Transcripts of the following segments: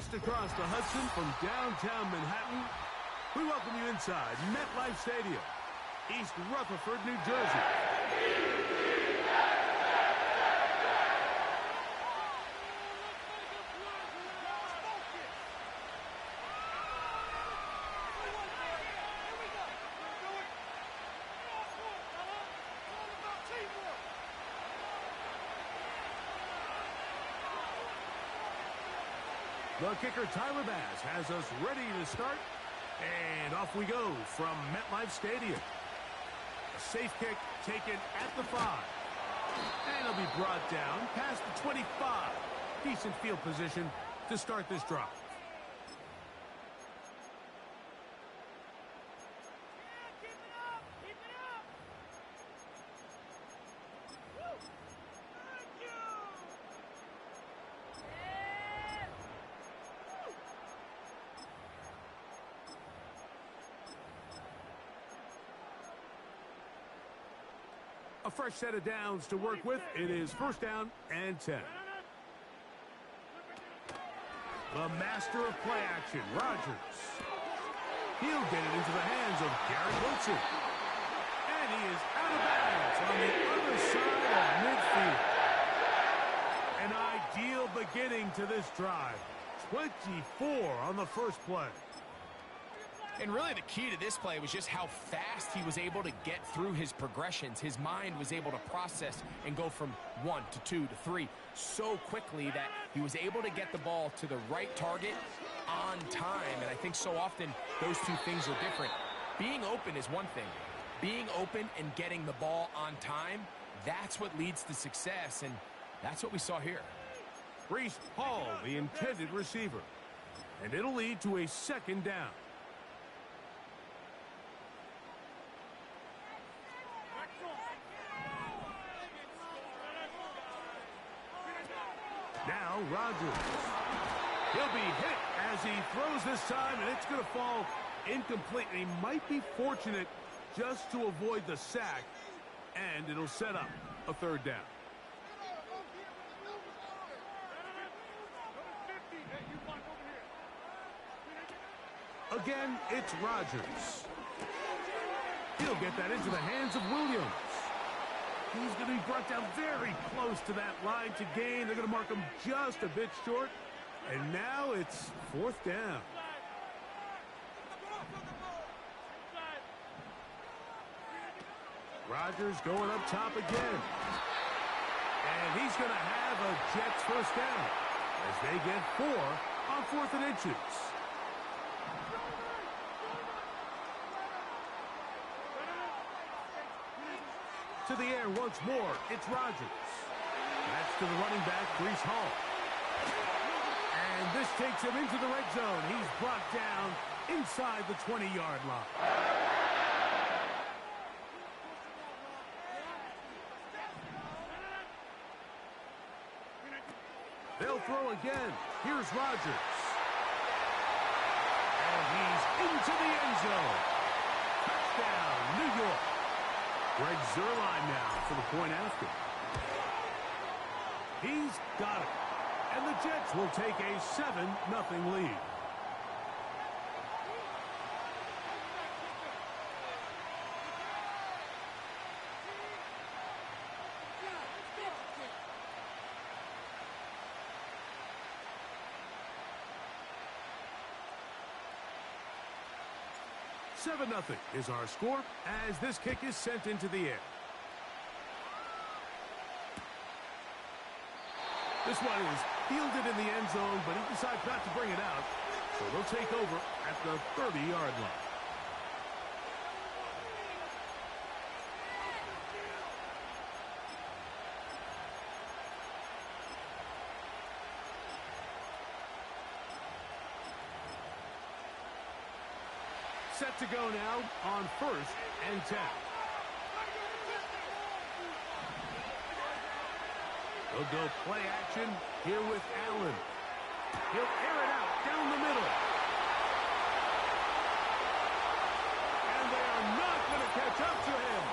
Just across the Hudson from downtown Manhattan, we welcome you inside MetLife Stadium, East Rutherford, New Jersey. The kicker, Tyler Bass, has us ready to start. And off we go from MetLife Stadium. A safe kick taken at the 5. And it'll be brought down past the 25. Decent field position to start this drive. A fresh set of downs to work with. It is first down and 10. The master of play action, Rodgers. He'll get it into the hands of Garrett Wilson. And he is out of bounds on the other side of midfield. An ideal beginning to this drive. 24 on the first play. And really the key to this play was just how fast he was able to get through his progressions. His mind was able to process and go from 1 to 2 to 3 so quickly that he was able to get the ball to the right target on time. And I think so often those two things are different. Being open is one thing. Being open and getting the ball on time, that's what leads to success. And that's what we saw here. Breece Hall, the intended receiver. And it'll lead to a second down. Now Rodgers. He'll be hit as he throws this time, and it's going to fall incomplete. And he might be fortunate just to avoid the sack, and it'll set up a third down. Again, it's Rodgers. He'll get that into the hands of Williams. He's going to be brought down very close to that line to gain. They're going to mark him just a bit short. And now it's fourth down. Rodgers going up top again. And he's going to have a Jets first down as they get 4 on 4th and inches. To the air once more, it's Rodgers. That's to the running back, Breece Hall. And this takes him into the red zone. He's brought down inside the 20-yard line. They'll throw again. Here's Rodgers. And he's into the end zone. Touchdown, New York. Greg Zuerlein now for the point after. He's got it. And the Jets will take a 7-0 lead. $7-0 is our score as this kick is sent into the air. This one is fielded in the end zone, but he decides not to bring it out. So they'll take over at the 30-yard line. Set to go now on 1st and 10. They'll go play action here with Allen. He'll air it out down the middle. And they are not going to catch up to him.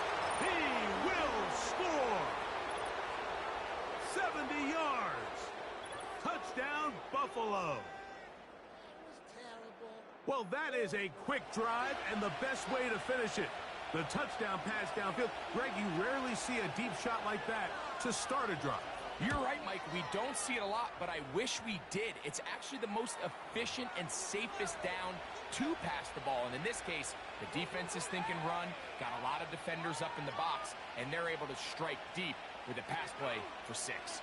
He will score. 70 yards. Touchdown, Buffalo. Well, that is a quick drive and the best way to finish it. The touchdown pass downfield. Greg, you rarely see a deep shot like that to start a drive. You're right, Mike. We don't see it a lot, but I wish we did. It's actually the most efficient and safest down to pass the ball. And in this case, the defense is thinking run, got a lot of defenders up in the box, and they're able to strike deep with a pass play for 6.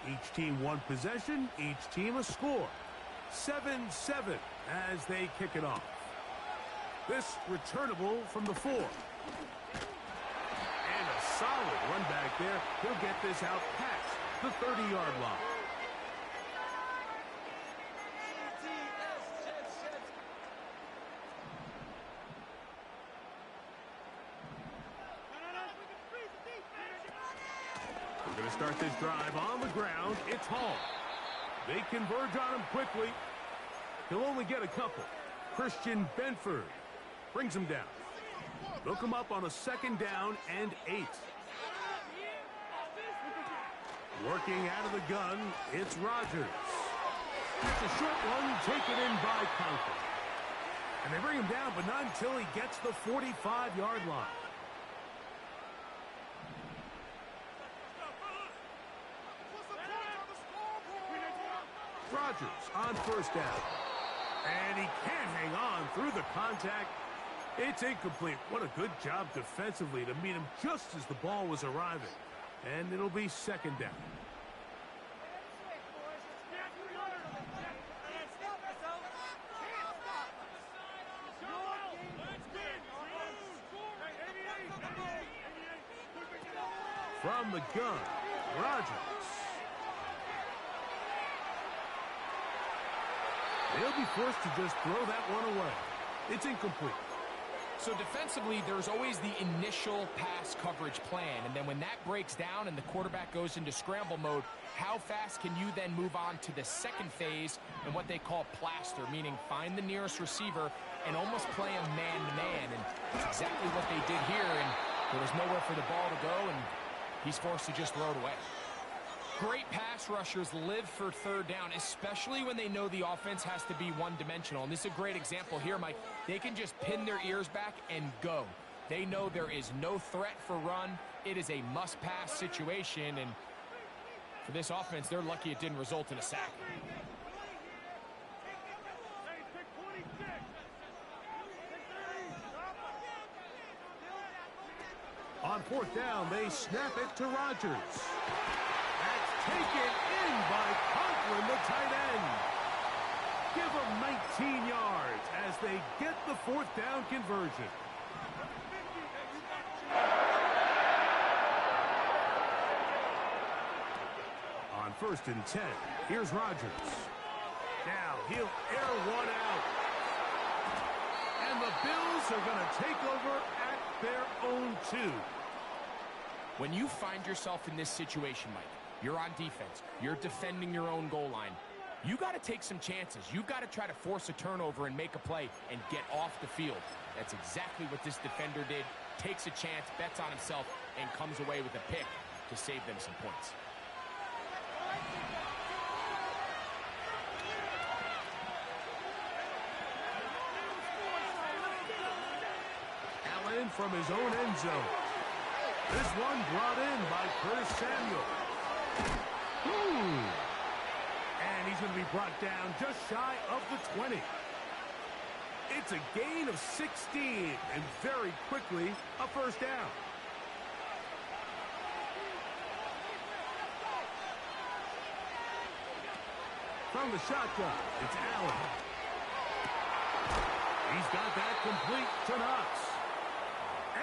Each team one possession, each team a score. 7-7 as they kick it off. This returnable from the 4. And a solid run back there. He'll get this out past the 30-yard line. We're going to start this drive on the ground. It's Hall. They converge on him quickly. He'll only get a couple. Christian Benford brings him down. They'll come up on a 2nd down and 8. Working out of the gun, it's Rodgers. It's a short one taken in by Conklin. And they bring him down, but not until he gets the 45-yard line. Rodgers on 1st down. And he can't hang on through the contact. It's incomplete. What a good job defensively to meet him just as the ball was arriving. And it'll be 2nd down. From the gun, Rodgers. They'll be forced to just throw that one away. It's incomplete. So defensively, there's always the initial pass coverage plan. And then when that breaks down and the quarterback goes into scramble mode, how fast can you then move on to the 2nd phase and what they call plaster, meaning find the nearest receiver and almost play him man-to-man. And that's exactly what they did here. And there was nowhere for the ball to go, and he's forced to just throw it away. Great pass rushers live for 3rd down, especially when they know the offense has to be one-dimensional. And this is a great example here, Mike. They can just pin their ears back and go. They know there is no threat for run. It is a must-pass situation, and for this offense, they're lucky it didn't result in a sack. On 4th down, they snap it to Rodgers. Taken in by Conklin, the tight end. Give them 19 yards as they get the 4th down conversion. On 1st and 10, here's Rodgers. Now he'll air one out. And the Bills are going to take over at their own 2. When you find yourself in this situation, Mike, you're on defense. You're defending your own goal line. You got to take some chances. You've got to try to force a turnover and make a play and get off the field. That's exactly what this defender did. Takes a chance, bets on himself, and comes away with a pick to save them some points. Allen from his own end zone. This one brought in by Curtis Samuel. And he's going to be brought down just shy of the 20. It's a gain of 16, and very quickly, a 1st down. From the shotgun, it's Allen. He's got that complete to Knox.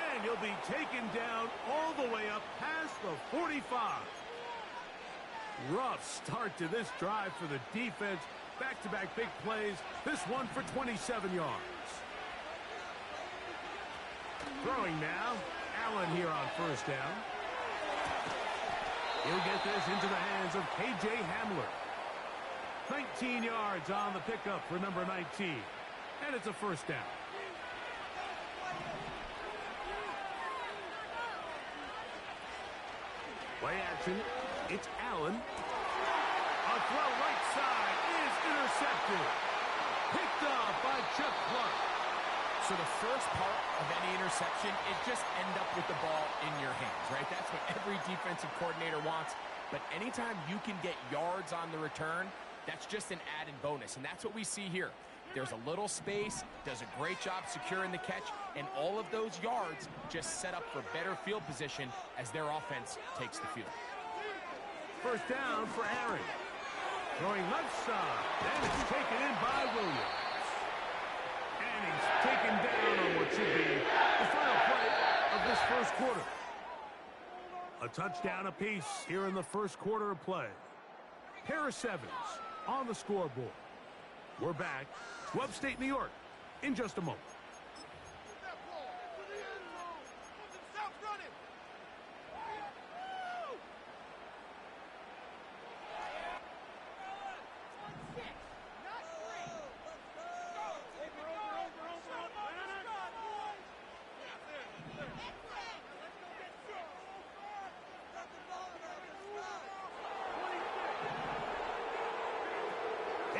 And he'll be taken down all the way up past the 45. Rough start to this drive for the defense. Back-to-back big plays. This one for 27 yards. Throwing now. Allen here on first down. He'll get this into the hands of K.J. Hamler. 19 yards on the pickup for number 19. And it's a first down. Play action. It's Allen. A throw right side is intercepted. Picked off by Chuck Clark. So the first part of any interception is just end up with the ball in your hands, right? That's what every defensive coordinator wants. But anytime you can get yards on the return, that's just an added bonus. And that's what we see here. There's a little space, does a great job securing the catch, and all of those yards just set up for better field position as their offense takes the field. First down for Aaron. Throwing left side. And it's taken in by Williams. And he's taken down on what should be the final play of this first quarter. A touchdown apiece here in the first quarter of play. Pair of sevens on the scoreboard. We're back to upstate New York in just a moment.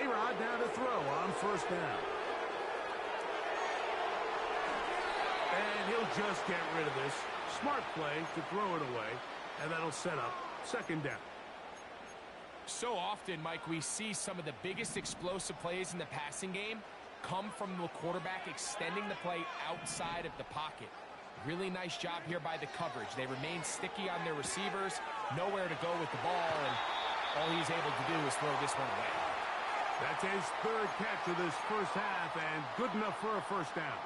A-Rod down to throw on first down. And he'll just get rid of this. Smart play to throw it away, and that'll set up second down. So often, Mike, we see some of the biggest explosive plays in the passing game come from the quarterback extending the play outside of the pocket. Really nice job here by the coverage. They remain sticky on their receivers, nowhere to go with the ball, and all he's able to do is throw this one away. That's his third catch of this first half, and good enough for a first down.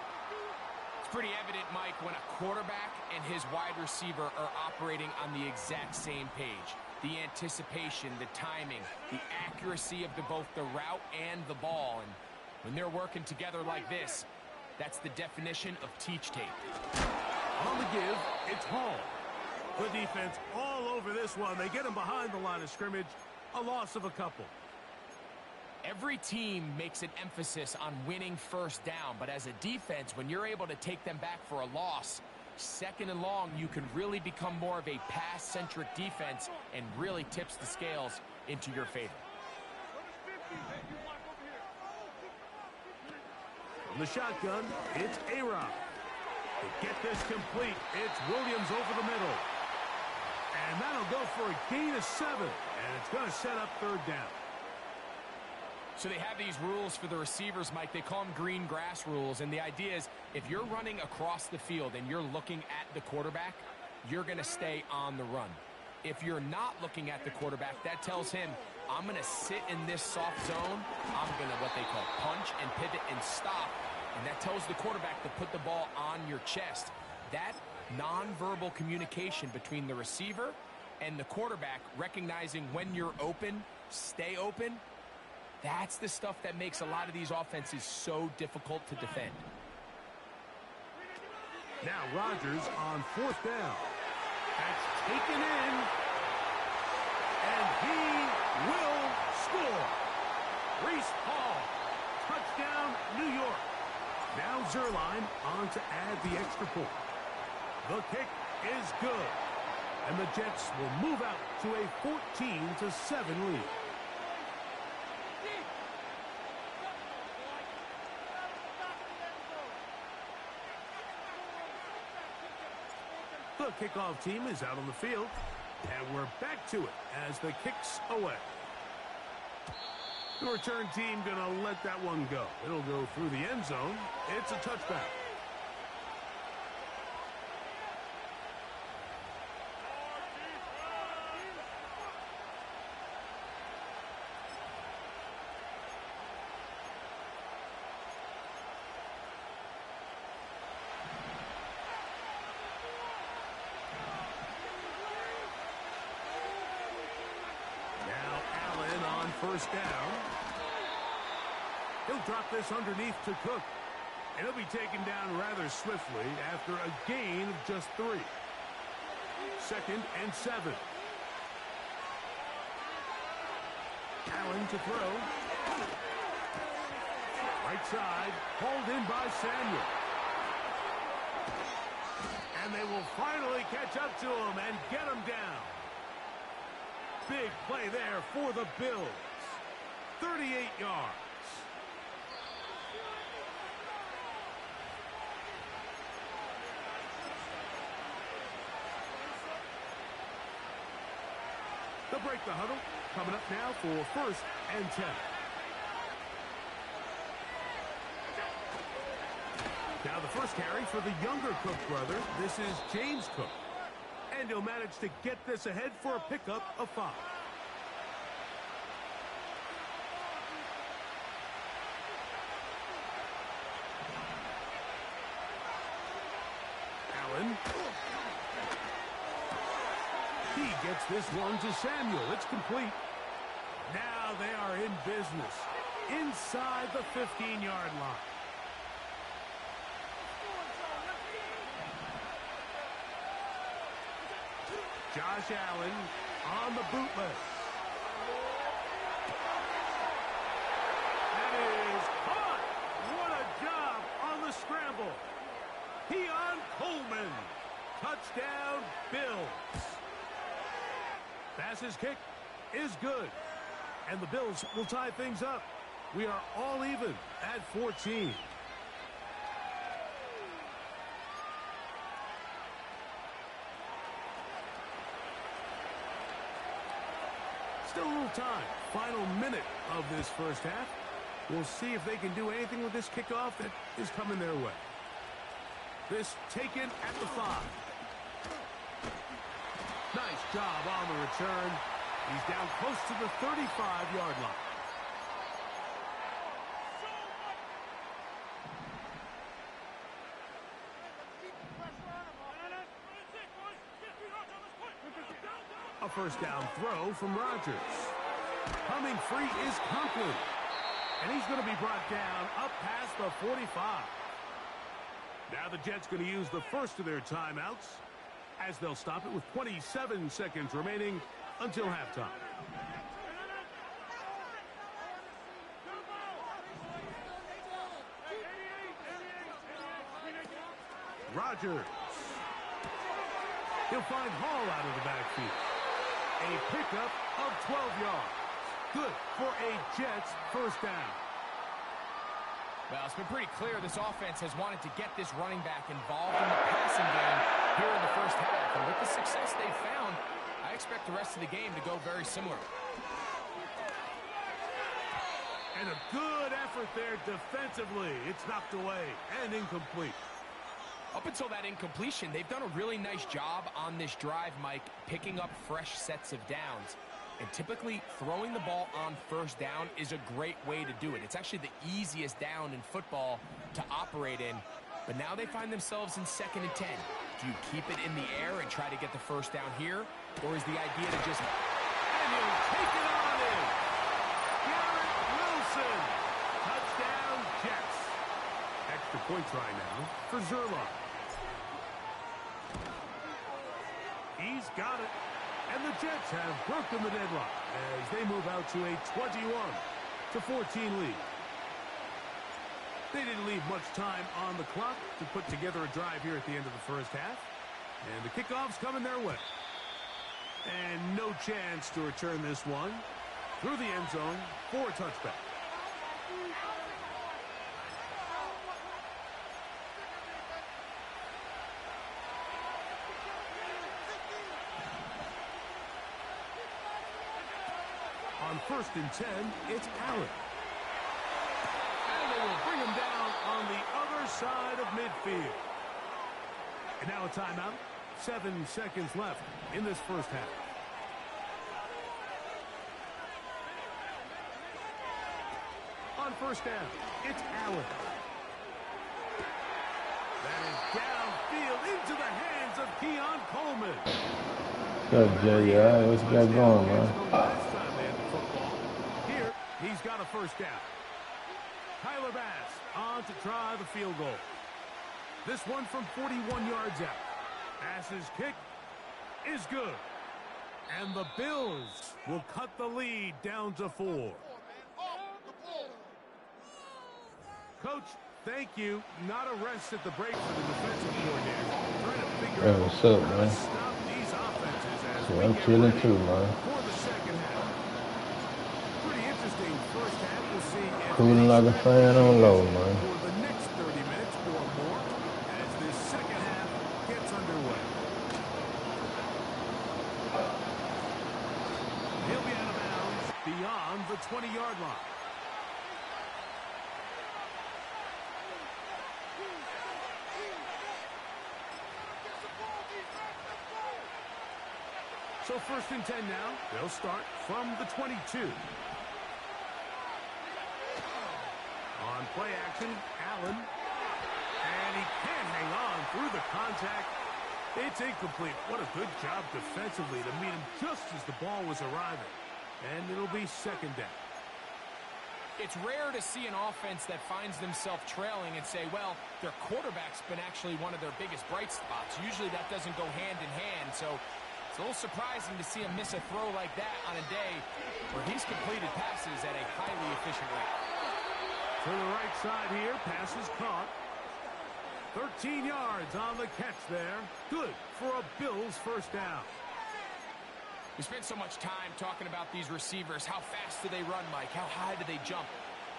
It's pretty evident, Mike, when a quarterback and his wide receiver are operating on the exact same page. The anticipation, the timing, the accuracy of both the route and the ball. And when they're working together like this, that's the definition of teach tape. On the give, it's Hall. The defense all over this one. They get him behind the line of scrimmage. A loss of a couple. Every team makes an emphasis on winning first down, but as a defense, when you're able to take them back for a loss, second and long, you can really become more of a pass-centric defense and really tips the scales into your favor. From the shotgun, it's A-Rod. To get this complete, it's Williams over the middle. And that'll go for a gain of 7, and it's going to set up third down. So they have these rules for the receivers, Mike. They call them green grass rules, and the idea is if you're running across the field and you're looking at the quarterback, you're going to stay on the run. If you're not looking at the quarterback, that tells him, I'm going to sit in this soft zone. I'm going to, what they call, punch and pivot and stop, and that tells the quarterback to put the ball on your chest. That nonverbal communication between the receiver and the quarterback, recognizing when you're open, stay open, that's the stuff that makes a lot of these offenses so difficult to defend. Now Rodgers on fourth down. That's taken in. And he will score. Reese Hall. Touchdown, New York. Now Zerline on to add the extra point. The kick is good. And the Jets will move out to a 14-7 lead. The kickoff team is out on the field, and we're back to it as the kick's away. The return team going to let that one go. It'll go through the end zone. It's a touchback. first down. He'll drop this underneath to Cook. And he'll be taken down rather swiftly after a gain of just 3. 2nd and 7. Allen to throw. Right side, hauled in by Samuel. And they will finally catch up to him and get him down. Big play there for the Bills. 38 yards. They'll break the huddle. Coming up now for 1st and 10. Now the first carry for the younger Cook brother. This is James Cook. And he'll manage to get this ahead for a pickup of 5. Allen. He gets this one to Samuel. It's complete. Now they are in business inside the 15-yard line. Josh Allen on the bootleg. That is caught. What a job on the scramble. Keon Coleman. Touchdown, Bills. Pass's kick is good. And the Bills will tie things up. We are all even at 14. Still a little time. Final minute of this first half. We'll see if they can do anything with this kickoff that is coming their way. This taken at the 5. Nice job on the return. He's down close to the 35-yard line. A first down throw from Rodgers. Coming free is Conklin. And he's going to be brought down up past the 45. Now the Jets going to use the first of their timeouts, as they'll stop it with 27 seconds remaining until halftime. Rodgers. He'll find Hall out of the backfield. A pickup of 12 yards. Good for a Jets first down. Well, it's been pretty clear this offense has wanted to get this running back involved in the passing game here in the first half. And with the success they've found, I expect the rest of the game to go very similar. And a good effort there defensively. It's knocked away and incomplete. Up until that incompletion, they've done a really nice job on this drive, Mike, picking up fresh sets of downs. And typically, throwing the ball on first down is a great way to do it. It's actually the easiest down in football to operate in. But now they find themselves in 2nd and 10. Do you keep it in the air and try to get the first down here? Or is the idea to just... And he'll take it on in. Garrett Wilson. Touchdown, Jets. Extra point try now for Zerline. He's got it. And the Jets have broken the deadlock as they move out to a 21-14 lead. They didn't leave much time on the clock to put together a drive here at the end of the first half. And the kickoff's coming their way. And no chance to return this one through the end zone for a touchback. On 1st and 10, it's Allen. And they will bring him down on the other side of midfield. And now a timeout. 7 seconds left in this first half. On 1st down, it's Allen. That is downfield into the hands of Keon Coleman. What's up, Jay? What's got going, man? Here first down. Tyler Bass on to try the field goal. This one from 41 yards out. Bass's kick is good. And the Bills will cut the lead down to 4. Coach, thank you. Not a rest at the break for the defensive coordinator. Trying to figure out What's up, how man? to stop these offenses as Yeah, we I'm get chilling ready too, man. for the second half. Pretty interesting first half. We'll see if Cooling like a fan on low, man. for the next 30 minutes or more as this second half gets underway. He'll be out of bounds beyond the 20-yard line. So 1st and 10 now. They'll start from the 22. On play action, Allen. And he can't hang on through the contact. It's incomplete. What a good job defensively to meet him just as the ball was arriving. And it'll be second down. It's rare to see an offense that finds themselves trailing and say, well, their quarterback's been actually one of their biggest bright spots. Usually that doesn't go hand in hand, so it's a little surprising to see him miss a throw like that on a day where he's completed passes at a highly efficient rate. To the right side here, pass is caught. 13 yards on the catch there. Good for a Bills first down. We spent so much time talking about these receivers. How fast do they run, Mike? How high do they jump?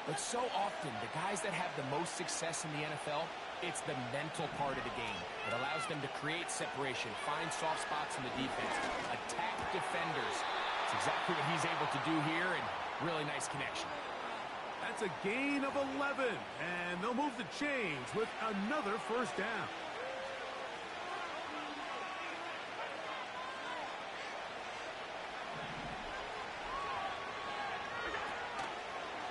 But so often, the guys that have the most success in the NFL, it's the mental part of the game. It allows them to create separation, find soft spots in the defense, attack defenders. It's exactly what he's able to do here, and really nice connection. That's a gain of 11, and they'll move the chains with another first down.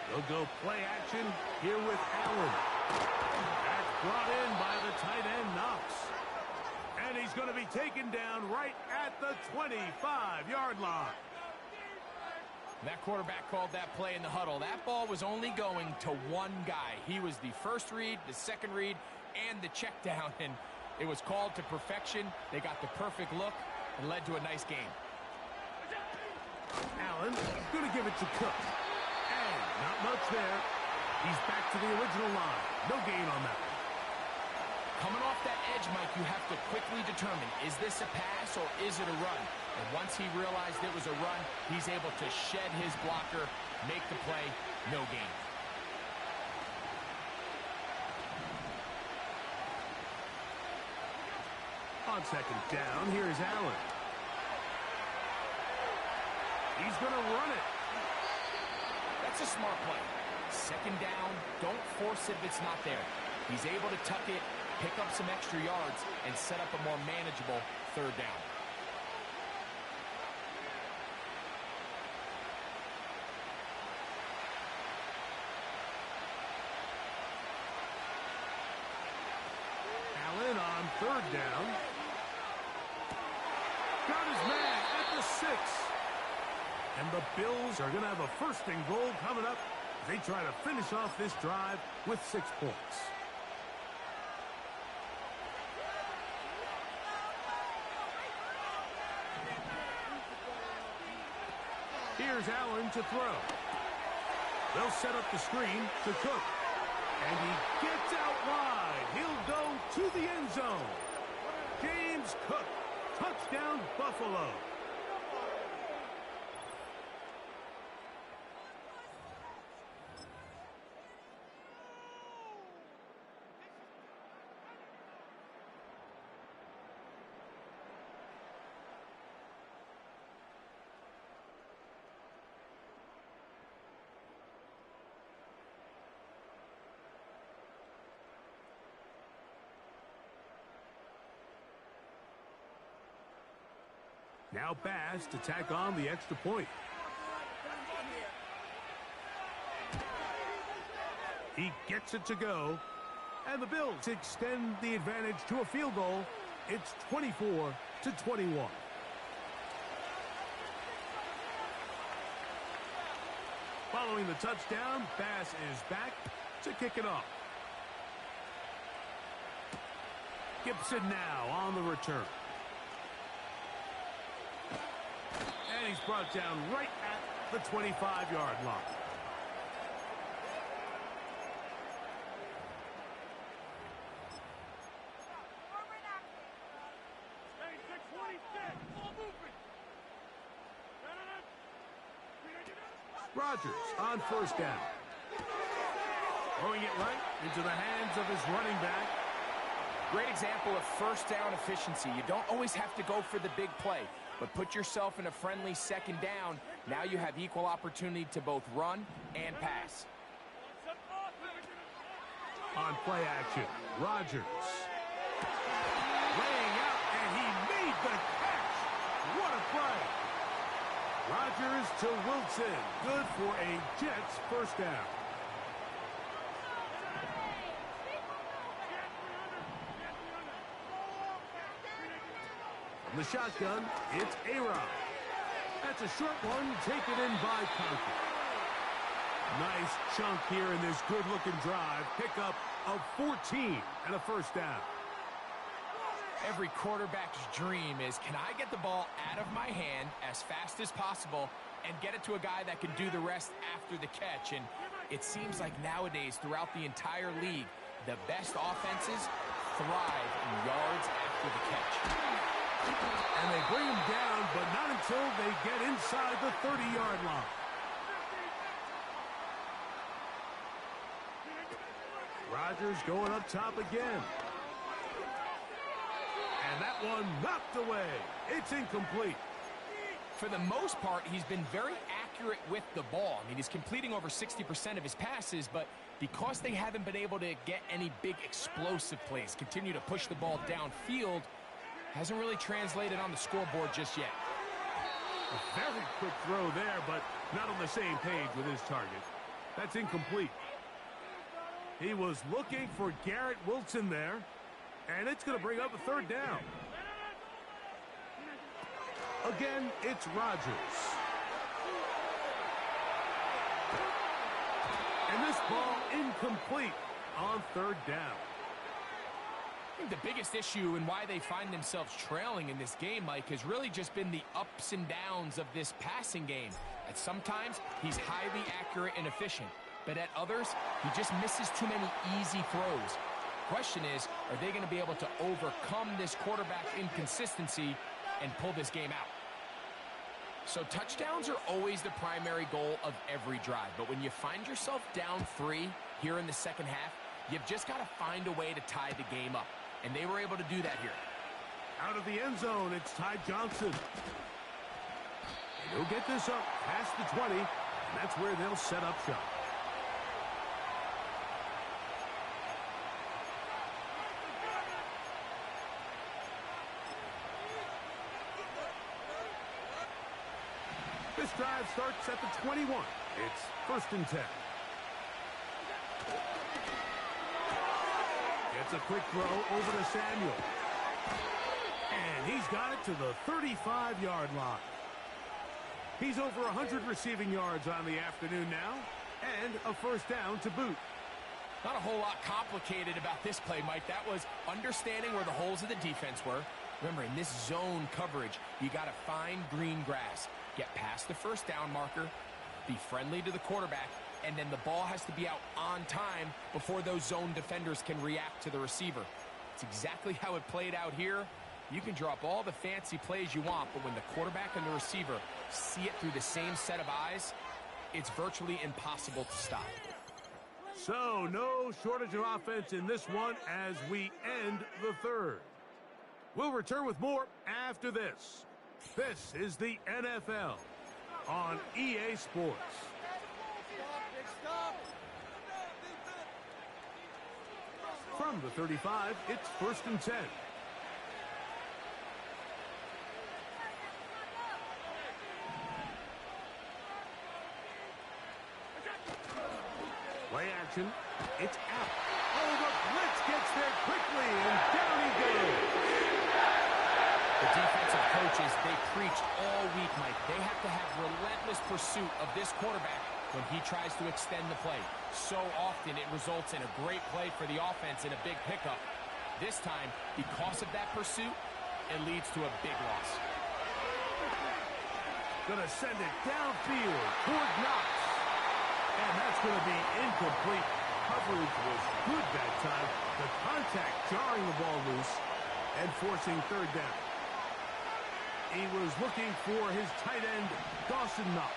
They'll go play action here with Allen. That's brought in by the tight end, Knox. And he's going to be taken down right at the 25-yard line. That quarterback called that play in the huddle. That ball was only going to one guy. He was the first read, the second read, and the check down. And it was called to perfection. They got the perfect look and led to a nice game. Allen going to give it to Cook. And not much there. He's back to the original line. No gain on that one. Coming off that edge, Mike, you have to quickly determine, is this a pass or is it a run? And once he realized it was a run, he's able to shed his blocker, make the play, no gain. On second down, here's Allen. He's going to run it. That's a smart play. Second down, don't force it if it's not there. He's able to tuck it, pick up some extra yards, and set up a more manageable third down. Allen on third down. Got his man at the 6. And the Bills are going to have a first and goal coming up. They try to finish off this drive with 6 points. Here's Allen to throw. They'll set up the screen to Cook. And he gets out wide. He'll go to the end zone. James Cook. Touchdown, Buffalo. Now Bass to tack on the extra point. He gets it to go. And the Bills extend the advantage to a field goal. It's 24-21. Following the touchdown, pass is back to kick it off. Gibson now on the return. And he's brought down right at the 25-yard line. Rodgers on first down. Throwing it right into the hands of his running back. Great example of first down efficiency. You don't always have to go for the big play, but put yourself in a friendly second down. Now you have equal opportunity to both run and pass. On play action, Rodgers. Laying out, and he made the catch. What a play. Rodgers to Wilson. Good for a Jets first down. From the shotgun, it's A-Rod. That's a short one taken in by Conklin. Nice chunk here in this good-looking drive. Pickup of 14 and a first down. Every quarterback's dream is, can I get the ball out of my hand as fast as possible and get it to a guy that can do the rest after the catch? And it seems like nowadays, throughout the entire league, the best offenses thrive in yards after the catch. And they bring him down, but not until they get inside the 30-yard line. Rodgers going up top again. And that one knocked away. It's incomplete. For the most part, he's been very accurate with the ball. I mean, he's completing over 60% of his passes, but because they haven't been able to get any big explosive plays, continue to push the ball downfield, hasn't really translated on the scoreboard just yet. A very quick throw there, but not on the same page with his target. That's incomplete. He was looking for Garrett Wilson there, and it's going to bring up a third down. Again, it's Rodgers. And this ball incomplete on third down. I think the biggest issue and why they find themselves trailing in this game, Mike, has really just been the ups and downs of this passing game. At sometimes, he's highly accurate and efficient, but at others, he just misses too many easy throws. Question is, are they going to be able to overcome this quarterback inconsistency and pull this game out? So touchdowns are always the primary goal of every drive, but when you find yourself down 3 here in the second half, you've just got to find a way to tie the game up, and they were able to do that here. Out of the end zone, it's Ty Johnson. And he'll get this up past the 20, and that's where they'll set up shop. This drive starts at the 21. It's 1st and 10. Gets a quick throw over to Samuel. And he's got it to the 35-yard line. He's over 100 receiving yards on the afternoon now, and a first down to boot. Not a whole lot complicated about this play, Mike. That was understanding where the holes of the defense were. Remember, in this zone coverage, you got to find green grass. Get past the first down marker, be friendly to the quarterback, and then the ball has to be out on time before those zone defenders can react to the receiver. It's exactly how it played out here. You can drop all the fancy plays you want, but when the quarterback and the receiver see it through the same set of eyes, it's virtually impossible to stop. So, no shortage of offense in this one as we end the third. We'll return with more after this. This is the NFL on EA Sports. From the 35, it's 1st and 10. Play action. It's out. Oh, the blitz gets there quickly, and down he goes. The defensive coaches, they preached all week, Mike. They have to have relentless pursuit of this quarterback when he tries to extend the play. So often it results in a great play for the offense and a big pickup. This time, because of that pursuit, it leads to a big loss. Gonna send it downfield toward Knox. And that's gonna be incomplete. Coverage was good that time. The contact jarring the ball loose and forcing third down. He was looking for his tight end, Dawson Knox.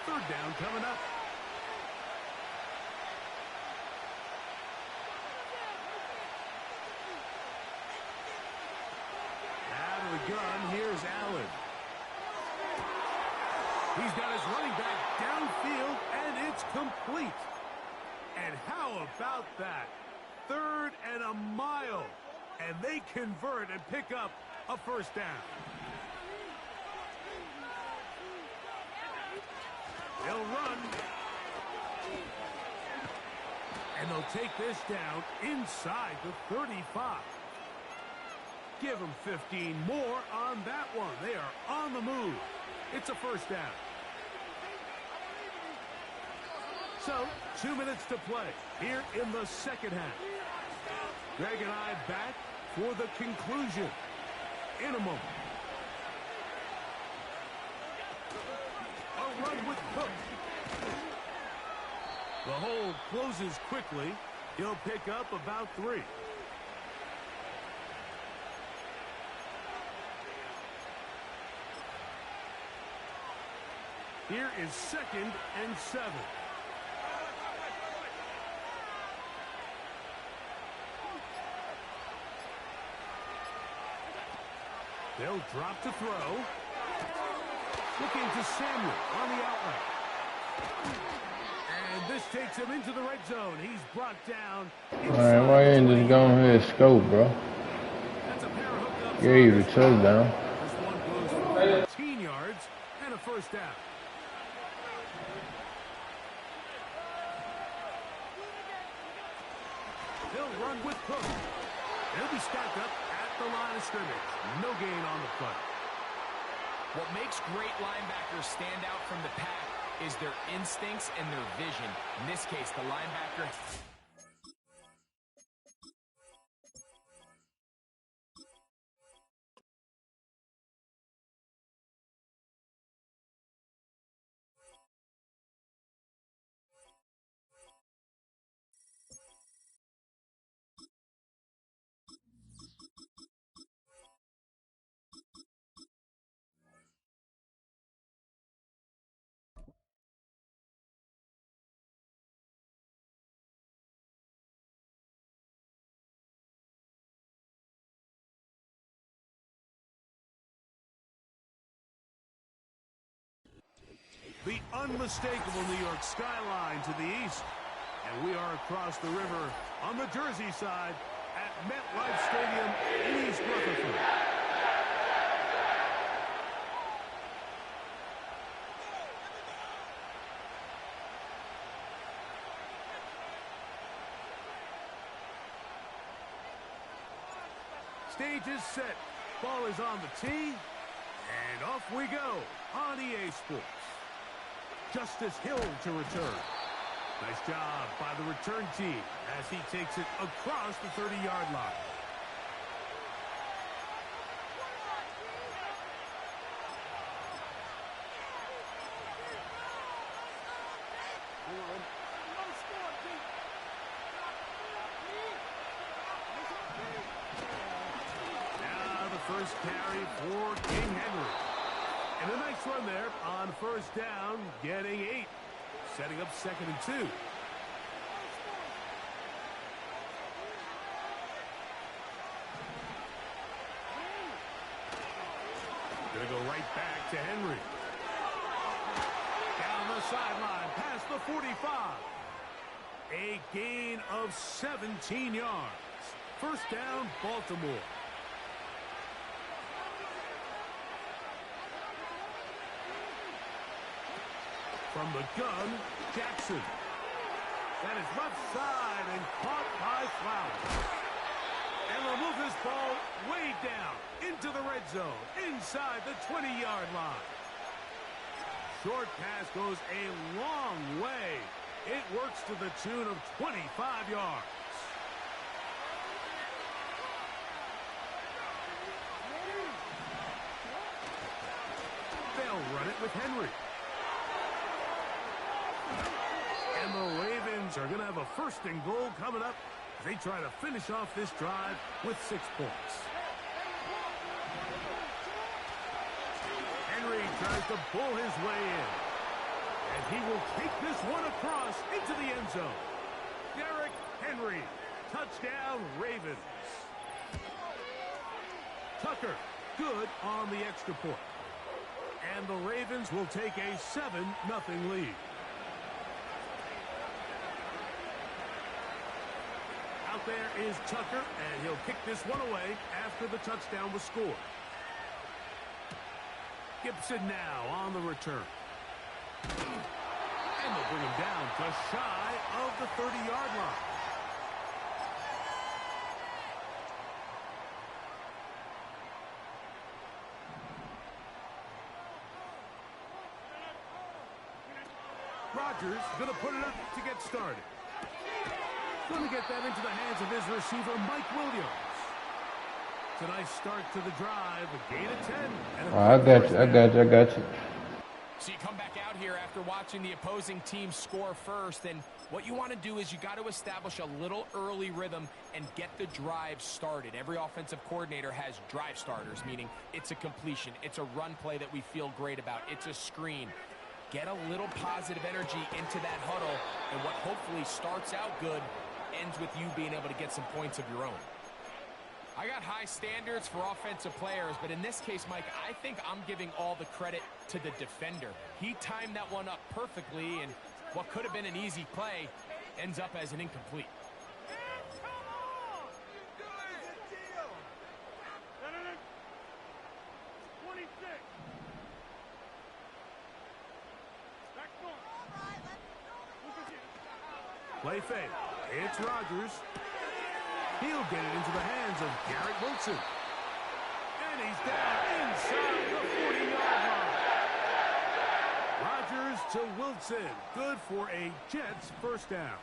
Third down coming up. Out of the gun, here's Allen. He's got his running back downfield, and it's complete. And how about that? 3rd and a mile. And they convert and pick up a first down. They'll run. And they'll take this down inside the 35. Give them 15 more on that one. They are on the move. It's a first down. So, 2 minutes to play here in the second half. Greg and I back for the conclusion in a moment. A run with Cook. The hole closes quickly. He'll pick up about 3. Here is 2nd and 7. They'll drop to throw. Looking to Samuel on the outlet. And this takes him into the red zone. He's brought down. Alright, why you ain't just going ahead and scope, bro? That's a pair of hookups. Gave you the touchdown. This one goes for 14 yards and a first down. They'll run with Cook. They'll be stacked up at the line of scrimmage. No gain on the play. What makes great linebackers stand out from the pack is their instincts and their vision. In this case, the linebacker... The unmistakable New York skyline to the east. And we are across the river on the Jersey side at MetLife Stadium in East Rutherford. Stage is set. Ball is on the tee. And off we go on EA Sports. Justice Hill to return. Nice job by the return team as he takes it across the 30-yard line. Now the first carry for King Henry. And a nice run there on first down, getting 8. Setting up 2nd and 2. Gonna go right back to Henry. Down the sideline, past the 45. A gain of 17 yards. First down, Baltimore. From the gun, Jackson. That is left side and caught by Flowers. And they'll move this ball way down into the red zone, inside the 20-yard line. short pass goes a long way. It works to the tune of 25 yards. They'll run it with Henry. And the Ravens are going to have a first and goal coming up as they try to finish off this drive with 6 points. Henry tries to pull his way in. And he will take this one across into the end zone. Derrick Henry, touchdown Ravens. Tucker, good on the extra point. And the Ravens will take a 7-0 lead. Out there is Tucker, and he'll kick this one away after the touchdown was scored. Gibson now on the return. And they'll bring him down just shy of the 30-yard line. Rodgers going to put it up to get started. Going to get that into the hands of his receiver, Mike Williams. It's a nice start to the drive, a gain of 10. And I got you. So you come back out here after watching the opposing team score first, and what you want to do is you got to establish a little early rhythm and get the drive started. Every offensive coordinator has drive starters, meaning it's a completion, it's a run play that we feel great about, it's a screen. Get a little positive energy into that huddle, and what hopefully starts out good ends with you being able to get some points of your own. I got high standards for offensive players, but in this case, Mike, I think I'm giving all the credit to the defender. He timed that one up perfectly, and what could have been an easy play ends up as an incomplete. Play fake. It's Rodgers. He'll get it into the hands of Garrett Wilson. And he's down inside the 40-yard line. Rodgers to Wilson. Good for a Jets first down.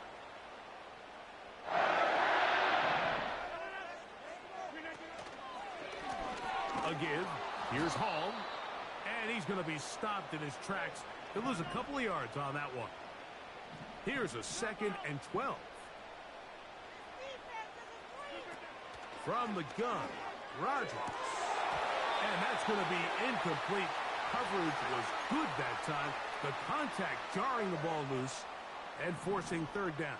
A give. Here's Hall. And he's going to be stopped in his tracks. He'll lose a couple of yards on that one. Here's a 2nd and 12. From the gun, Rodgers. And that's going to be incomplete. Coverage was good that time. The contact jarring the ball loose and forcing 3rd down.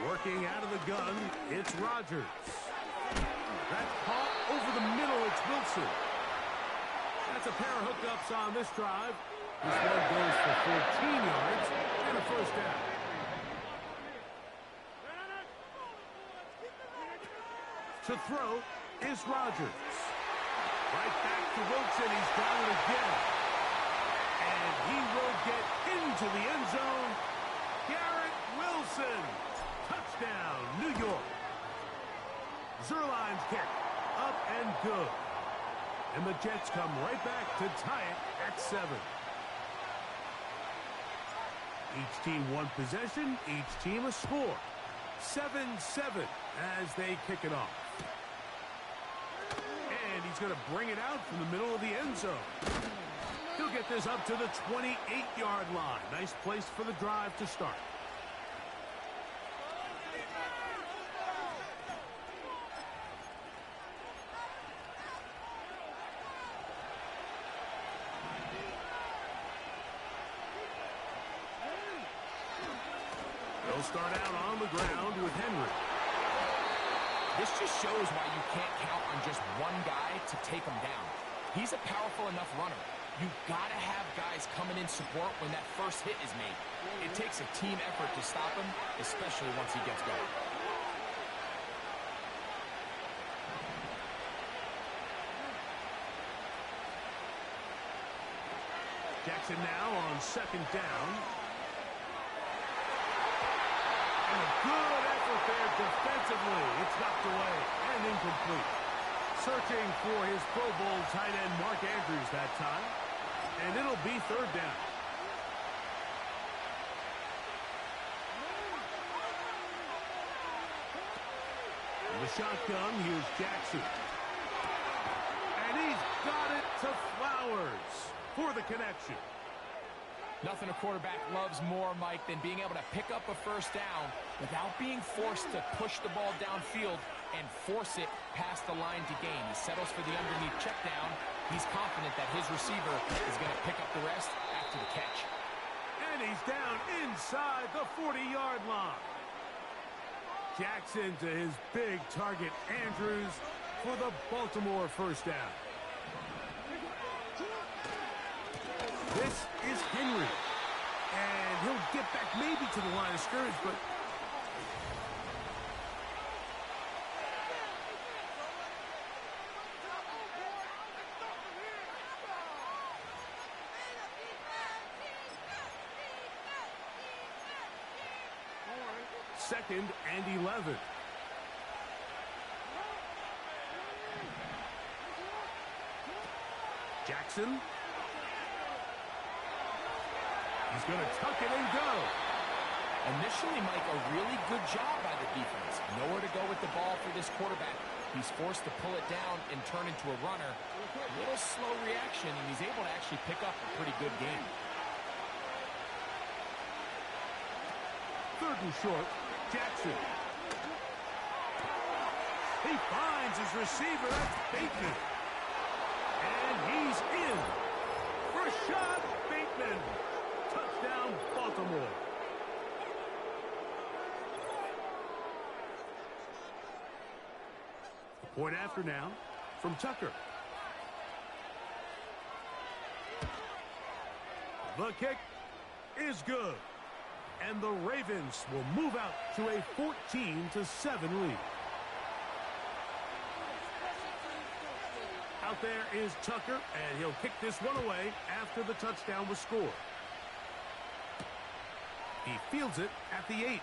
Working out of the gun, it's Rodgers. That's caught over the middle. It's Wilson. That's a pair of hookups on this drive. This one goes for 14 yards and a first down. To throw is Rodgers. Right back to Wilson. He's down it again. And he will get into the end zone. Garrett Wilson. Touchdown, New York. Zerline's kick. Up and good. And the Jets come right back to tie it at 7. Each team one possession, each team a score. 7-7 as they kick it off. And he's going to bring it out from the middle of the end zone. He'll get this up to the 28-yard line. Nice place for the drive to start. They'll start out on the ground with Henry. This just shows why you can't count on just one guy to take him down. He's a powerful enough runner. You've got to have guys coming in support when that first hit is made. It takes a team effort to stop him, especially once he gets going. Jackson now on 2nd down. And a good effort there defensively. It's knocked away and incomplete. Searching for his Pro Bowl tight end Mark Andrews that time. And it'll be third down. In the shotgun, here's Jackson. And he's got it to Flowers for the connection. Nothing a quarterback loves more, Mike, than being able to pick up a first down without being forced to push the ball downfield and force it past the line to gain. He settles for the underneath check down. He's confident that his receiver is going to pick up the rest after the catch. And he's down inside the 40-yard line. Jackson to his big target, Andrews, for the Baltimore first down. This is Henry. And he'll get back maybe to the line of scrimmage, but... Second and 11. Jackson. He's going to tuck it and go. Initially, Mike, a really good job by the defense. Nowhere to go with the ball for this quarterback. He's forced to pull it down and turn into a runner. A little slow reaction, and he's able to actually pick up a pretty good game. Third and short, Jackson. He finds his receiver. That's Bateman. And he's in. Rashad Bateman. Touchdown, Baltimore. Point after now from Tucker. The kick is good. And the Ravens will move out to a 14-7 lead. Out there is Tucker, and he'll kick this one away after the touchdown was scored. He fields it at the 8.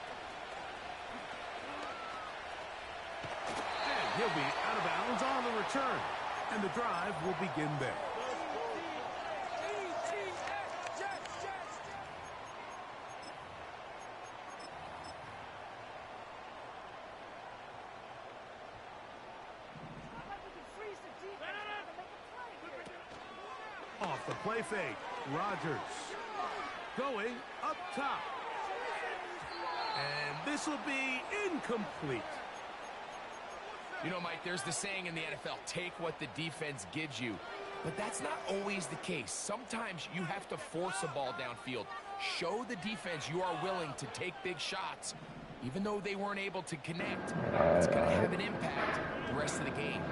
And he'll be out of bounds on the return. And the drive will begin there. Off the play fake, Rodgers going up top. And this will be incomplete. You know, Mike, there's the saying in the NFL, take what the defense gives you. But that's not always the case. Sometimes you have to force a ball downfield. Show the defense you are willing to take big shots, even though they weren't able to connect. It's going to have an impact the rest of the game.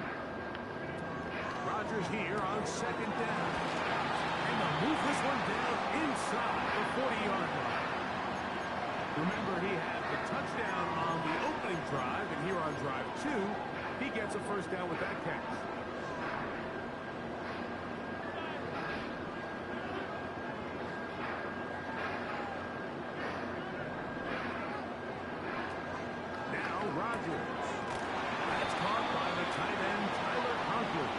Rodgers here on second down. And they'll move this one down inside the 40-yard line. Remember, he had the touchdown on the opening drive, and here on drive 2, he gets a first down with that catch. Now Rodgers. That's caught by the tight end, Tyler Conklin.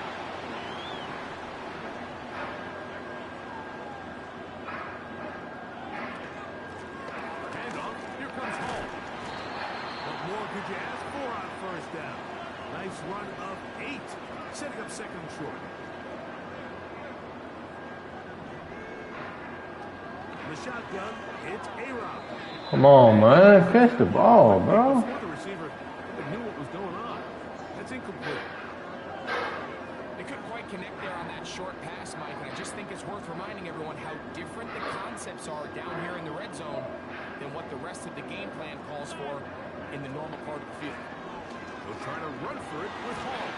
Could you ask for on first down? Nice run of 8, setting up second and short. The shotgun, it's A-Rob. Come on, man. Catch the ball, bro. The receiver knew what was going on. That's incomplete. They couldn't quite connect there on that short pass, Mike, and I just think it's worth reminding everyone how different the concepts are down here in the red zone than what the rest of the game plan calls for in the normal part of the field. They'll try to run for it with Hall.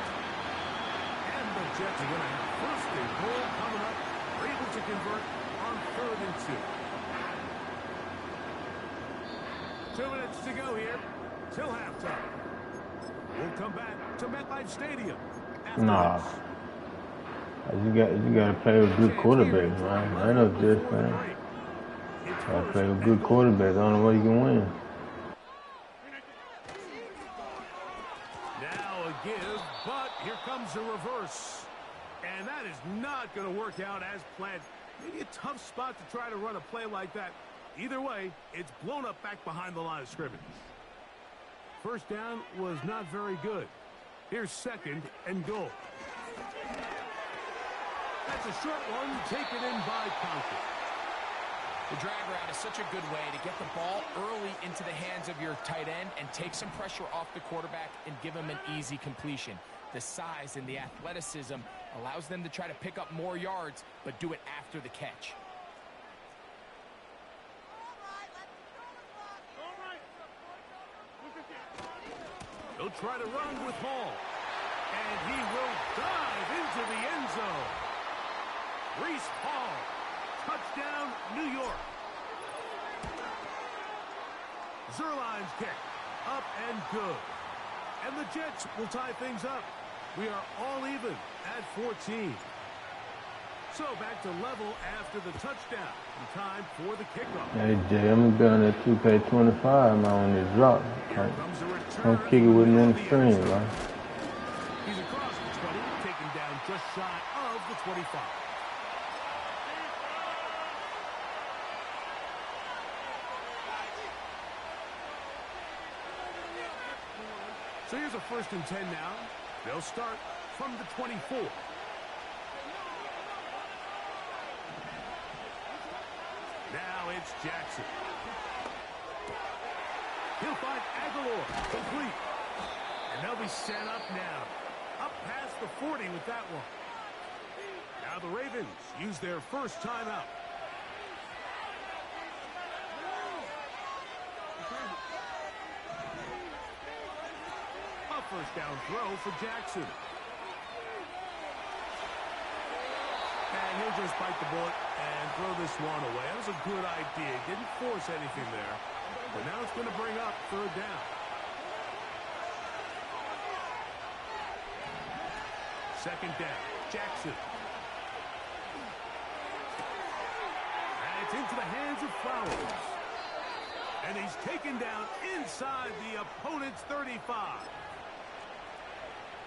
And the Jets are going to have first and goal coming up. They're able to convert on 3rd and 2. 2 minutes to go here till halftime. We'll come back to MetLife Stadium. Nah. You got to play with good quarterbacks, man. I know this, man. Got to play with good quarterbacks. I don't know where you can win. give, but here comes a reverse. And that is not going to work out as planned. Maybe a tough spot to try to run a play like that. Either way, it's blown up back behind the line of scrimmage. First down was not very good. Here's second and goal. That's a short one taken in by Conklin. The drag route is such a good way to get the ball early into the hands of your tight end and take some pressure off the quarterback and give him an easy completion. The size and the athleticism allows them to try to pick up more yards, but do it after the catch. He'll try to run with Hall. And he will dive into the end zone. Reese Hall. Touchdown, New York. Zerline's kick. Up and good. And the Jets will tie things up. We are all even at 14. So back to level after the touchdown. And time for the kickoff. Hey, Jay, I'm going to 2K25 now on this drop. I'm kicking with me in the stream, right? He's across the 20, taken down just shy of the 25. So here's a 1st and 10 now. They'll start from the 24. Now it's Jackson. He'll find Aguilar. Complete. And they'll be set up now. Up past the 40 with that one. Now the Ravens use their first timeout. A first down throw for Jackson. And he'll just bite the bullet and throw this one away. That was a good idea. Didn't force anything there. But now it's going to bring up 3rd down. Second down. Jackson. And it's into the hands of Flowers. And he's taken down inside the opponent's 35.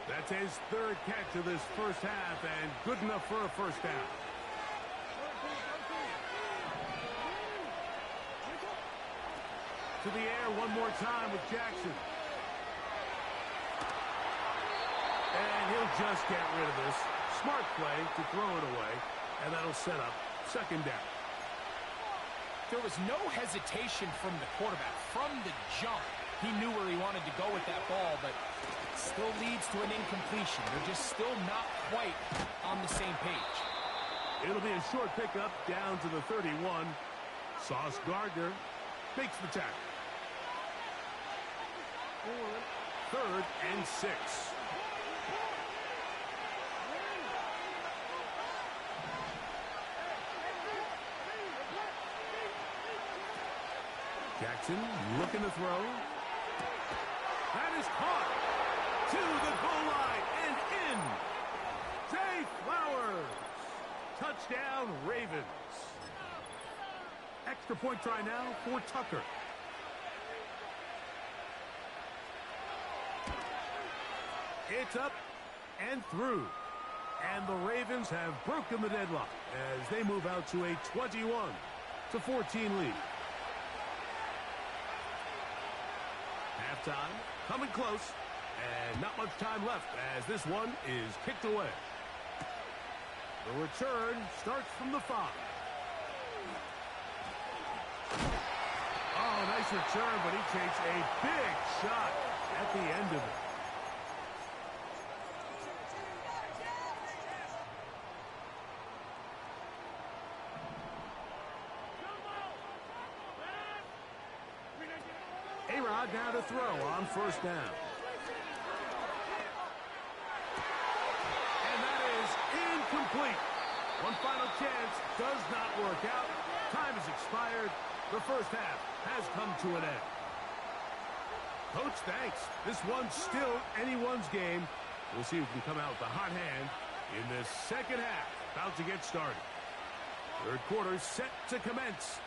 That's his 3rd catch of this first half, and good enough for a first down. To the air one more time with Jackson. And he'll just get rid of this. Smart play to throw it away, and that'll set up 2nd down. There was no hesitation from the quarterback. From the jump, he knew where he wanted to go with that ball, but it still leads to an incompletion. They're just still not quite on the same page. It'll be a short pickup down to the 31. Sauce Gardner makes the tackle. 3rd and 6. Jackson looking to throw. That is caught to the goal line and in. Zay Flowers. Touchdown, Ravens. Extra point try now for Tucker. It's up and through. And the Ravens have broken the deadlock as they move out to a 21-14 lead. Halftime coming close, and not much time left as this one is kicked away. The return starts from the 5. Oh, nice return, but he takes a big shot at the end of it. A-Rod now to throw on 1st down. And that is incomplete. One final chance does not work out. Time has expired. The first half has come to an end. Coach, thanks. This one's still anyone's game. We'll see who can come out with a hot hand in this second half. About to get started. 3rd quarter set to commence.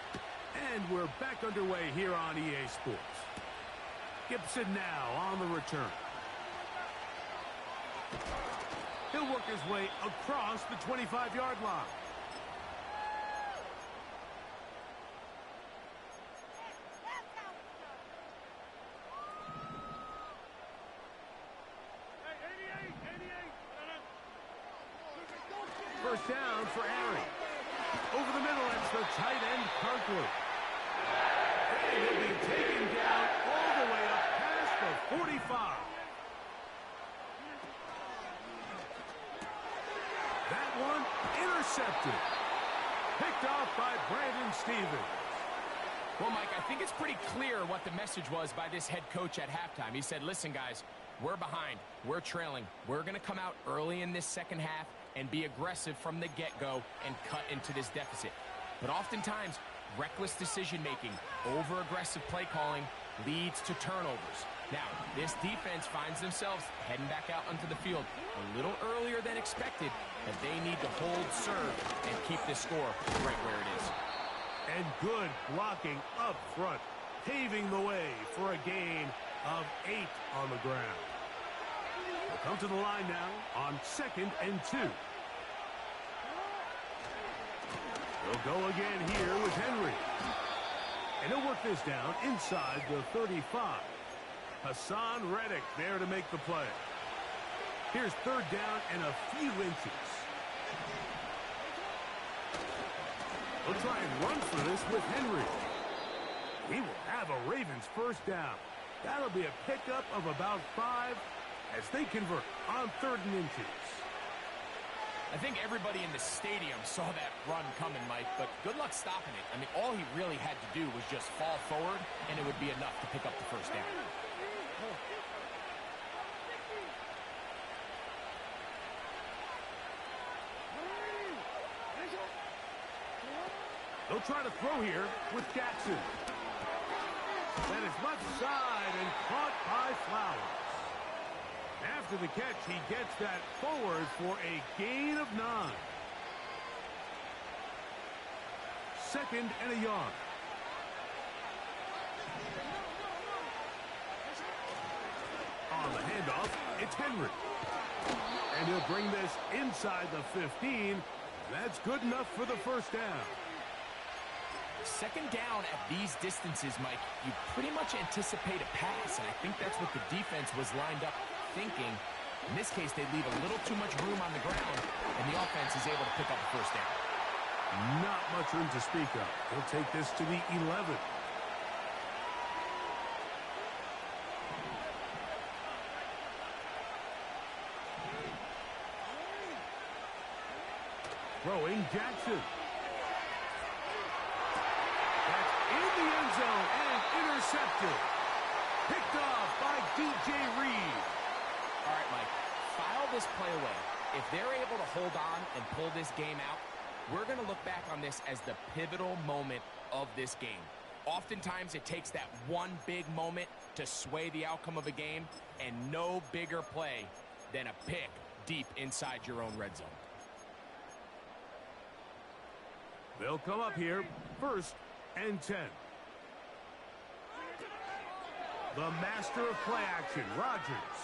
And we're back underway here on EA Sports. Gibson now on the return. He'll work his way across the 25-yard line. First down for Aaron. Over the middle, it's the tight end, Kirkwood. And he'll be taken down all the way up past the 45. That one intercepted. Picked off by Brandon Stevens. Well, Mike, I think it's pretty clear what the message was by this head coach at halftime. He said, listen, guys, we're behind. We're trailing. We're going to come out early in this second half and be aggressive from the get-go and cut into this deficit. But oftentimes, reckless decision-making, over-aggressive play calling leads to turnovers. Now, this defense finds themselves heading back out onto the field a little earlier than expected, as they need to hold serve and keep this score right where it is. And good blocking up front, paving the way for a gain of 8 on the ground. We'll come to the line now on 2nd and 2. He'll go again here with Henry. And he'll work this down inside the 35. Hassan Reddick there to make the play. Here's 3rd down and a few inches. We'll try and run for this with Henry. He will have a Ravens first down. That'll be a pickup of about 5 as they convert on 3rd and inches. I think everybody in the stadium saw that run coming, Mike, but good luck stopping it. I mean, all he really had to do was just fall forward, and it would be enough to pick up the first down. They'll try to throw here with Jackson. That is left side and caught by Flowers. After the catch, he gets that forward for a gain of 9. 2nd and a yard. On the handoff, it's Henry. And he'll bring this inside the 15. That's good enough for the first down. 2nd down at these distances, Mike, you pretty much anticipate a pass, and I think that's what the defense was lined up thinking. In this case, they leave a little too much room on the ground, and the offense is able to pick up the first down. Not much room to speak of. He'll take this to the 11. Throwing Jackson. That's in the end zone and intercepted. Picked off by DJ Reed. All right, Mike, file this play away. If they're able to hold on and pull this game out, we're going to look back on this as the pivotal moment of this game. Oftentimes, it takes that one big moment to sway the outcome of a game, and no bigger play than a pick deep inside your own red zone. They'll come up here, 1st and 10. The master of play action, Rodgers.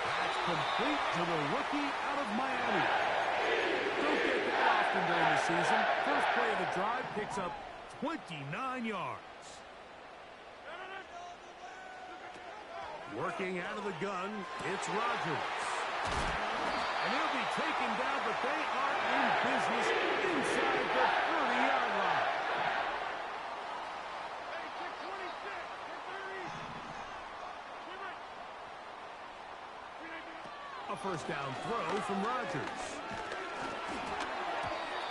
That's complete to the rookie out of Miami. Don't get that often during the season. First play of the drive picks up 29 yards. Working out of the gun, it's Rodgers. And he'll be taken down, but they are in business inside the 30-yard line. A first down throw from Rodgers.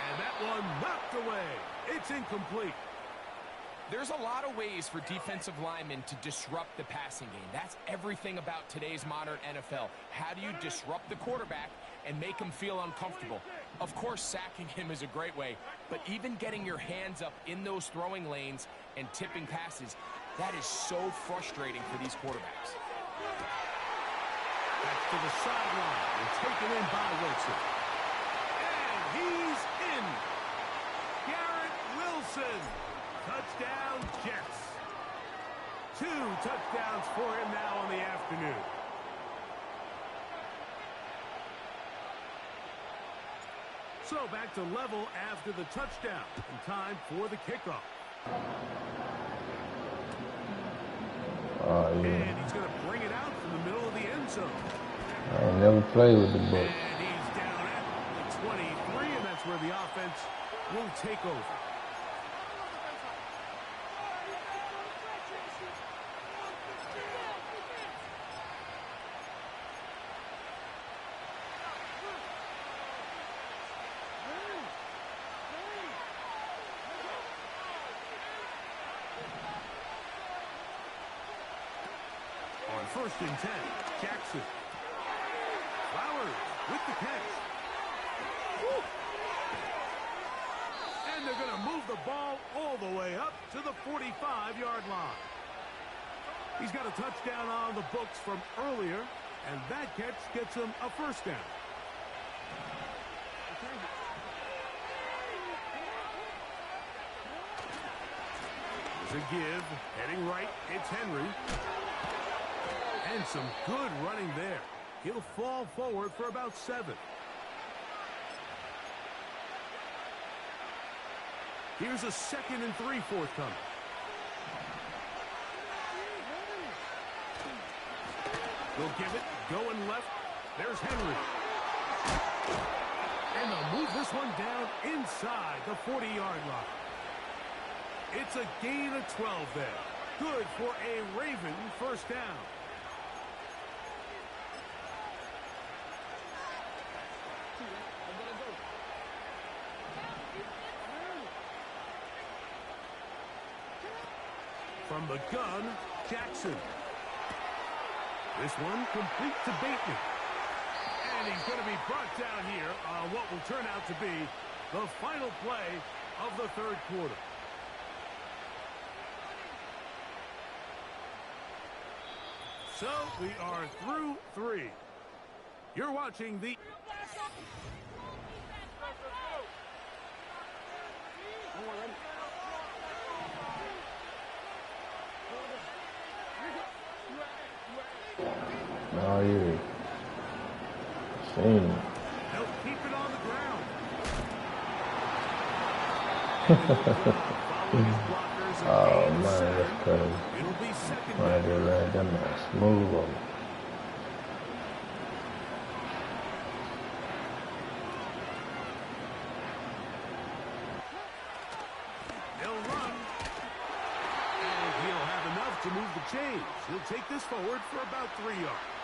And that one knocked away. It's incomplete. There's a lot of ways for defensive linemen to disrupt the passing game. That's everything about today's modern NFL. How do you disrupt the quarterback and make him feel uncomfortable? Of course, sacking him is a great way, but even getting your hands up in those throwing lanes and tipping passes, that is so frustrating for these quarterbacks. That's to the sideline and taken in by Wilson. And he's in. Garrett Wilson. Touchdown, Jets. 2 touchdowns for him now on the afternoon. So back to level after the touchdown. And time for the kickoff. Oh, yeah. And he's going to bring it out from the middle of the end zone. I never played with the Bucs. And he's down at the 23, and that's where the offense will take over. On 1st and 10, Jackson. Flowers with the catch. Woo. And they're going to move the ball all the way up to the 45-yard line. He's got a touchdown on the books from earlier, and that catch gets him a first down. There's a give. Heading right, it's Henry. And some good running there. He'll fall forward for about 7. Here's a 2nd and 3 forthcoming. They'll give it, going left. There's Henry. And they'll move this one down inside the 40-yard line. It's a gain of 12 there. Good for a Raven first down. From the gun, Jackson. This one complete to Bateman. And he's going to be brought down here on what will turn out to be the final play of the 3rd quarter. So we are through 3. You're watching the... Oh, yeah. Seen it. They'll keep it on the ground. Oh, man, that's crazy. It'll be 2nd Right there, right. That man smooth on me. They'll run. And he'll have enough to move the chains. He'll take this forward for about 3 yards.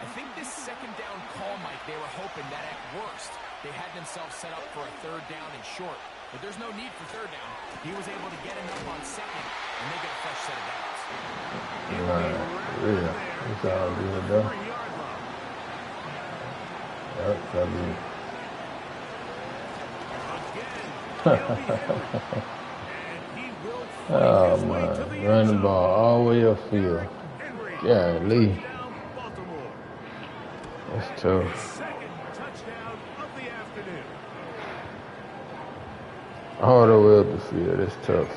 I think this 2nd down call, Mike, they were hoping that at worst they had themselves set up for a 3rd down and short. But there's no need for 3rd down. He was able to get enough on 2nd and make it a fresh set of downs. Yeah, it's all good, though. Yep, that'll be... Oh, man. Run the ball all the way upfield. Golly. That's tough. All the way up the field. That's tough.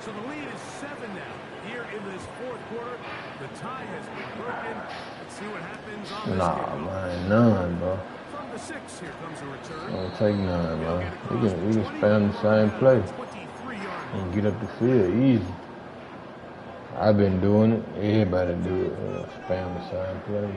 So the lead is 7 now. Here in this 4th quarter, the tie has been broken. Let's see what happens on this game. Man, none, bro. From the 6, here comes a return. Don't take none, man. We can spam the same play and get up the field easy. I've been doing it. Everybody do it. Spam the same play.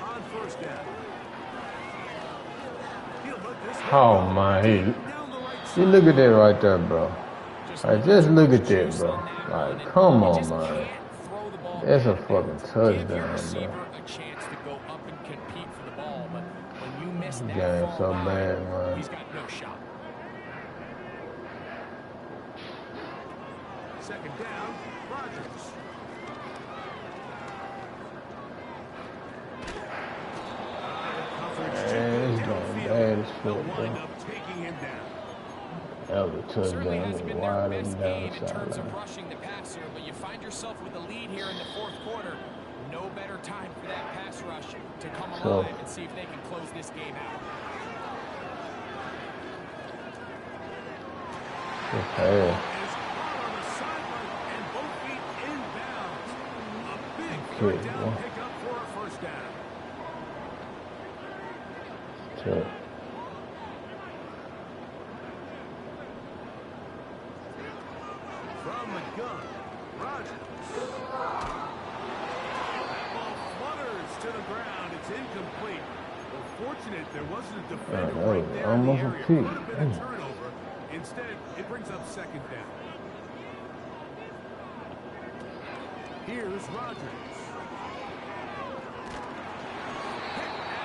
On 1st down. Oh my, hey, you look at that right there, bro. Like, just look at that, bro. Like, come on, man. That's a fucking touchdown, bro. This game so bad, man. He's got no shot. 2nd down, Rodgers. Man, it's going bad as fuck, bro. Taking him down. That was a Certainly touchdown. hasn't been their Wide best open down game the in terms of sideline. rushing the passer, but you find yourself with the lead here in the fourth quarter. No better time for that pass rush to come alive and see if they can close this game out. Good pass. Third down pickup for a first down. Check. From the gun, Rodgers. That ball flutters to the ground. It's incomplete. Well, fortunate there wasn't a defender right there in the area. Could have been a turnover. Instead, it brings up second down. Here's Rodgers.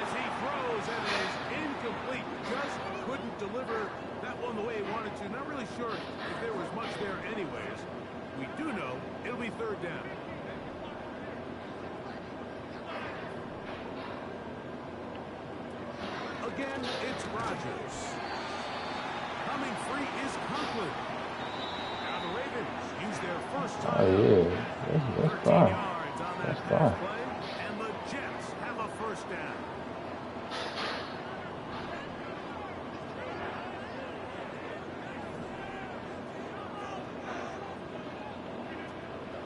As he throws, and it is incomplete. Just couldn't deliver that one the way he wanted to. Not really sure if there was much there anyways. We do know it'll be third down. Again, it's Rodgers. Coming free is Conklin. Now the Ravens use their first time. Oh, yeah. That's fine. That's fine. And the Jets have a first down.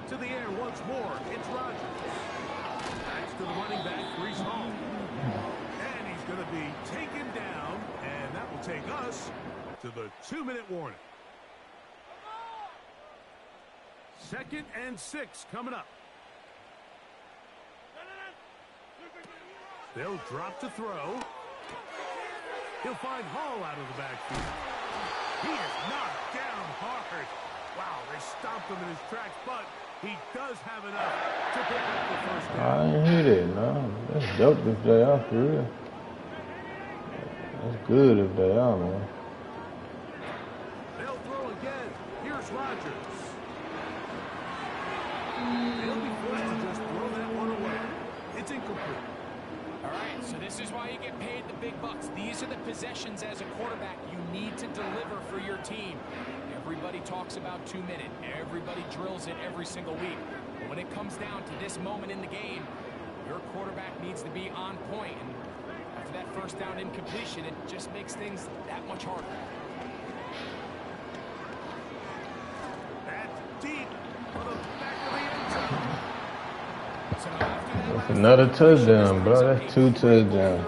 To the air once more, it's Rodgers. Thanks to the running back, Brees Hall. And he's going to be taken down, and that will take us to the 2-minute warning. 2nd and 6 coming up. They'll drop to throw. He'll find Hall out of the backfield. He is knocked down hard. Wow, they stomped him in his tracks, but he does have enough to pick up the first down. I ain't hear that, no. That's dope if they are, for real. That's good if they are, man. They'll throw again. Here's Rodgers. He'll be forced to just throw that one away. It's incomplete. All right, so this is why you get paid the big bucks. These are the possessions as a quarterback you need to deliver for your team. Everybody talks about 2-minute. Everybody drills it every single week. But when it comes down to this moment in the game, your quarterback needs to be on point. And after that first down incompletion, it just makes things that much harder. That's deep for the back of the end zone. So after that, That's another touchdown, bro. That's 2 touchdowns.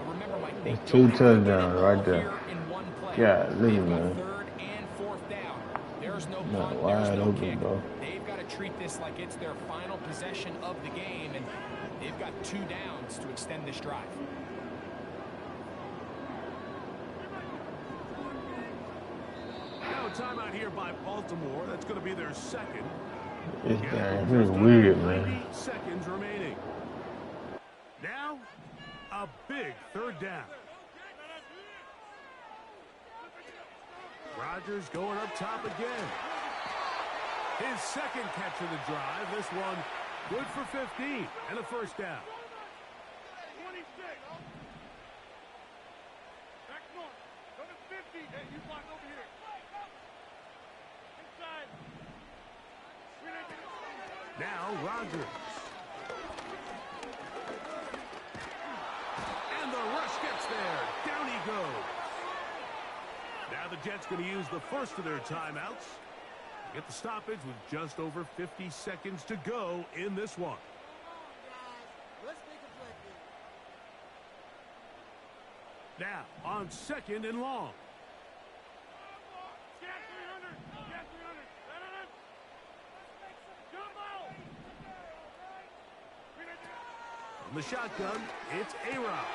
remember, Mike, they That's 2 touchdowns right here there. in one play. Yeah, They've listen, got man. 3rd and 4th down. There's no Not punt, wide there's no open, kick. bro. They've got to treat this like it's their final possession of the game, and they've got 2 downs to extend this drive. Now a timeout here by Baltimore. That's going to be their second. This game here is weird, man. 90 seconds remaining. Now, a big 3rd down. Rodgers going up top again. His 2nd catch of the drive. This one good for 15 and a first down. 26. Back north. Go to 50. Hey, you block over here. Inside. Now Rodgers. And the rush gets there. Down he goes. Now the Jets going to use the first of their timeouts. Get the stoppage with just over 50 seconds to go in this one. Now on 2nd and long. From the shotgun, it's A-Rod.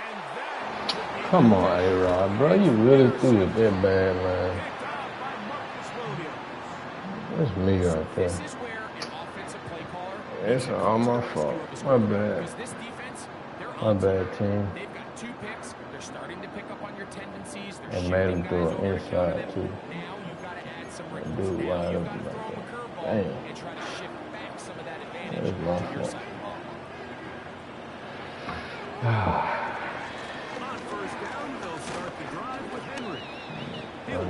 And that Come on, A-Rod, bro. You really threw it that bad, man. picked off by Marcus Williams. That's me right This there. is where an offensive play caller It's all my fault. My bad. because this defense, they're My on bad, top. team. They've got 2 picks. They're starting to pick up on your tendencies. They're And made him shifting throw guys it over to counter inside, them. too. Now you've got to add some That wrinkles. dude Now wide you've got open to like throw him a that. curveball Damn. and try to shift back some of that advantage That was my to your fault. side of the ball. On first down, they'll start the drive with Henry. He'll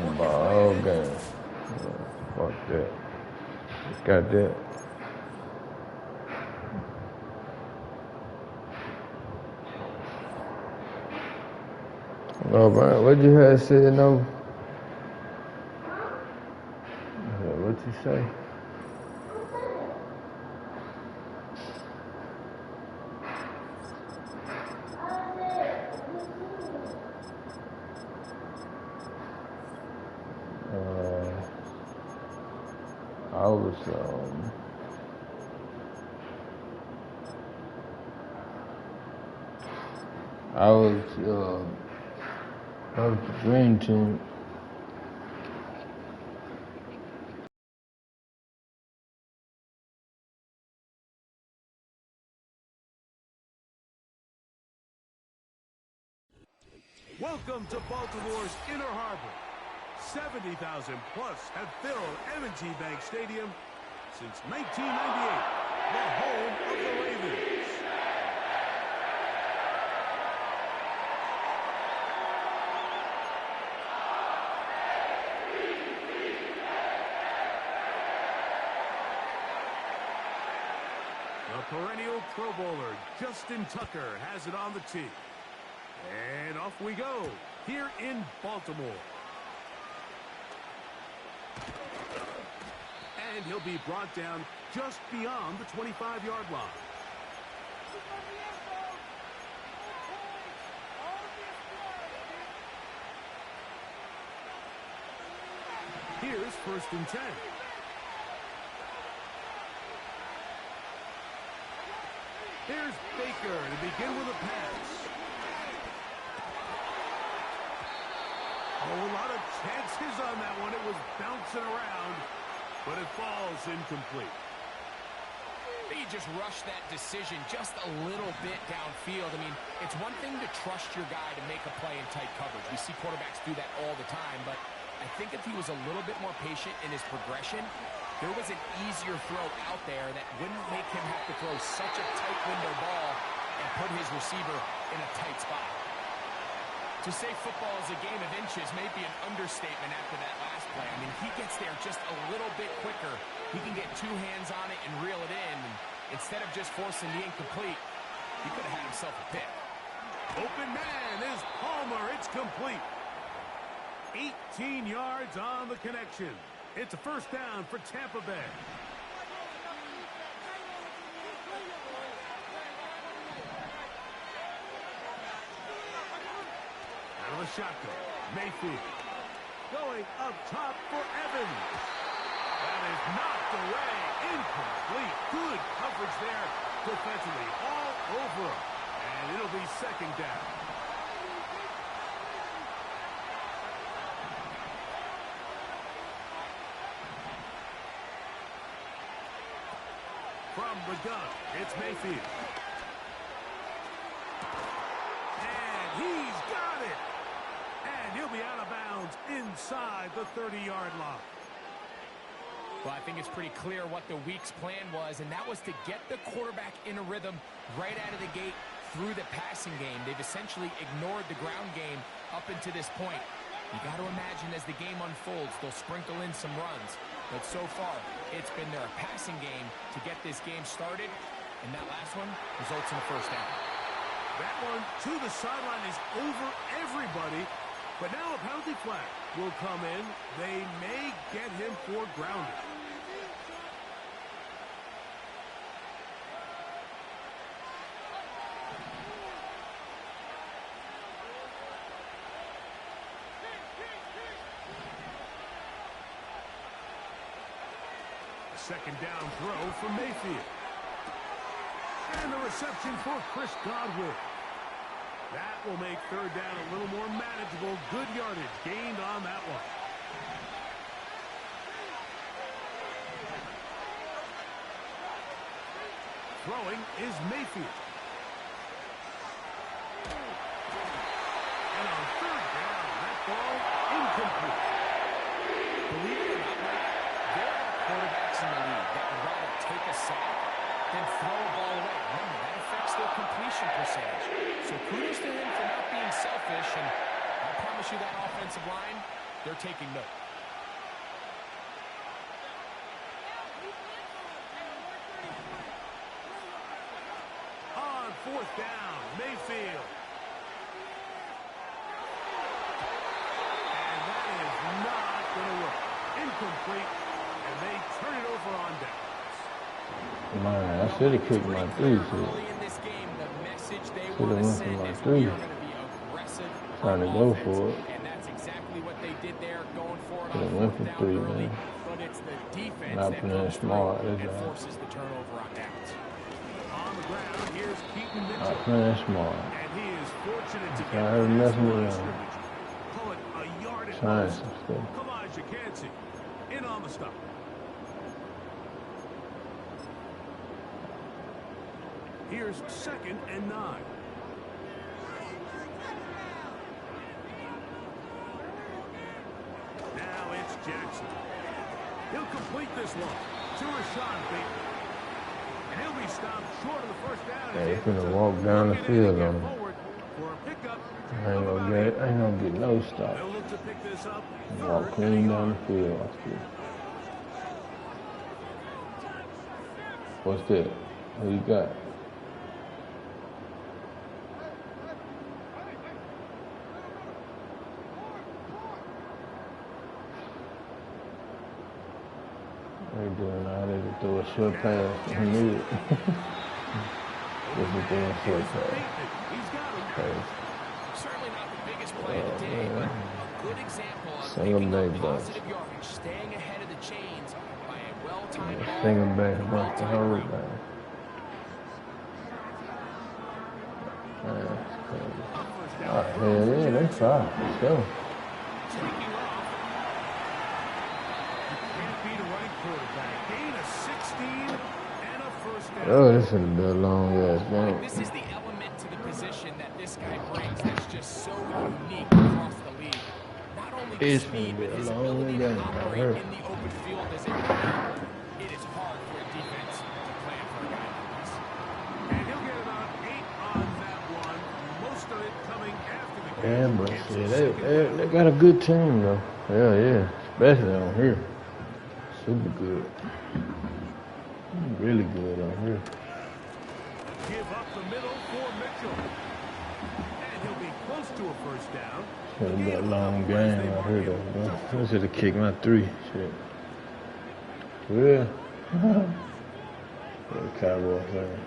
Got that. All right, what you had said, no? What you say? I was the green team. Welcome to Baltimore's Inner Harbor. 70,000 plus have filled M&T Bank Stadium since 1998, the home of the Ravens. The perennial Pro Bowler, Justin Tucker, has it on the tee. And off we go, here in Baltimore. And he'll be brought down just beyond the 25-yard line. Here's 1st and 10. Here's Baker to begin with a pass. Oh, a lot of chances on that one. It was bouncing around, but it falls incomplete. He just rushed that decision just a little bit downfield. I mean, it's one thing to trust your guy to make a play in tight coverage. We see quarterbacks do that all the time, but I think if he was a little bit more patient in his progression, there was an easier throw out there that wouldn't make him have to throw such a tight window ball and put his receiver in a tight spot. To say football is a game of inches may be an understatement after that last play. I mean, he gets there just a little bit quicker. He can get 2 hands on it and reel it in. And instead of just forcing the incomplete, he could have had himself a pick. Open man is Palmer. It's complete. 18 yards on the connection. It's a 1st down for Tampa Bay. Out of the shotgun, Mayfield. Going up top for Evans. That is knocked away. Incomplete. Good coverage there defensively. All over him. And it'll be 2nd down. From the gun, it's Mayfield. And he's got it. And he'll be out of bounds inside the 30-yard line. Well, I think it's pretty clear what the week's plan was, and that was to get the quarterback in a rhythm right out of the gate through the passing game. They've essentially ignored the ground game up until this point. You got to imagine as the game unfolds, they'll sprinkle in some runs. But so far, it's been their passing game to get this game started, and that last one results in a 1st down. That one to the sideline is over everybody, but now a penalty flag will come in. They may get him for grounding. Second down throw for Mayfield. And the reception for Chris Godwin. That will make 3rd down a little more manageable. Good yardage gained on that one. Throwing is Mayfield. And on 3rd down, that ball incomplete. Believe it or not, Mike, there are quarterbacks in the league that would rather take a sack than throw a ball away. Remember, that affects their completion percentage. So kudos to him for not being selfish, and I promise you that offensive line, they're taking note. down. Mayfield. And that is not going to work. Incomplete. And they turn it over on downs. Man, I should have kicked my three. Early in this game, the message they Should want have to went for send my is three. we are going to be aggressive Trying to on go offense. for it. And that's exactly what they did there, going for it Should have on went fourth for down three, early. man. But it's the defense Not that playing comes smart, through is and that? forces the turnover on downs. On the ground, here's Keaton Mitchell. Not playing smart. And he is fortunate to get Trying to past mess the me line of around. scrimmage. Call it a yard at Trying most. some stuff. Kamaj Akansi in on the stop. Here's 2nd and 9. Now it's Jackson. He'll complete this one to Rashawn Bateman. And he'll be stopped short of the first down. Yeah, he's gonna walk down the field on him. For a pickup. I ain't gonna get no stop. They'll look to pick this up. Walk clean down the field. Watch this. What's that? What you got? They're doing all that to throw a short pass. He knew it. This is doing short pass. Crazy. Certainly not the biggest play of the day, but a good example of Single picking up leg bunch. positive yardage, staying ahead of the chains by a well-timed ball. Single back and a bunch the well-timed whole route. thing. Man, that's crazy. Oh, hell yeah, they fine. Let's go. Taking off. Can't beat a running quarterback. Gain of 16 and a first down. Oh, this is gonna be a long ass game. This is the element to the position that this guy brings that's just so unique across the league. Not only the It's speed, gonna be but a his long ability to game, I operate heard. in the open field as a runner. It is hard for a defense to plan for a guy like this. And he'll get about 8 on that one. Most of it coming after the Yeah, catch. but It's yeah, they got a good team though. Yeah, especially on here. Super good. Really good on here. Give up the middle for Mitchell. And he'll be close to a first down. Should have been a long game out here though, bro. I should have kicked my three. Shit. Yeah. For the Cowboy fan.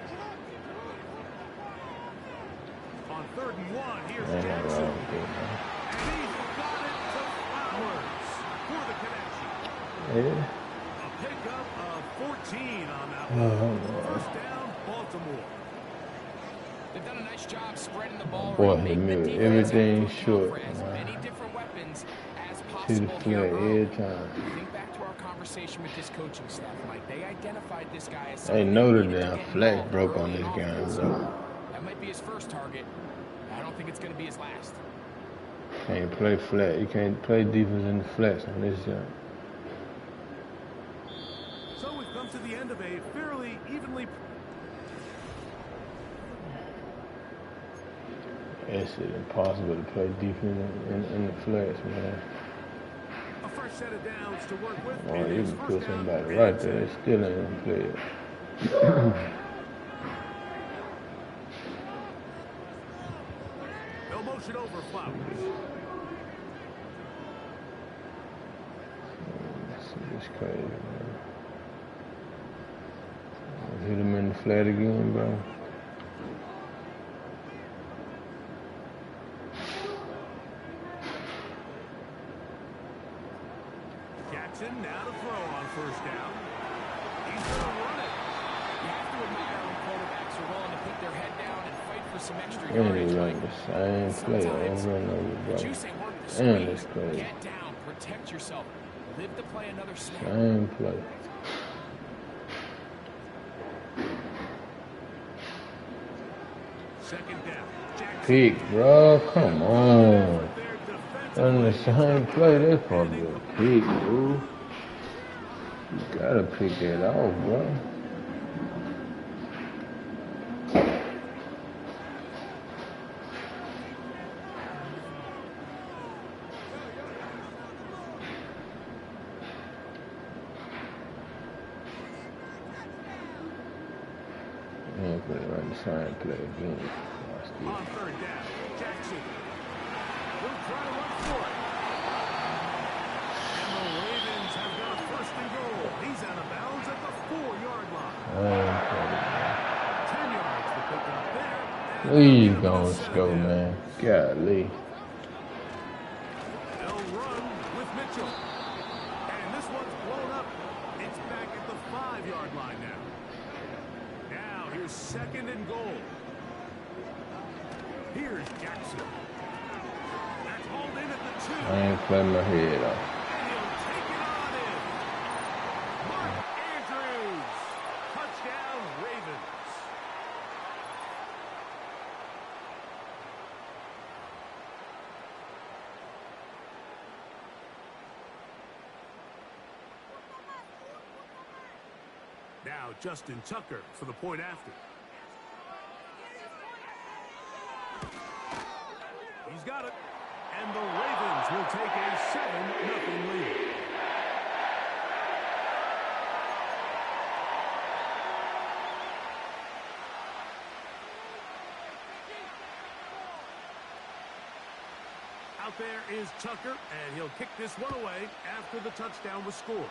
On 3rd and 1, here's Ain't no Jackson. wrong with that, man. And he's got it to Flowers for the connection. Yeah. A pickup of 14 on that Oh, one. boy. First down, Baltimore. They've done a nice job spreading the ball Boy, around, making the admit defense everything have to short, offer as man. many different weapons as See the possible flag here early. every time. Think back to our conversation with this coaching staff, Mike. They identified this guy as They someone know that the needed to damn get flag involved broke on early this in game, offense. bro. That might be his first target. I don't think it's going to be his last. Can't play flat. You can't play defense in the flats on this job. So we've come to the end of a fairly evenly... It's impossible to play defense in the flats, man. A fresh set of downs to work with. Oh, It you is can first put down somebody and right there. 10. They still ain't gonna play it. They'll motion over Flowers. It's crazy, man. Hit him in the flat again, bro. Jackson now to throw on first down. He's going to run it. You have to admire when quarterbacks are willing to put their head down and fight for some extra And yardage. he Like, run the same play over and over, but you bro. say work the And it's squeeze, crazy. get down, protect yourself, live to play another snap. Same play. Second down. Jackson. Pick, bro. Come on. There On the defensively. same play, that's probably a pick, bro. You gotta pick that off, bro. Yeah, put it right in the same play again. On third down, Jackson will try to run for it. And the Ravens have got a first and goal. He's out of bounds at the 4-yard line. 10 yards to pick up there. Please don't score, man. Golly. They'll run with Mitchell. And this one's blown up. It's back at the 5-yard line now. Now here's second and goal. Here's Jackson. That's hauled in at the 2. I ain't playing my head off. And he'll take it on in. Mark Andrews. Touchdown, Ravens. Now Justin Tucker for the point after. He's got it. And the Ravens will take a 7-0 lead. Out there is Tucker, and he'll kick this one away after the touchdown was scored.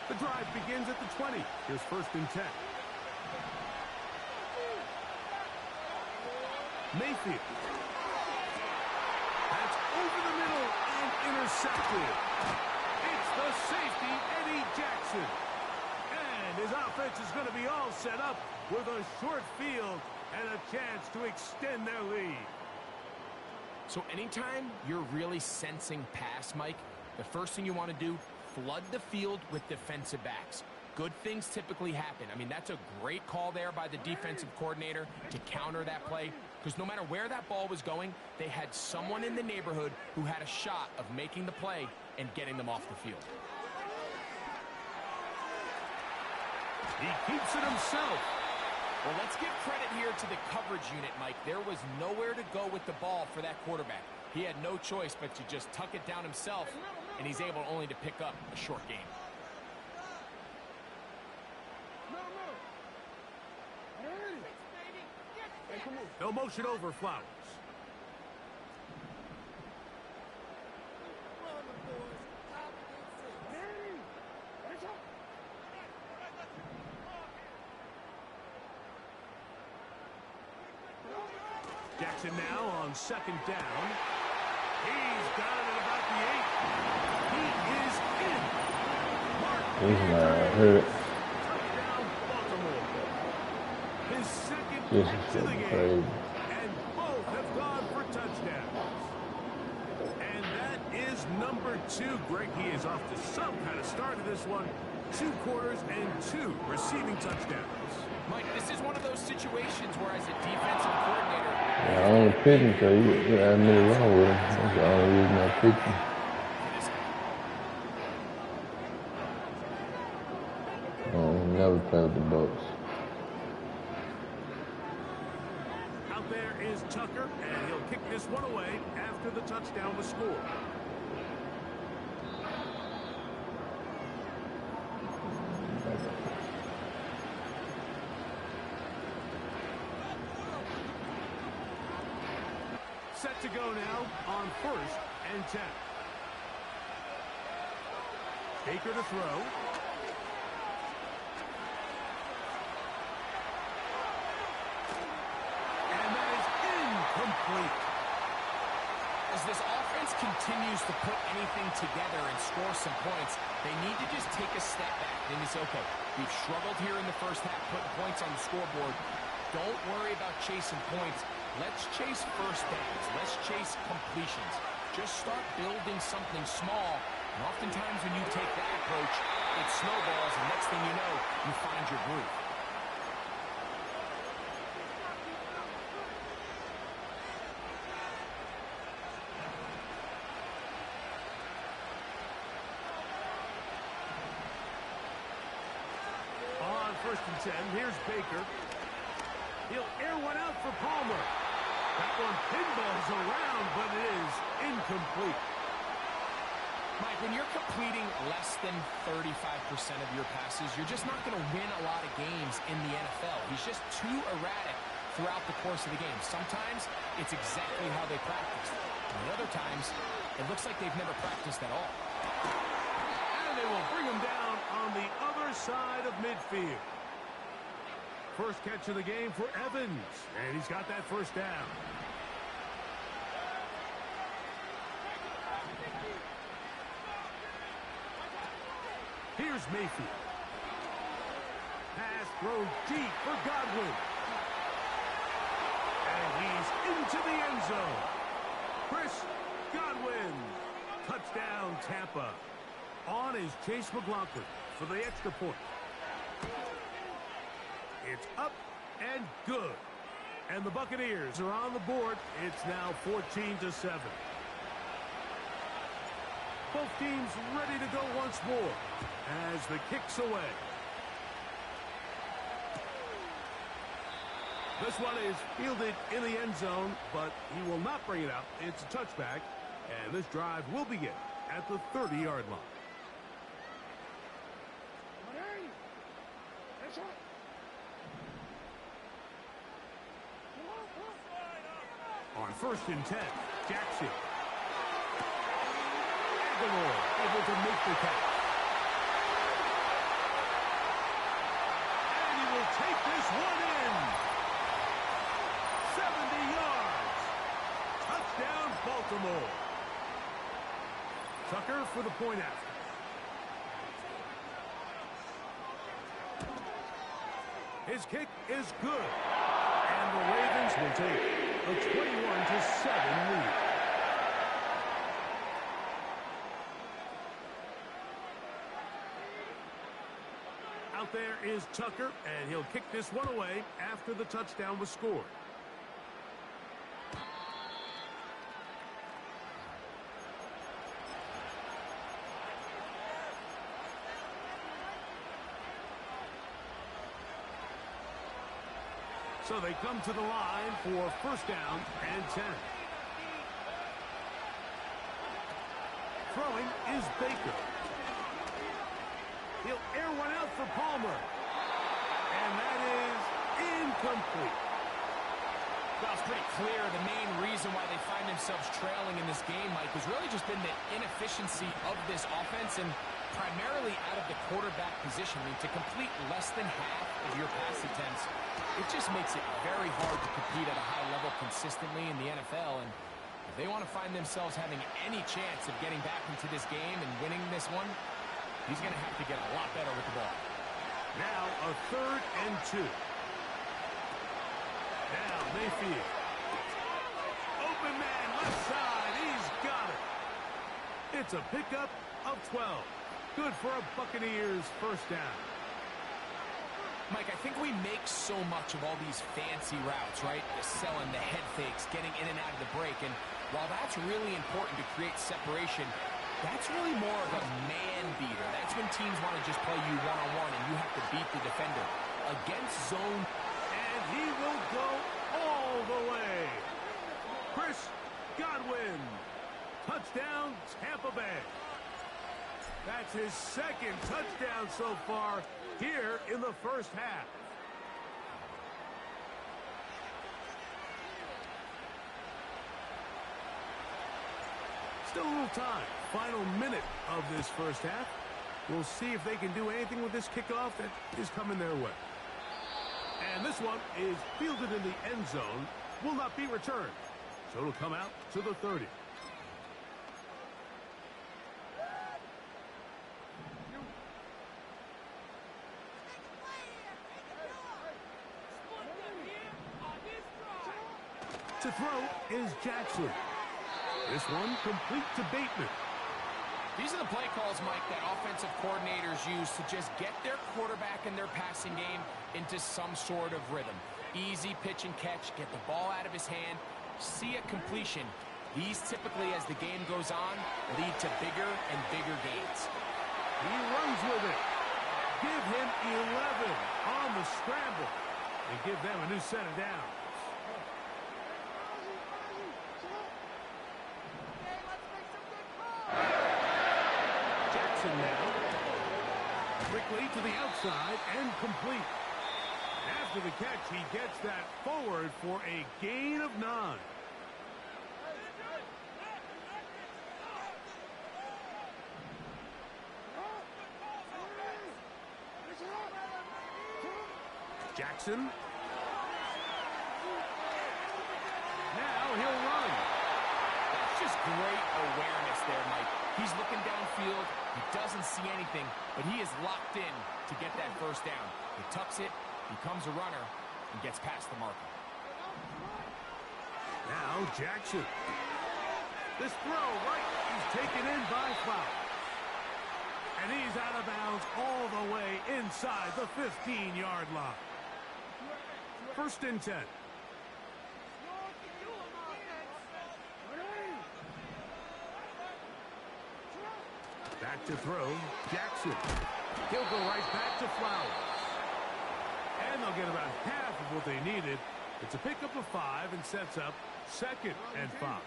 The drive begins at the 20. Here's first and 10. Mayfield. That's over the middle and intercepted. It's the safety, Eddie Jackson. And his offense is going to be all set up with a short field and a chance to extend their lead. So anytime you're really sensing pass, Mike, the first thing you want to do, flood the field with defensive backs. Good things typically happen. I mean, that's a great call there by the defensive coordinator to counter that play, because no matter where that ball was going, they had someone in the neighborhood who had a shot of making the play and getting them off the field. He keeps it himself. Well, let's give credit here to the coverage unit, Mike. There was nowhere to go with the ball for that quarterback. He had no choice but to just tuck it down himself, and he's able only to pick up a short gain. No motion over Flowers. Jackson now on second down. He's got it at about the 8. He is in. Mark He's not hurt. Touchdown, Baltimore. His second This back is to the getting game. crazy. And both have gone for touchdowns. And that is number 2. Greg, he is off to some kind of start of this one. 2 quarters and 2 receiving touchdowns. Mike, this is one of those situations where as a defensive coordinator, Yeah, I only picked him because you got me wrong with him. That's the only reason I picked him. I never play with the Bucks. Out there is Tucker, and he'll kick this one away after the touchdown was scored. Set to go now on first and 10. Baker to throw. And that is incomplete. as this offense continues to put anything together and score some points, they need to just take a step back. They need to say, okay, we've struggled here in the first half, putting points on the scoreboard. Don't worry about chasing points. Let's chase first downs. Let's chase completions. Just start building something small. And oftentimes when you take that approach, it snowballs, and next thing you know, you find your groove. and 10. Here's Baker. He'll air one out for Palmer. That one pinballs around, but it is incomplete. Mike, when you're completing less than 35% of your passes, you're just not going to win a lot of games in the NFL. He's just too erratic throughout the course of the game. Sometimes it's exactly how they practice. And other times, it looks like they've never practiced at all. And they will bring him down on the other side of midfield. First catch of the game for Evans, and he's got that first down. Here's Mayfield. Pass thrown deep for Godwin. And he's into the end zone. Chris Godwin. Touchdown, Tampa. On is Chase McLaughlin for the extra point. It's up and good. And the Buccaneers are on the board. It's now 14-7. Both teams ready to go once more as the kick's away. This one is fielded in the end zone, but he will not bring it out. It's a touchback, and this drive will begin at the 30-yard line. On 1st and 10, Jackson. Able to make the catch. And he will take this one in. 70 yards. Touchdown, Baltimore. Tucker for the point after. His kick is good. And the Ravens will take a 21-7 lead. Out there is Tucker, and he'll kick this one away after the touchdown was scored. So they come to the line for 1st down and 10. Throwing is Baker. He'll air one out for Palmer. And that is incomplete. Well, it's pretty clear the main reason why they find themselves trailing in this game, Mike, has really just been the inefficiency of this offense and primarily out of the quarterback position. I mean, to complete less than half of your pass attempts, it just makes it very hard to compete at a high level consistently in the NFL. And if they want to find themselves having any chance of getting back into this game and winning this one, he's going to have to get a lot better with the ball. Now a 3rd and 2. Now Mayfield. Open man, left side. He's got it. It's a pickup of 12. Good for a Buccaneers 1st down. Mike, I think we make so much of all these fancy routes, right? The selling, the head fakes, getting in and out of the break. And while that's really important to create separation, that's really more of a man beater. That's when teams want to just play you one-on-one and you have to beat the defender. Against zone. And he will go all the way. Chris Godwin. Touchdown, Tampa Bay. That's his 2nd touchdown so far here in the 1st half. Still a little time. Final minute of this 1st half. We'll see if they can do anything with this kickoff that is coming their way. And this one is fielded in the end zone. Will not be returned. So it'll come out to the 30. To throw is Jackson. This one complete to Bateman. These are the play calls, Mike, that offensive coordinators use to just get their quarterback and their passing game into some sort of rhythm. Easy pitch and catch, get the ball out of his hand, see a completion. These typically, as the game goes on, lead to bigger and bigger gains. He runs with it. Give him 11 on the give them a new set of downs. Jackson now. Quickly to the outside and complete. After the catch, he gets that forward for a gain of 9. Jackson. Now he'll run. That's just great awareness there, Mike. He's looking downfield. He doesn't see anything, but he is locked in to get that first down. He tucks it, becomes a runner, and gets past the marker. Now Jackson. This throw right. He's taken in by foul. And he's out of bounds all the way inside the 15-yard line. First and 10. Back to throw. Jackson. He'll go right back to Flowers. And they'll get about half of what they needed. It's a pickup of 5 and sets up 2nd and 5.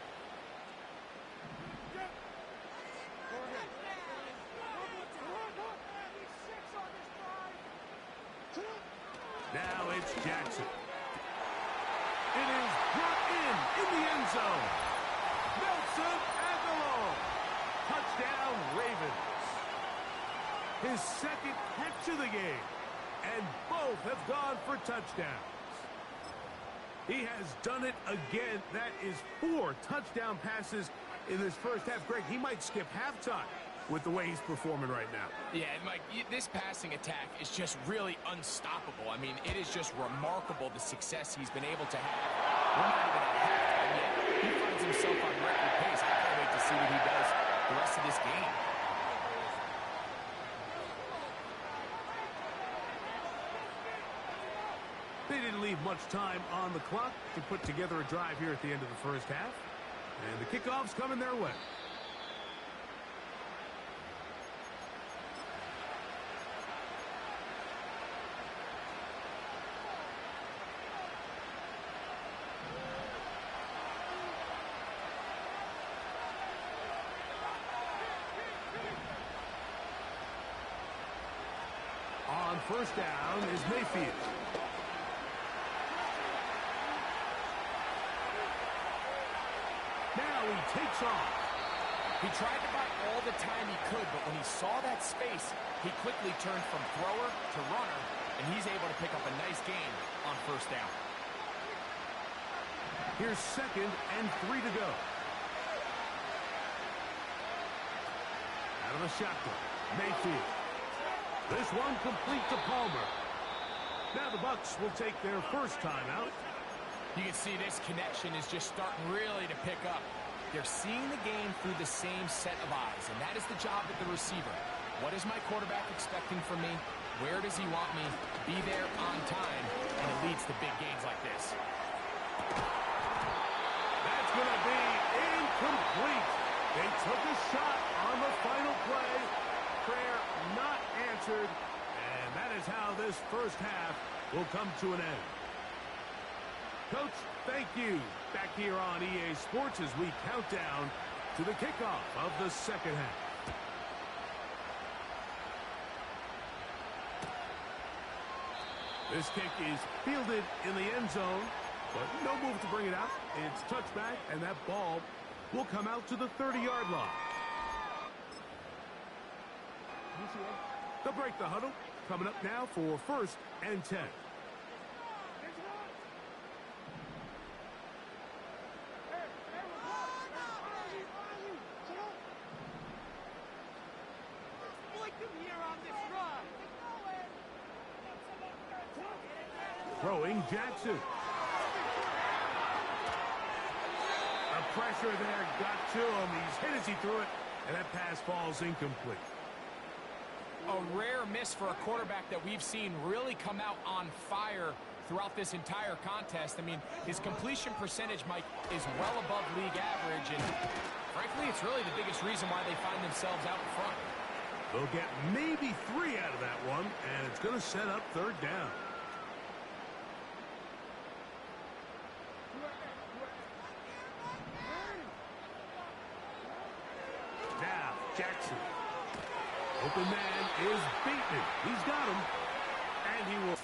Now it's Jackson. It is brought in the end zone. Nelson Aguilar. Touchdown, Ravens. His 2nd catch of the game. And both have gone for touchdowns. He has done it again. That is 4 touchdown passes in this first half. Greg, he might skip halftime with the way he's performing right now. Yeah, Mike, this passing attack is just really unstoppable. I mean, it is just remarkable the success he's been able to have. We're not even at halftime yet. He finds himself on record pace. I can't wait to see what he does the rest of this game. They didn't leave much time on the clock to put together a drive here at the end of the first half. And the kickoff's coming their way. On first down is Mayfield. Now he takes off. He tried to buy all the time he could, but when he saw that space, he quickly turned from thrower to runner, and he's able to pick up a nice gain on first down. Here's 2nd and 3 to go. Out of the shotgun, Mayfield. This one complete to Palmer. Now the Bucs will take their first timeout. You can see this connection is just starting really to pick up. They're seeing the game through the same set of eyes, and that is the job of the receiver. What is my quarterback expecting from me? Where does he want me? Be there on time, and it leads to big gains like this. That's going to be incomplete. They took a shot on the final play. Prayer not answered, and that is how this first half will come to an end. Coach, thank you. Back here on EA Sports as we count down to the kickoff of the second half. This kick is fielded in the end zone, but no move to bring it out. It's touchback, and that ball will come out to the 30-yard line. They'll break the huddle. Coming up now for 1st and 10. Throwing Jackson. The pressure there got to him. He's hit as he threw it, and that pass falls incomplete. A rare miss for a quarterback that we've seen really come out on fire throughout this entire contest. I mean, his completion percentage, Mike, is well above league average, and frankly, it's really the biggest reason why they find themselves out in front. They'll get maybe 3 out of that one, and it's going to set up 3rd down. He's got him. And he will...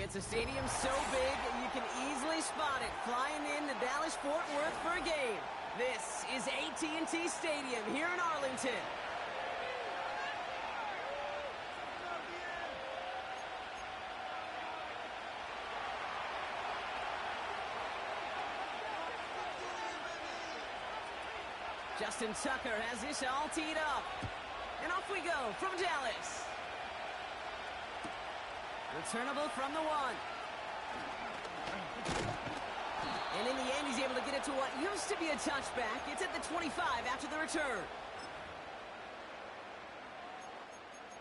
It's a stadium so big you can easily spot it flying into Dallas-Fort Worth for a game. This is AT&T Stadium here in Arlington. Justin Tucker has this all teed up. And off we go from Dallas. Returnable from the 1. And in the end, he's able to get it to what used to be a touchback. It's at the 25 after the return.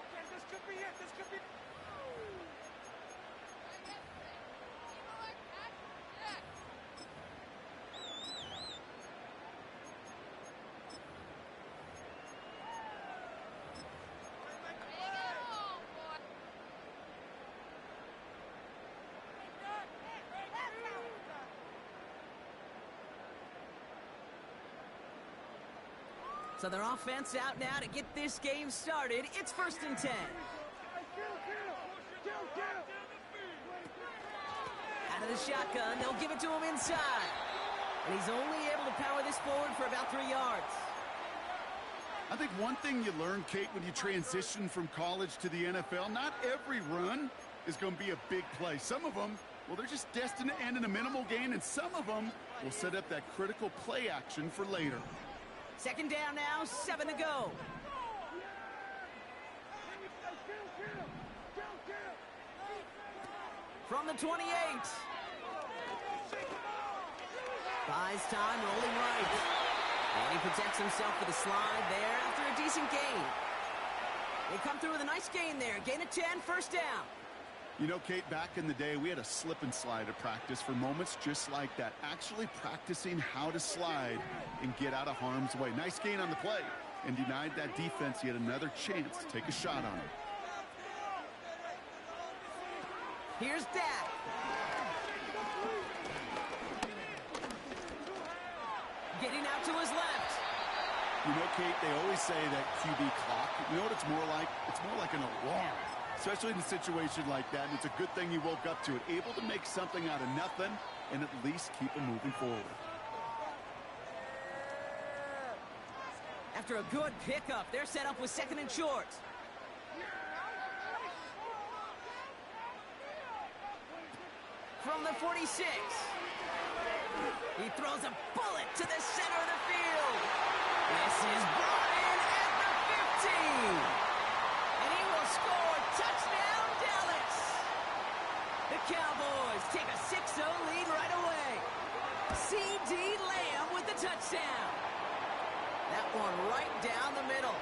Okay, this could be it. This could be... So their offense out now to get this game started. It's 1st and 10. Out of the shotgun, they'll give it to him inside. And he's only able to power this forward for about 3 yards. I think one thing you learn, Kate, when you transition from college to the NFL, not every run is going to be a big play. Some of them, well, they're just destined to end in a minimal gain, and some of them will set up that critical play action for later. 2nd down now, 7 to go. From the 28. Buys time, rolling right. And he protects himself with a slide there after a decent gain. They come through with a nice gain there. Gain of 10, 1st down. You know, Kate, back in the day, we had a slip and slide at practice for moments just like that. Actually practicing how to slide and get out of harm's way. Nice gain on the play, and denied that defense yet another chance to take a shot on him. Here's Dak. Getting out to his left. You know, Kate, they always say that QB clock. You know what it's more like? It's more like an alarm. Especially in a situation like that, and it's a good thing he woke up to it. Able to make something out of nothing and at least keep him moving forward. After a good pickup, they're set up with 2nd and short. From the 46. He throws a bullet to the center of the field. This is brought in at the 15. And he will score. Touchdown, Dallas. The Cowboys take a 6-0 lead right away. C.D. Lamb with the touchdown. That one right down the middle.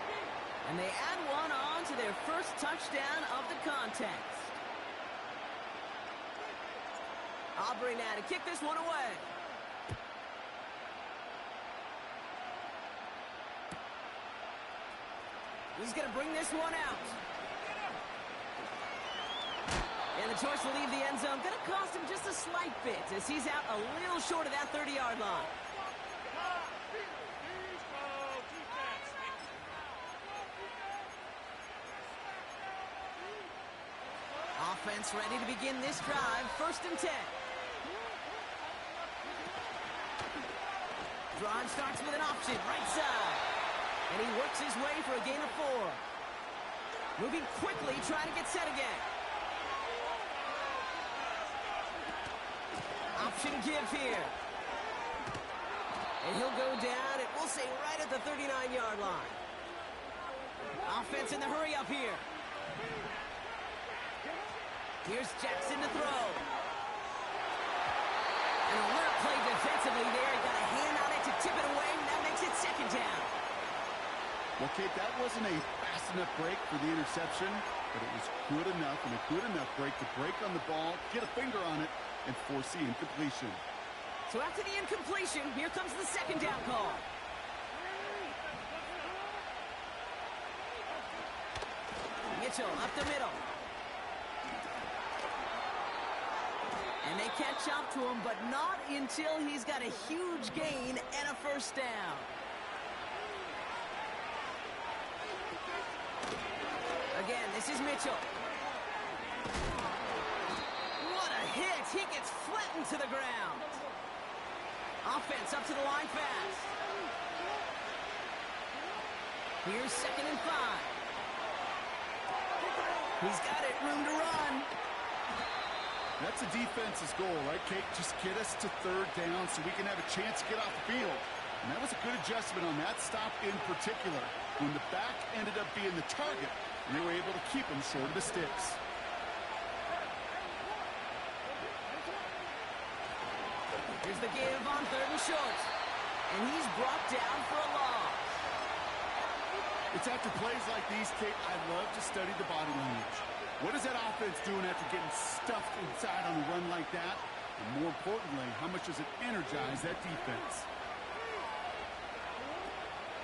And they add one on to their first touchdown of the contest. Aubrey now to kick this one away. He's going to bring this one out. And the choice to leave the end zone going to cost him just a slight bit as he's out a little short of that 30-yard line. Offense ready to begin this drive. 1st and 10. drive starts with an option, right side. And he works his way for a gain of 4. Moving quickly, trying to get set again. Option give here. And he'll go down, and we'll say right at the 39-yard line. Offense in the hurry up here. Here's Jackson to throw. An alert play defensively there. Got a hand on it to tip it away, and that makes it second down. Well, Kate, that wasn't a fast enough break for the interception, but it was good enough and a good enough break to break on the ball, get a finger on it, and force the incompletion. So after the incompletion, here comes the second down call. Mitchell up the middle. And they catch up to him, but not until he's got a huge gain and a first down. Again, this is Mitchell. What a hit! He gets flattened to the ground. Offense up to the line fast. Here's 2nd and 5. He's got it, room to run. That's a defense's goal, right, Kate? Just get us to 3rd down so we can have a chance to get off the field. And that was a good adjustment on that stop in particular, when the back ended up being the target, and they were able to keep him short of the sticks. Here's the give on 3rd and short. And he's brought down for a loss. It's after plays like these, Kate, I love to study the body language. What is that offense doing after getting stuffed inside on a run like that? And more importantly, how much does it energize that defense?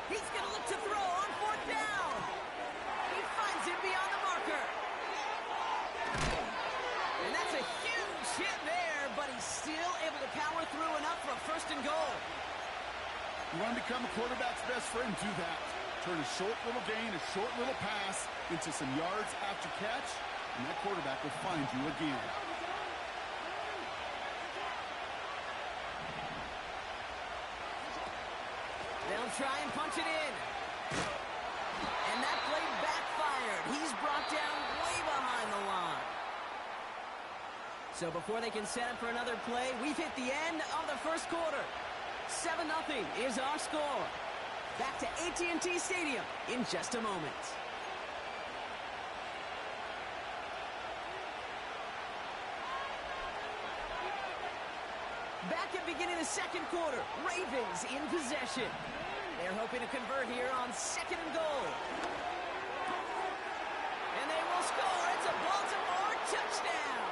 He's going to look to throw on 4th down. He finds it beyond the marker. And that's a huge hit there, but he's still able to power through enough for a 1st and goal. You want to become a quarterback's best friend? Do that. Turn a short little gain, a short little pass into some yards after catch, and that quarterback will find you again. They'll try and punch it in. And that play backfired. He's brought down way behind the line. So before they can set up for another play, we've hit the end of the first quarter. 7-0 is our score. Back to AT&T Stadium in just a moment. Back at beginning of the second quarter, Ravens in possession. They're hoping to convert here on 2nd and goal. And they will score. It's a Baltimore touchdown.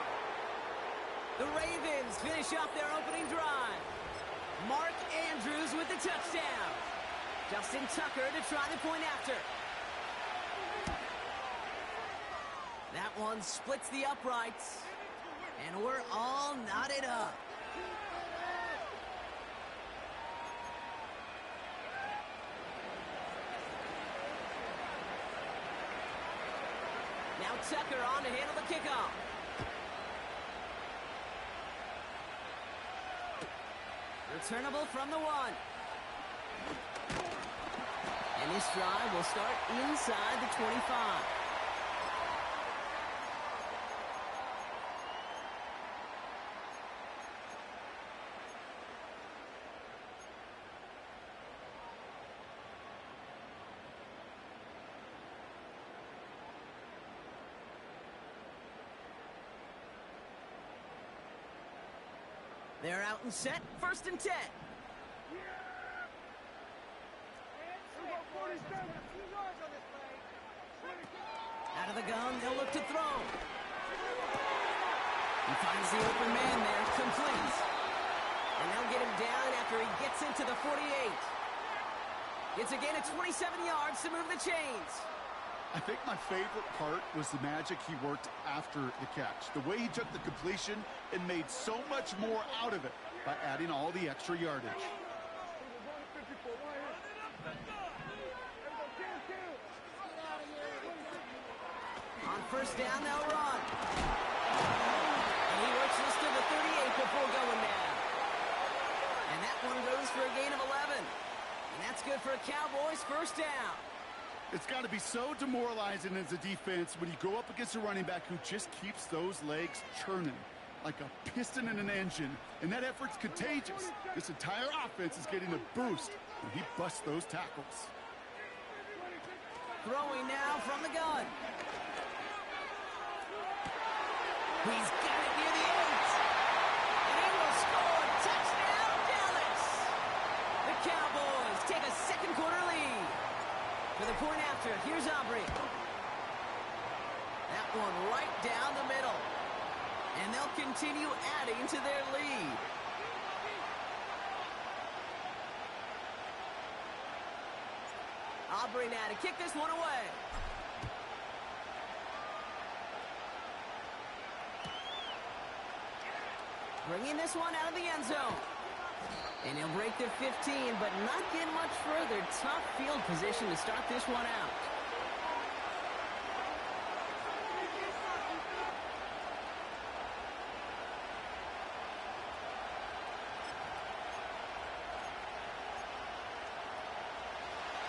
The Ravens finish off their opening drive. Mark Andrews with the touchdown. Justin Tucker to try the point after. That one splits the uprights. And we're all knotted up. Now Tucker on to handle the kickoff. Returnable from the 1. And this drive will start inside the 25. They're out and set, 1st and 10. Out of the gun, they'll look to throw. He finds the open man there, complete. And they'll get him down after he gets into the 48. It's a gain of 27 yards to move the chains. I think my favorite part was the magic he worked after the catch. The way he took the completion and made so much more out of it by adding all the extra yardage. On 1st down, they'll run. And he works this to the 38 before going down. And that one goes for a gain of 11. And that's good for a Cowboys first down. It's got to be so demoralizing as a defense when you go up against a running back who just keeps those legs churning like a piston in an engine. And that effort's contagious. This entire offense is getting a boost when he busts those tackles. Throwing now from the gun. He's got it near the 8. And he will score. Touchdown, Dallas. The Cowboys take a second quarter lead. For the point after, here's Aubrey. That one right down the middle. And they'll continue adding to their lead. Aubrey now to kick this one away. Bringing this one out of the end zone. And he'll break the 15, but not get much further. Tough field position to start this one out.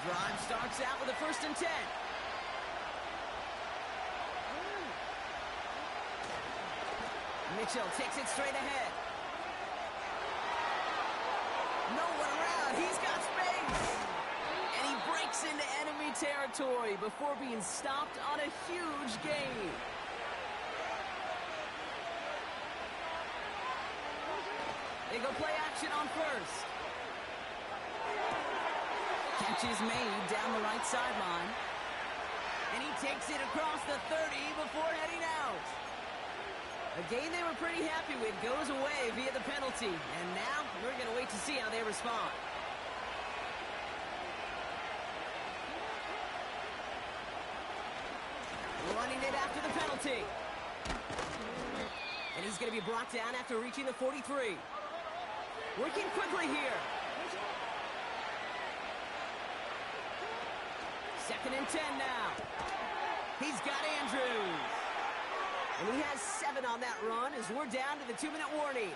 Drive starts out with a 1st and 10. Mitchell takes it straight ahead. No one around. He's got space. And he breaks into enemy territory before being stopped on a huge gain. They go play action on 1st. Catch is made down the right sideline. And he takes it across the 30 before heading out. A game they were pretty happy with goes away via the penalty. And now we're going to wait to see how they respond. Running it after the penalty. And he's going to be brought down after reaching the 43. Working quickly here. 2nd and 10 now. He's got Andrews. And he has 7 on that run as we're down to the 2-minute warning.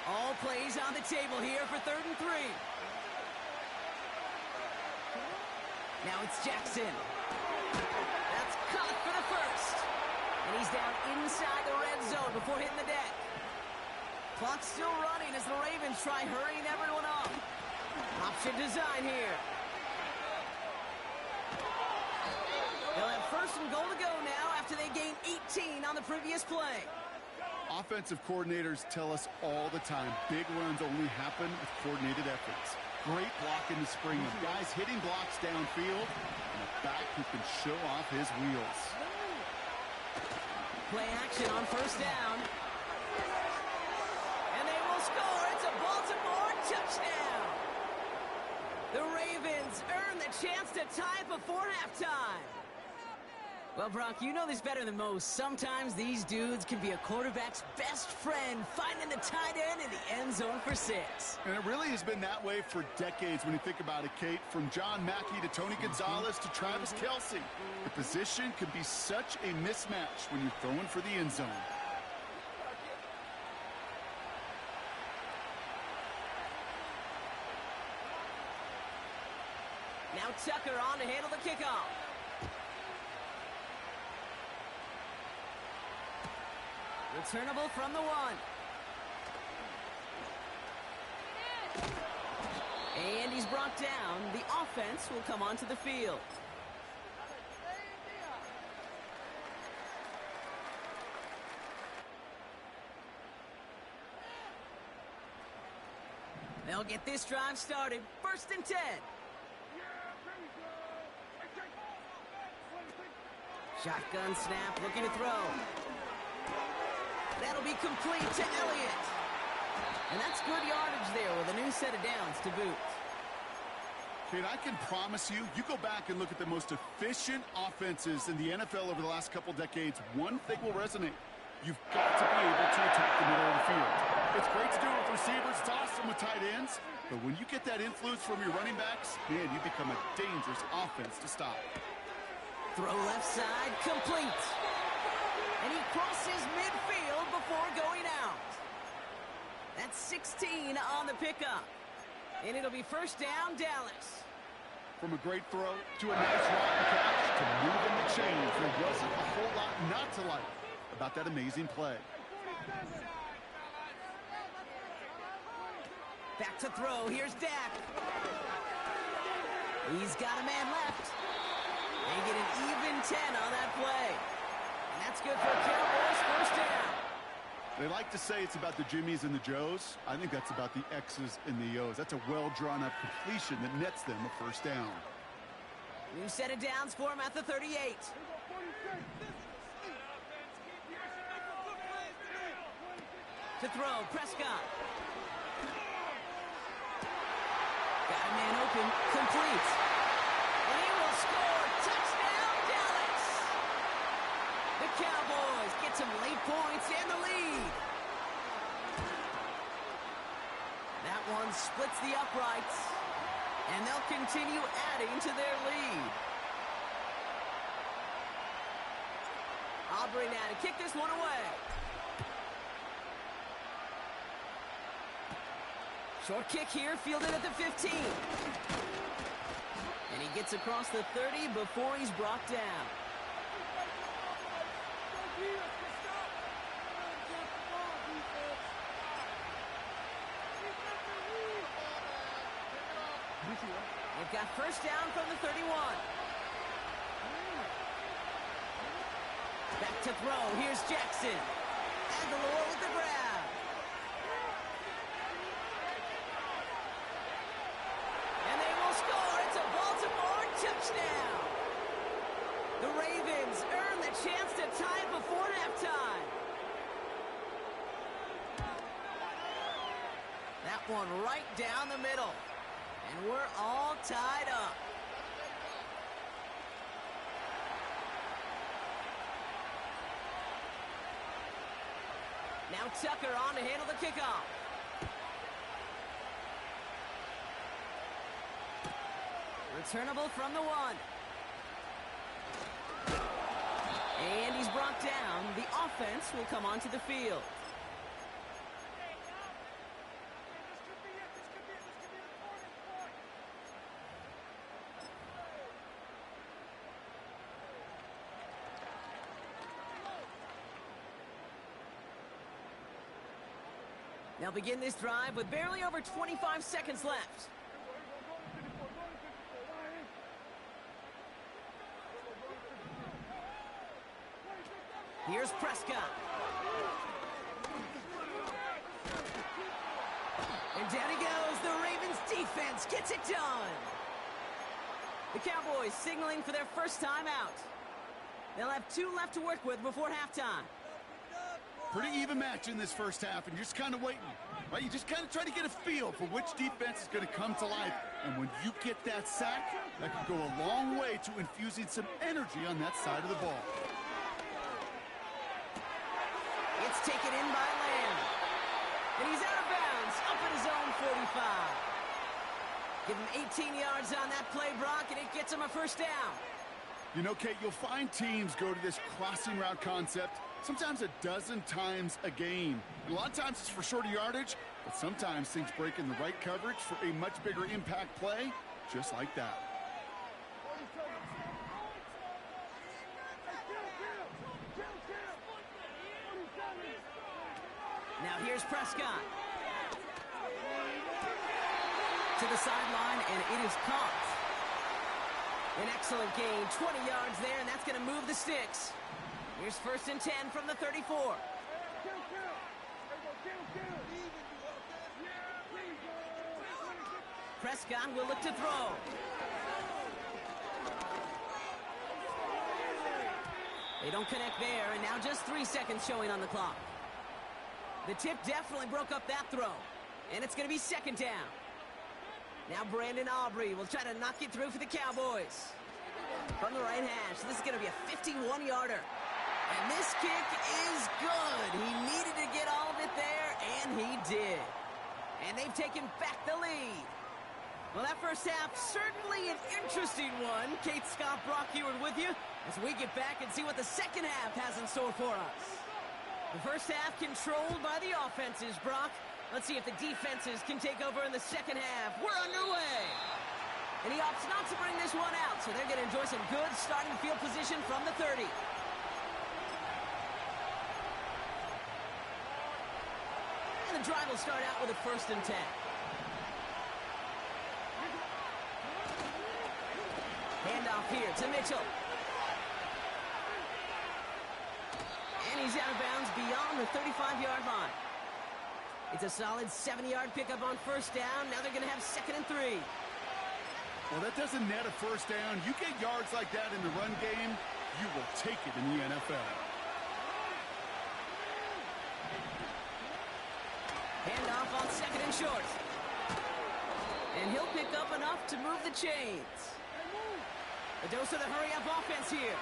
All plays on the table here for 3rd and 3. Now it's Jackson. That's caught for the 1st. And he's down inside the red zone before hitting the deck. Clock's still running as the Ravens try hurrying everyone up. Option design here. They'll have 1st and goal to go now after they gained 18 on the previous play. Offensive coordinators tell us all the time, big runs only happen with coordinated efforts. Great block in the spring of guys hitting blocks downfield and a back who can show off his wheels. Play action on 1st down. And they will score. It's a Baltimore touchdown. The Ravens earn the chance to tie before halftime. Well, Brock, you know this better than most. Sometimes these dudes can be a quarterback's best friend, finding the tight end in the end zone for 6. And it really has been that way for decades when you think about it, Kate. From John Mackey to Tony Gonzalez to Travis Kelce. The position can be such a mismatch when you're throwing for the end zone. Now Tucker on to handle the kickoff. Returnable from the 1. And he's brought down. The offense will come onto the field. They'll get this drive started. 1st and 10. Shotgun snap, looking to throw. That'll be complete to Elliott. And that's good yardage there with a new set of downs to boot. Kate, I can promise you, you go back and look at the most efficient offenses in the NFL over the last couple decades, one thing will resonate. You've got to be able to attack the middle of the field. It's great to do it with receivers, toss them with tight ends, but when you get that influence from your running backs, man, you become a dangerous offense to stop. Throw left side, complete. And he crosses midfield before going out. That's 16 on the pickup. And it'll be first down, Dallas. From a great throw to a nice rotten catch to moving the chains, there wasn't a whole lot not to like about that amazing play. Back to throw. Here's Dak. He's got a man left. They get an even 10 on that play. And that's good for Cowboys first down. They like to say it's about the Jimmies and the Joes. I think that's about the X's and the O's. That's a well-drawn-up completion that nets them a first down. New set of downs for him at the 38. To throw, Prescott. Got a man open, complete. And he will score. Touchdown, Dallas. The Cowboys get some late points and the lead. That one splits the uprights, and they'll continue adding to their lead. Aubrey now to kick this one away. Short kick here, fielded at the 15. And he gets across the 30 before he's brought down. They've got first down from the 31. Back to throw. Here's Jackson. Aguilar with the grab. And they will score. It's a Baltimore touchdown. The Ravens earn the chance to tie it before halftime. That one right down the middle. And we're all tied up. Now Tucker on to handle the kickoff. Returnable from the 1. And he's brought down. The offense will come onto the field. They'll begin this drive with barely over 25 seconds left. Here's Prescott. And down he goes. The Ravens defense gets it done. The Cowboys signaling for their first time out. They'll have 2 left to work with before halftime. Pretty even match in this first half, and you're just kind of waiting. Right? You just kind of try to get a feel for which defense is going to come to life. And when you get that sack, that can go a long way to infusing some energy on that side of the ball. It's taken in by Lamb. And he's out of bounds, up at his own 45. Give him 18 yards on that play, Brock, and it gets him a first down. You know, Kate, you'll find teams go to this crossing route concept sometimes a dozen times a game. And a lot of times it's for shorter yardage, but sometimes things break in the right coverage for a much bigger impact play, just like that. Now here's Prescott. To the sideline, and it is caught. An excellent gain, 20 yards there, and that's going to move the sticks. Here's first and 10 from the 34. Prescott will look to throw. They don't connect there, and now just 3 seconds showing on the clock. The tip definitely broke up that throw, and it's going to be second down. Now Brandon Aubrey will try to knock it through for the Cowboys. From the right hash, this is going to be a 51-yarder. And this kick is good. He needed to get all of it there, and he did. And they've taken back the lead. Well, that first half, certainly an interesting one. Kate, Scott, Brock Ewart with you as we get back and see what the second half has in store for us. The first half controlled by the offenses, Brock. Let's see if the defenses can take over in the second half. We're underway. And he opts not to bring this one out, so they're going to enjoy some good starting field position from the 30. And the drive will start out with a 1st and 10. Handoff here to Mitchell. And he's out of bounds beyond the 35-yard line. It's a solid 70-yard pickup on 1st down. Now they're going to have 2nd and 3. Well, that doesn't net a 1st down. You get yards like that in the run game, you will take it in the NFL. Handoff on 2nd and short. And he'll pick up enough to move the chains. A dose of the hurry-up offense here.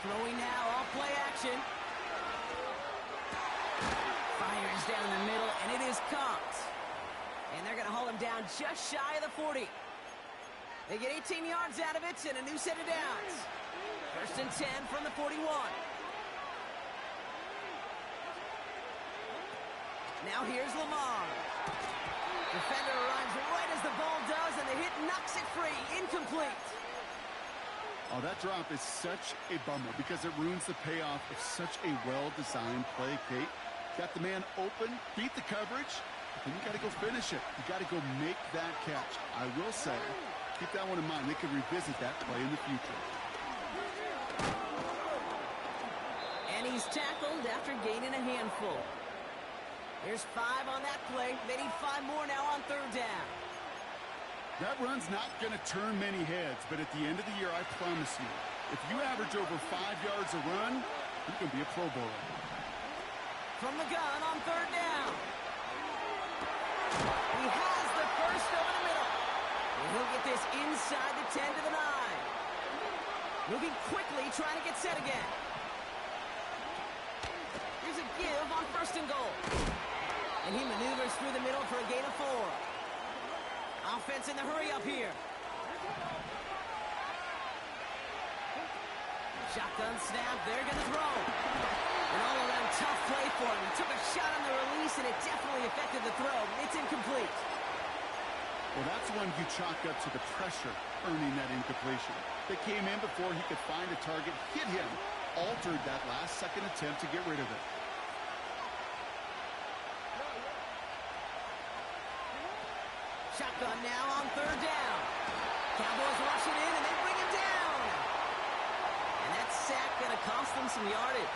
Throwing now, off play action. Fires down the middle, and it is caught. And they're going to haul him down just shy of the 40. They get 18 yards out of it and a new set of downs. 1st and 10 from the 41. Now here's Lamar. Defender arrives right as the ball does, and the hit knocks it free. Incomplete. Oh, that drop is such a bummer because it ruins the payoff of such a well-designed play, Kate. Got the man open, beat the coverage, then you got to go finish it. You got to go make that catch. I will say, keep that one in mind. They could revisit that play in the future. And he's tackled after gaining a handful. There's 5 on that play. They need 5 more now on 3rd down. That run's not going to turn many heads, but at the end of the year, I promise you, if you average over 5 yards a run, you can be a Pro Bowler. From the gun on 3rd down. He has the first over the middle. And he'll get this inside the 10 to the 9. Moving quickly, trying to get set again. Here's a give on 1st and goal. And he maneuvers through the middle for a gain of 4. Offense in the hurry-up here. Shotgun snap, they're going to throw. An all-around tough play for him. He took a shot on the release, and it definitely affected the throw. It's incomplete. Well, that's one you chalk up to the pressure earning that incompletion. They came in before he could find a target, hit him, altered that last-second attempt to get rid of it. Shotgun now on 3rd down. Cowboys rush it in, and they bring him down. And that sack going to cost them some yardage.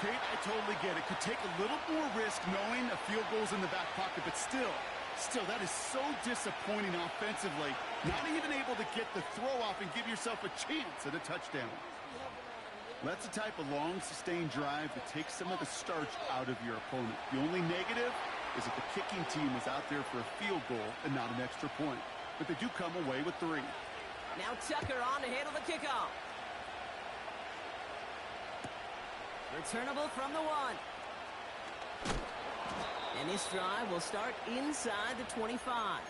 Kate, I totally get it. Could take a little more risk knowing a field goal's in the back pocket, but still, that is so disappointing offensively. Not even able to get the throw off and give yourself a chance at a touchdown. That's the type of long, sustained drive that takes some of the starch out of your opponent. The only negative is that the kicking team was out there for a field goal and not an extra point. But they do come away with 3. Now Tucker on to handle the kickoff. Returnable from the 1. And this drive will start inside the 25.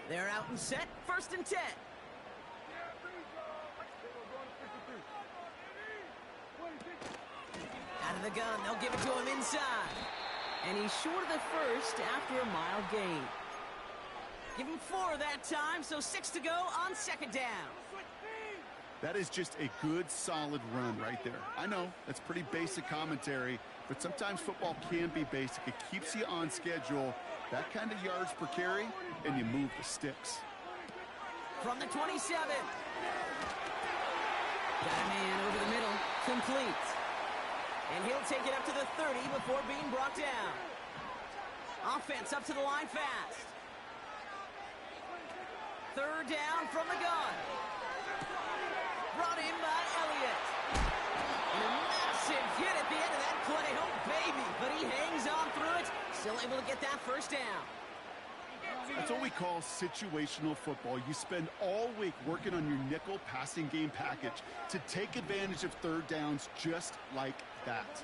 They're out and set. 1st and 10. Out of the gun. They'll give it to him inside. And he's short of the 1st after a mild gain. Give him 4 that time, so 6 to go on 2nd down. That is just a good, solid run right there. I know, that's pretty basic commentary, but sometimes football can be basic. It keeps you on schedule. That kind of yards per carry, and you move the sticks. From the 27. Got a man over the middle. Complete. And he'll take it up to the 30 before being brought down. Offense up to the line fast. 3rd down from the gun. able to get that first down. That's what we call situational football. You spend all week working on your nickel passing game package to take advantage of third downs just like that.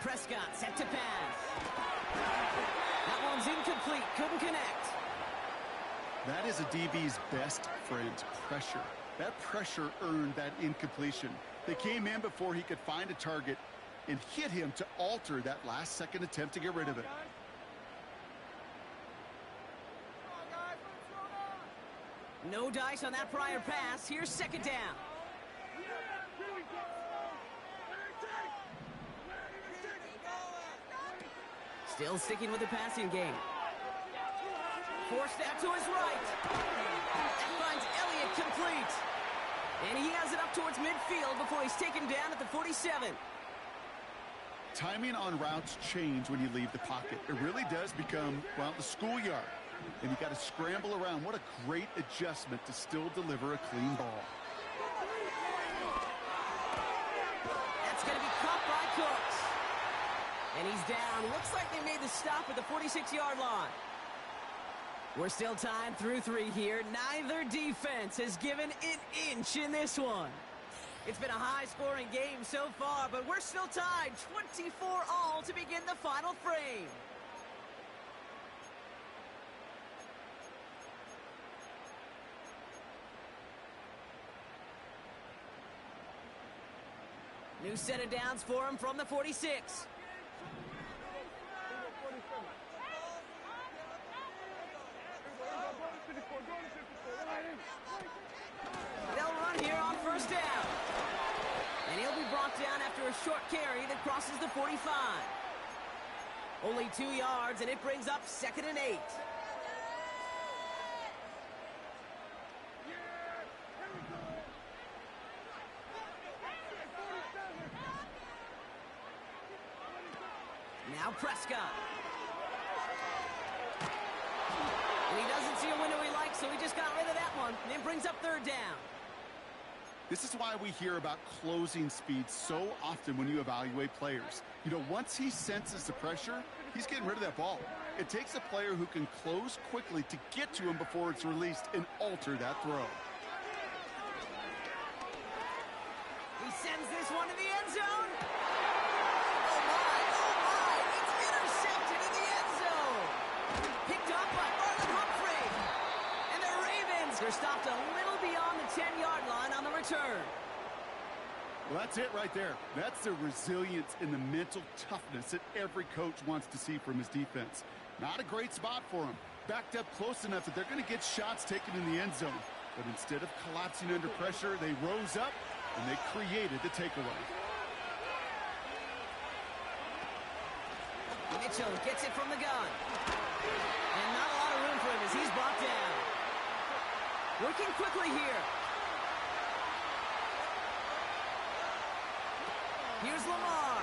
Prescott set to pass. That one's incomplete. Couldn't connect. That is a DB's best friend, pressure. That pressure earned that incompletion. They came in before he could find a target and hit him to alter that last-second attempt to get rid of it. No dice on that prior pass. Here's second down. Still sticking with the passing game. Forced out to his right. That finds Elliott complete. And he has it up towards midfield before he's taken down at the 47. Timing on routes change when you leave the pocket. It really does become, well, the schoolyard. And you got to scramble around. What a great adjustment to still deliver a clean ball. That's going to be caught by Cooks. And he's down. Looks like they made the stop at the 46-yard line. We're still tied through 3 here. Neither defense has given an inch in this one. It's been a high-scoring game so far, but we're still tied 24-all to begin the final frame. New set of downs for him from the 46. They'll run here on first down. And he'll be brought down after a short carry that crosses the 45. Only 2 yards, and it brings up 2nd and 8. Now Prescott. And he doesn't see a window he likes, so he just got rid of that one. And it brings up 3rd down. This is why we hear about closing speed so often when you evaluate players. You know, once he senses the pressure, he's getting rid of that ball. It takes a player who can close quickly to get to him before it's released and alter that throw. He sends this one to the end zone. Oh my, it's intercepted in the end zone. Picked up by Marlon Humphrey. And the Ravens are stopped a little beyond the 10-yard line on the return. Well, that's it right there. That's the resilience and the mental toughness that every coach wants to see from his defense. Not a great spot for him. Backed up close enough that they're going to get shots taken in the end zone. But instead of collapsing under pressure, they rose up and they created the takeaway. Mitchell gets it from the gun. And not a lot of room for him as he's brought down. Working quickly here. Here's Lamar.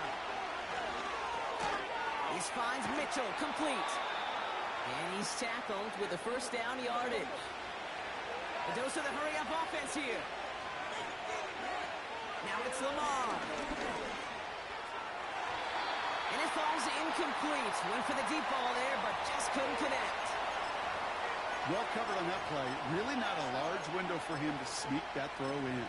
He finds Mitchell complete. And he's tackled with the first down yardage. A dose of the hurry-up offense here. Now it's Lamar. And it falls incomplete. Went for the deep ball there, but just couldn't connect. Well covered on that play. Really not a large window for him to sneak that throw in.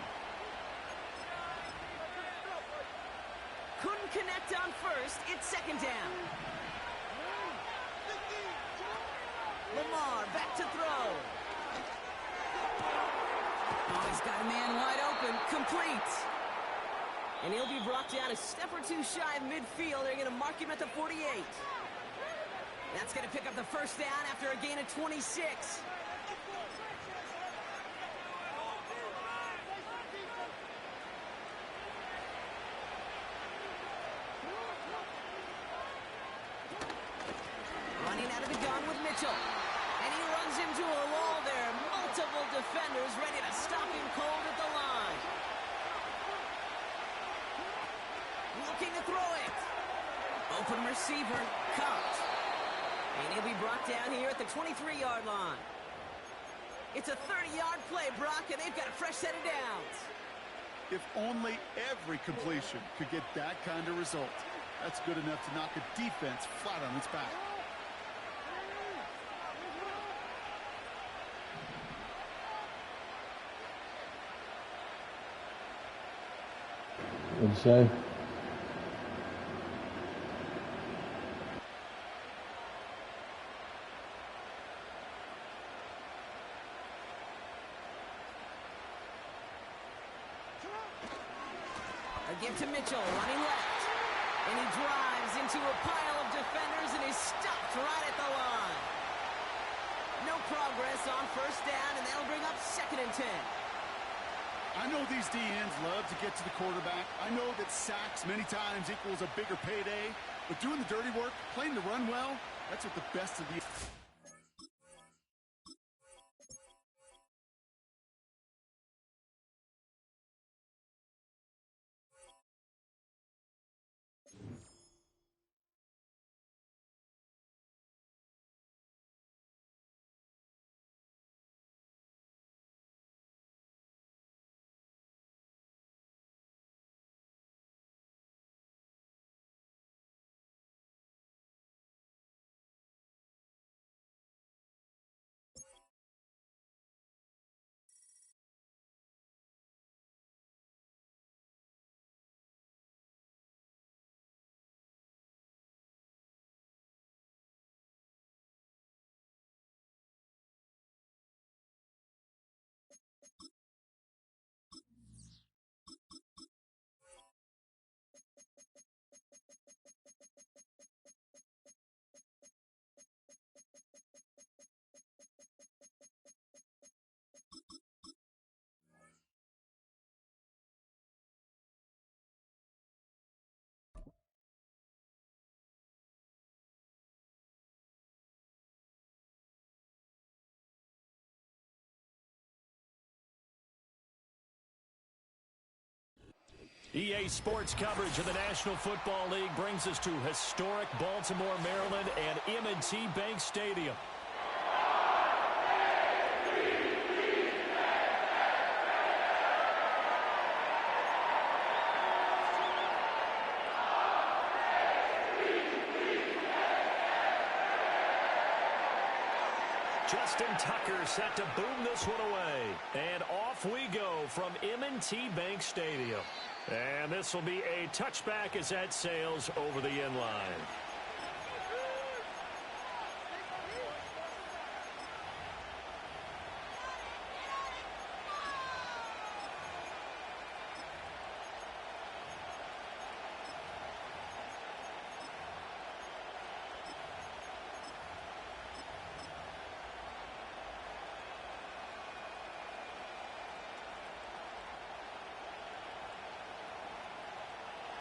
Couldn't connect on first. It's 2nd down. Lamar back to throw. Oh, he's got a man wide open. Complete. And he'll be brought down a step or two shy of midfield. They're going to mark him at the 48. That's going to pick up the first down after a gain of 26. Running out of the gun with Mitchell. And he runs into a wall there. Multiple defenders ready to stop him cold at the line. Looking to throw it. Open receiver, caught. And he'll be brought down here at the 23-yard line. It's a 30-yard play, Brock, and they've got a fresh set of downs. If only every completion could get that kind of result. That's good enough to knock a defense flat on its back. What'd you say? A give to Mitchell, running left. And he drives into a pile of defenders and is stopped right at the line. No progress on first down, and that'll bring up 2nd and 10. I know these DNs love to get to the quarterback. I know that sacks many times equals a bigger payday. But doing the dirty work, playing the run well, that's what the best of the... EA Sports coverage of the National Football League brings us to historic Baltimore, Maryland, and M&T Bank Stadium. Justin Tucker set to boom this one away. And off we go from M&T Bank Stadium. And this will be a touchback as that sails over the end line.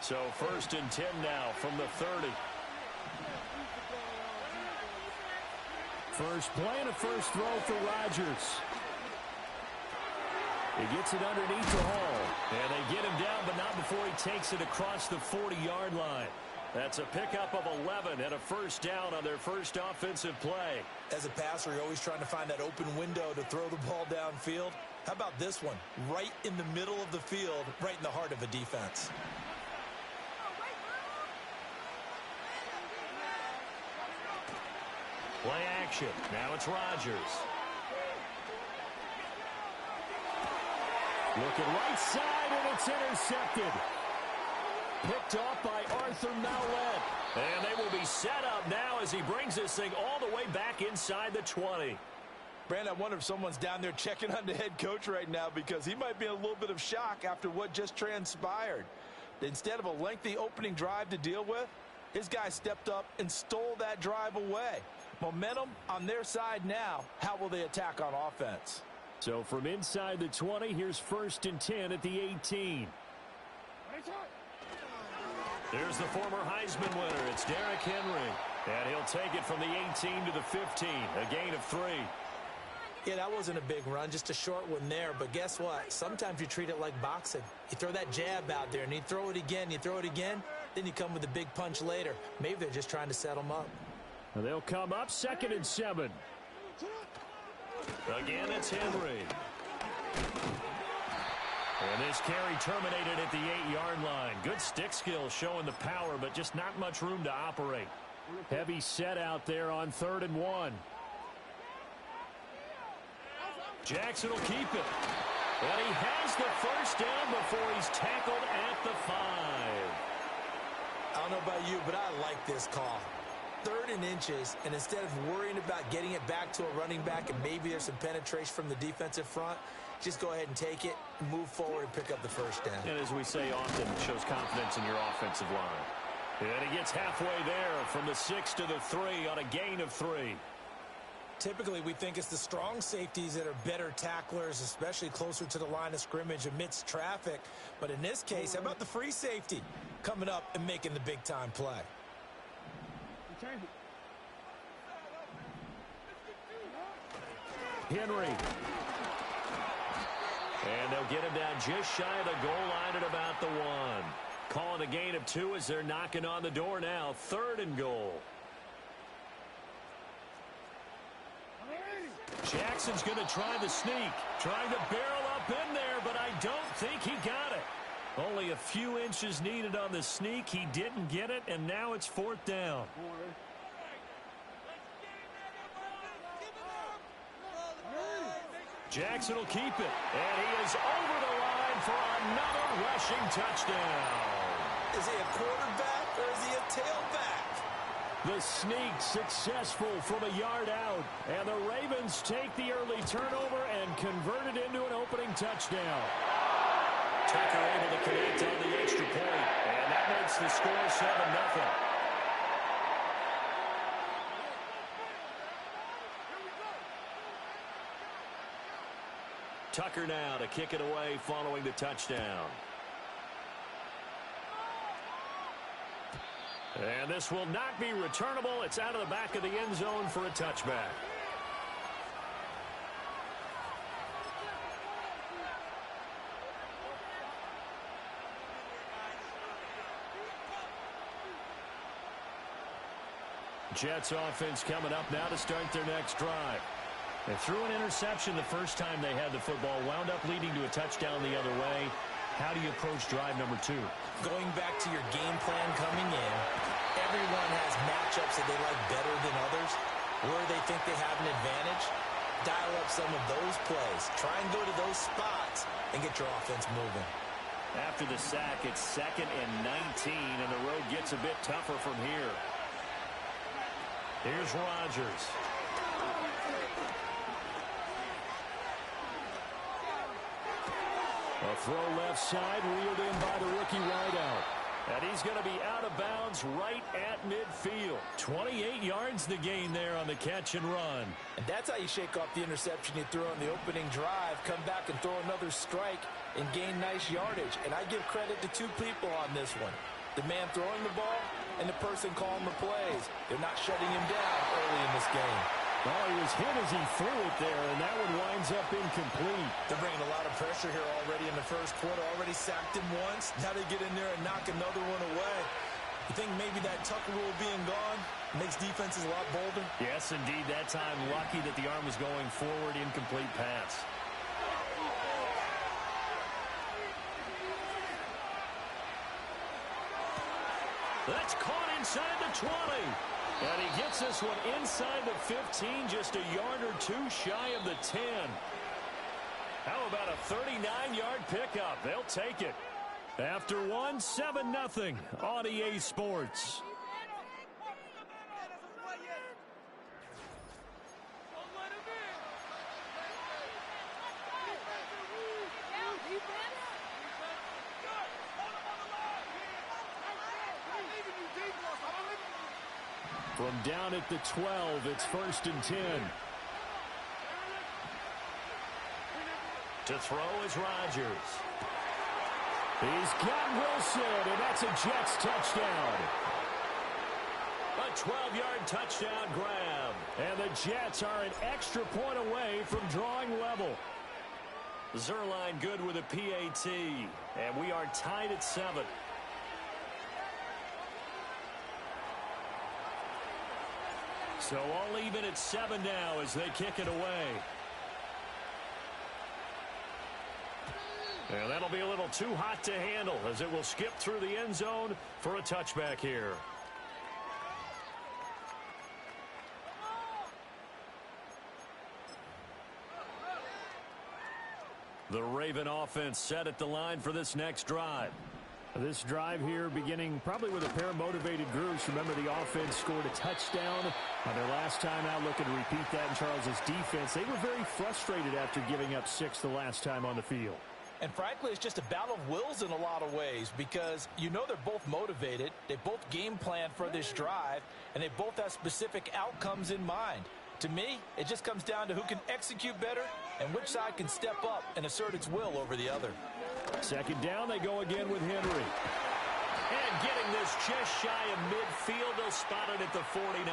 So 1st and 10 now from the 30. First play and a first throw for Rodgers. He gets it underneath the Hall. And they get him down, but not before he takes it across the 40-yard line. That's a pickup of 11 and a first down on their first offensive play. As a passer, you're always trying to find that open window to throw the ball downfield. How about this one? Right in the middle of the field, right in the heart of a defense. Play action. Now it's Rodgers. Looking right side, and it's intercepted. Picked off by Arthur Mallett. And they will be set up now as he brings this thing all the way back inside the 20. Brand, I wonder if someone's down there checking on the head coach right now because he might be in a little bit of shock after what just transpired. Instead of a lengthy opening drive to deal with, his guy stepped up and stole that drive away. Momentum on their side now. How will they attack on offense? So from inside the 20, here's 1st and 10 at the 18. There's the former Heisman winner. It's Derrick Henry. And he'll take it from the 18 to the 15. A gain of 3. Yeah, that wasn't a big run, just a short one there. But guess what? Sometimes you treat it like boxing. You throw that jab out there, and you throw it again, then you come with a big punch later. Maybe they're just trying to set them up. And they'll come up 2nd and 7. Again, it's Henry. And this carry terminated at the 8-yard line. Good stick skills showing the power, but just not much room to operate. Heavy set out there on 3rd and 1. Jackson will keep it. And he has the first down before he's tackled at the 5. I don't know about you, but I like this call. 3rd and inches, and instead of worrying about getting it back to a running back and maybe there's some penetration from the defensive front, just go ahead and take it, move forward, and pick up the first down. And as we say often, it shows confidence in your offensive line. And he gets halfway there from the 6 to the 3 on a gain of 3. Typically, we think it's the strong safeties that are better tacklers, especially closer to the line of scrimmage amidst traffic. But in this case, how about the free safety coming up and making the big-time play? Henry. And they'll get him down just shy of the goal line at about the 1. Calling a gain of 2 as they're knocking on the door now. 3rd and goal. Jackson's going to try the sneak. Trying to barrel up in there, but I don't think he got it. Only a few inches needed on the sneak. He didn't get it, and now it's 4th down. Jackson will keep it. And he is over the line for another rushing touchdown. Is he a quarterback or is he a tailback? The sneak successful from a yard out. And the Ravens take the early turnover and convert it into an opening touchdown. Tucker able to connect on the extra point. And that makes the score 7-0. Tucker now to kick it away following the touchdown. And this will not be returnable. It's out of the back of the end zone for a touchback. Jets offense coming up now to start their next drive. They threw an interception the first time they had the football, wound up leading to a touchdown the other way. How do you approach drive number 2? Going back to your game plan coming in, everyone has matchups that they like better than others. Where they think they have an advantage, dial up some of those plays. Try and go to those spots and get your offense moving. After the sack, it's 2nd and 19, and the road gets a bit tougher from here. Here's Rodgers. A throw left side, wheeled in by the rookie wideout. And he's going to be out of bounds right at midfield. 28 yards the gain there on the catch and run. And that's how you shake off the interception you threw on the opening drive, come back and throw another strike and gain nice yardage. And I give credit to 2 people on this one. The man throwing the ball and the person calling the plays. They're not shutting him down early in this game. Oh, he was hit as he threw it there, and that one winds up incomplete. They're bringing a lot of pressure here already in the first quarter. Already sacked him once. Now they get in there and knock another one away. You think maybe that Tucker rule being gone makes defenses a lot bolder? Yes, indeed. That time, lucky that the arm was going forward. Incomplete pass. That's caught inside the 20. And he gets this one inside the 15, just a yard or 2 shy of the 10. How about a 39-yard pickup? They'll take it. After 1, 7-0 on EA Sports. From down at the 12, it's 1st and 10. To throw is Rodgers. He's got Wilson, and that's a Jets touchdown. A 12-yard touchdown grab. And the Jets are an extra point away from drawing level. Zerline good with a PAT. And we are tied at 7. So all even at 7 now as they kick it away. And that'll be a little too hot to handle as it will skip through the end zone for a touchback here. The Raven offense set at the line for this next drive. This drive here beginning probably with a pair of motivated groups. Remember, the offense scored a touchdown on their last time out, looking to repeat that in Charles's defense. They were very frustrated after giving up 6 the last time on the field. And frankly, it's just a battle of wills in a lot of ways because you know they're both motivated. They both game plan for this drive, and they both have specific outcomes in mind. To me, it just comes down to who can execute better and which side can step up and assert its will over the other. Second down, they go again with Henry. And getting this just shy of midfield, they'll spot it at the 49.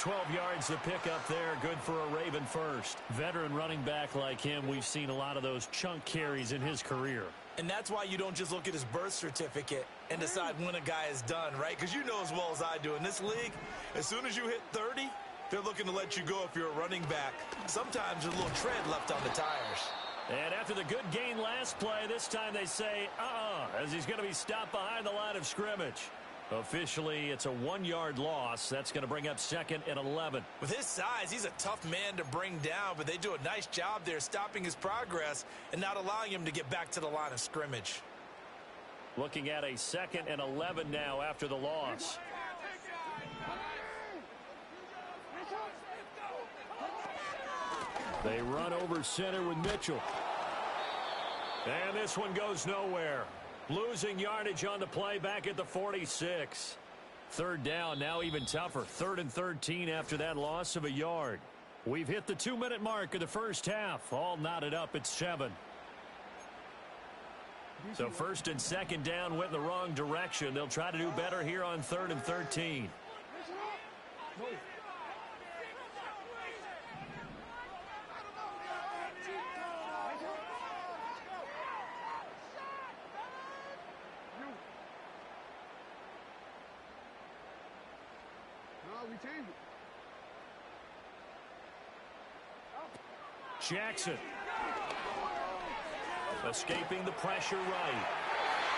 12 yards to pick up there, good for a Raven first. Veteran running back like him, we've seen a lot of those chunk carries in his career. And that's why you don't just look at his birth certificate and decide when a guy is done, right? Because you know as well as I do, in this league, as soon as you hit 30, they're looking to let you go if you're a running back. Sometimes there's a little tread left on the tires. And after the good gain last play, this time they say, as he's going to be stopped behind the line of scrimmage. Officially, it's a 1-yard loss. That's going to bring up 2nd and 11. With his size, he's a tough man to bring down, but they do a nice job there stopping his progress and not allowing him to get back to the line of scrimmage. Looking at a 2nd and 11 now after the loss. They run over center with Mitchell. And this one goes nowhere. Losing yardage on the play back at the 46. Third down, now even tougher. 3rd and 13 after that loss of a yard. We've hit the 2-minute mark of the first half. All knotted up at 7. So 1st and 2nd down went in the wrong direction. They'll try to do better here on 3rd and 13. Jackson. Escaping the pressure right.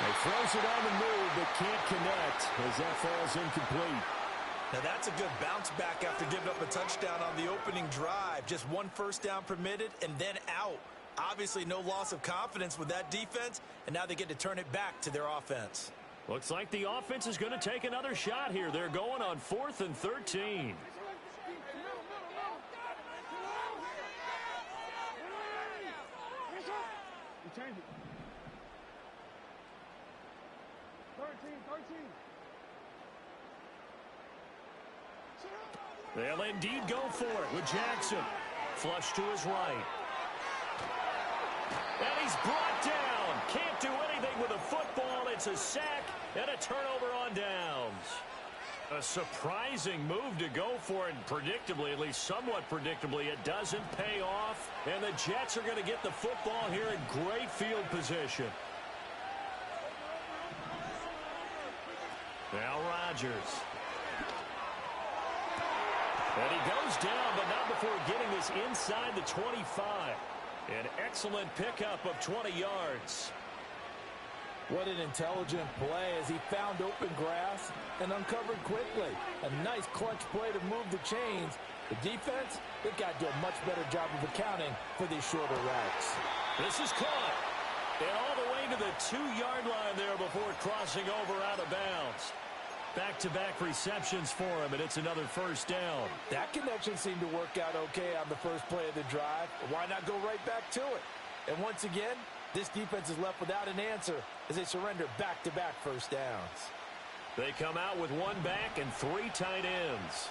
He throws it on the move, but can't connect as that falls incomplete. Now that's a good bounce back after giving up a touchdown on the opening drive. Just 1 first down permitted and then out. Obviously no loss of confidence with that defense, and now they get to turn it back to their offense. Looks like the offense is going to take another shot here. They're going on 4th and 13. Change it. 13. They'll indeed go for it with Jackson. Flush to his right. And he's brought down. Can't do anything with a football. It's a sack and a turnover on downs. A surprising move to go for it. Predictably, at least somewhat predictably, it doesn't pay off. And the Jets are going to get the football here in great field position. Now Rodgers. And he goes down, but not before getting this inside the 25. An excellent pickup of 20 yards. What an intelligent play as he found open grass and uncovered quickly. A nice clutch play to move the chains. The defense, they've got to do a much better job of accounting for these shorter routes. This is caught. And all the way to the 2-yard line there before crossing over out of bounds. Back-to-back receptions for him, and it's another first down. That connection seemed to work out okay on the first play of the drive. Why not go right back to it? And once again, this defense is left without an answer as they surrender back-to-back first downs. They come out with 1 back and 3 tight ends.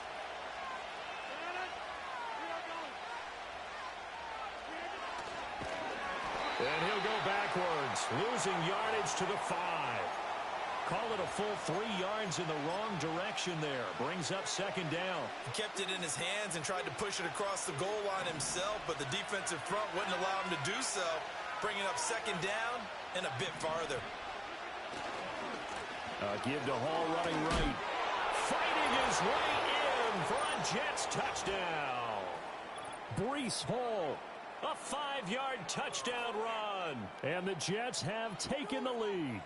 And he'll go backwards, losing yardage to the 5. Call it a full 3 yards in the wrong direction there. Brings up 2nd down. He kept it in his hands and tried to push it across the goal line himself, but the defensive front wouldn't allow him to do so, bringing up 2nd down and a bit farther. Give to Hall running right. Fighting his way in for a Jets touchdown. Breece Hall A 5-yard touchdown run. And the Jets have taken the lead.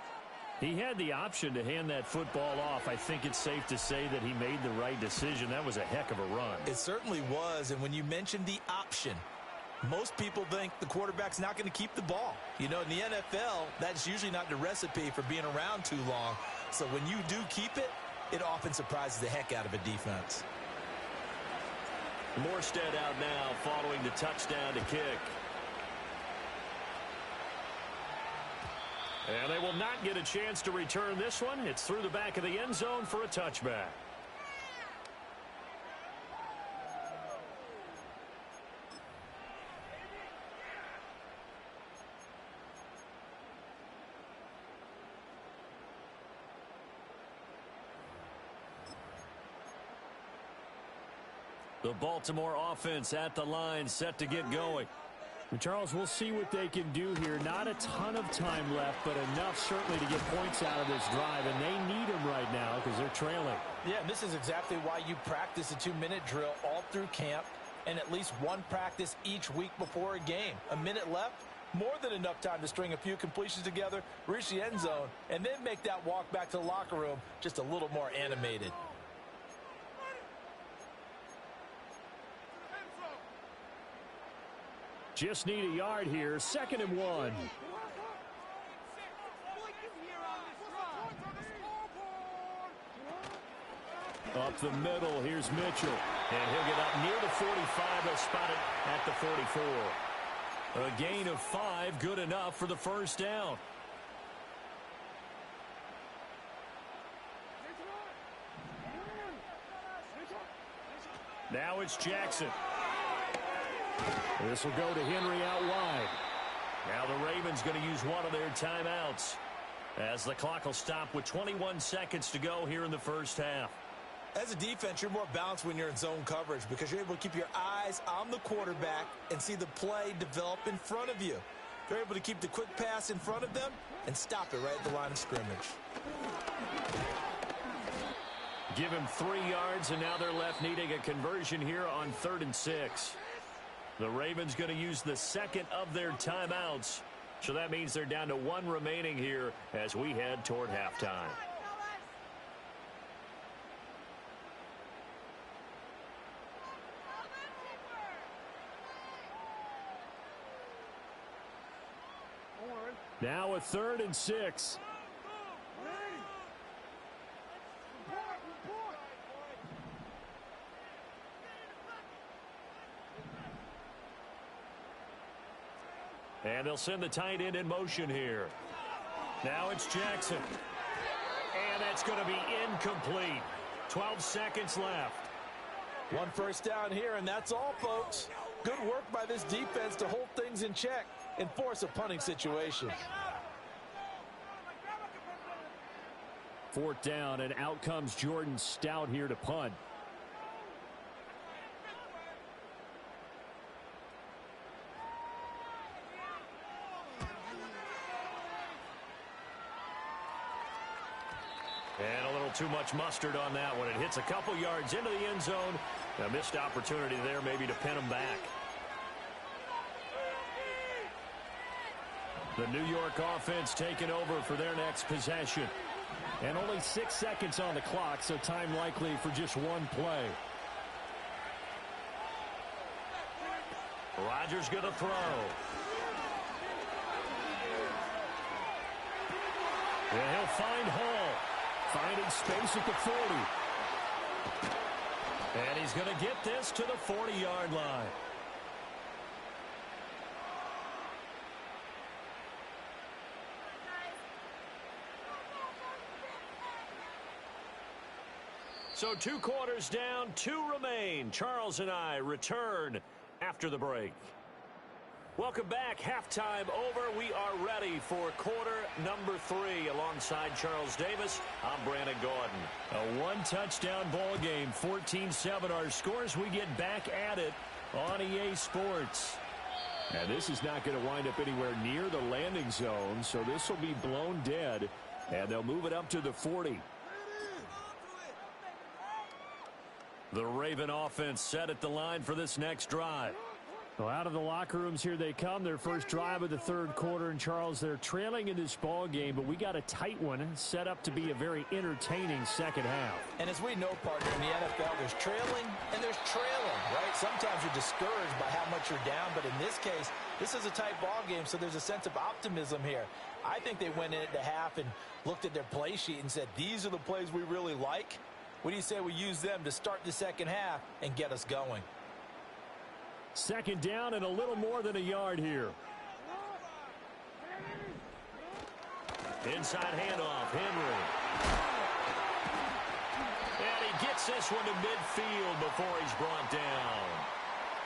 He had the option to hand that football off. I think it's safe to say that he made the right decision. That was a heck of a run. It certainly was. And when you mentioned the option, most people think the quarterback's not going to keep the ball. You know, in the NFL, that's usually not the recipe for being around too long. So when you do keep it, it often surprises the heck out of a defense. Morstead out now following the touchdown to kick. And they will not get a chance to return this one. It's through the back of the end zone for a touchback. The Baltimore offense at the line, set to get going. And Charles, we'll see what they can do here. Not a ton of time left, but enough certainly to get points out of this drive, and they need them right now because they're trailing. Yeah, and this is exactly why you practice a 2-minute drill all through camp and at least one practice each week before a game. A minute left, more than enough time to string a few completions together, reach the end zone, and then make that walk back to the locker room just a little more animated. Just need a yard here. 2nd and 1. Up the middle, here's Mitchell. And he'll get up near the 45. They'll spot it at the 44. A gain of 5, good enough for the first down. Now it's Jackson. This will go to Henry out wide. Now the Ravens going to use one of their timeouts as the clock will stop with 21 seconds to go here in the first half. As a defense, you're more balanced when you're in zone coverage because you're able to keep your eyes on the quarterback and see the play develop in front of you. You're able to keep the quick pass in front of them and stop it right at the line of scrimmage. Give him 3 yards, and now they're left needing a conversion here on 3rd and 6. The Ravens going to use the second of their timeouts. So that means they're down to 1 remaining here as we head toward halftime. Now a 3rd and 6. And they'll send the tight end in motion here. Now it's Jackson. And that's going to be incomplete. 12 seconds left. 1 first down here, and that's all, folks. Good work by this defense to hold things in check and force a punting situation. 4th down, and out comes Jordan Stout here to punt. And a little too much mustard on that one. It hits a couple yards into the end zone. A missed opportunity there maybe to pin him back. The New York offense taking over for their next possession. And only 6 seconds on the clock, so time likely for just one play. Rodgers going to throw. And he'll find Hall. Finding space at the 40. And he's going to get this to the 40-yard line. So 2 quarters down, 2 remain. Charles and I return after the break. Welcome back. Halftime over. We are ready for quarter number 3. Alongside Charles Davis, I'm Brandon Gordon. A 1-touchdown ball game, 14-7 our scores. We get back at it on EA Sports. And this is not going to wind up anywhere near the landing zone, so this will be blown dead, and they'll move it up to the 40. The Raven offense set at the line for this next drive. Well, out of the locker rooms here they come. Their first drive of the third quarter. And, Charles, they're trailing in this ball game, but we got a tight one set up to be a very entertaining second half. And as we know, partner, in the NFL, there's trailing and there's trailing, right? Sometimes you're discouraged by how much you're down, but in this case, this is a tight ball game, so there's a sense of optimism here. I think they went in at the half and looked at their play sheet and said, these are the plays we really like. What do you say we use them to start the second half and get us going? Second down and a little more than a yard here. Inside handoff, Henry. And he gets this one to midfield before he's brought down.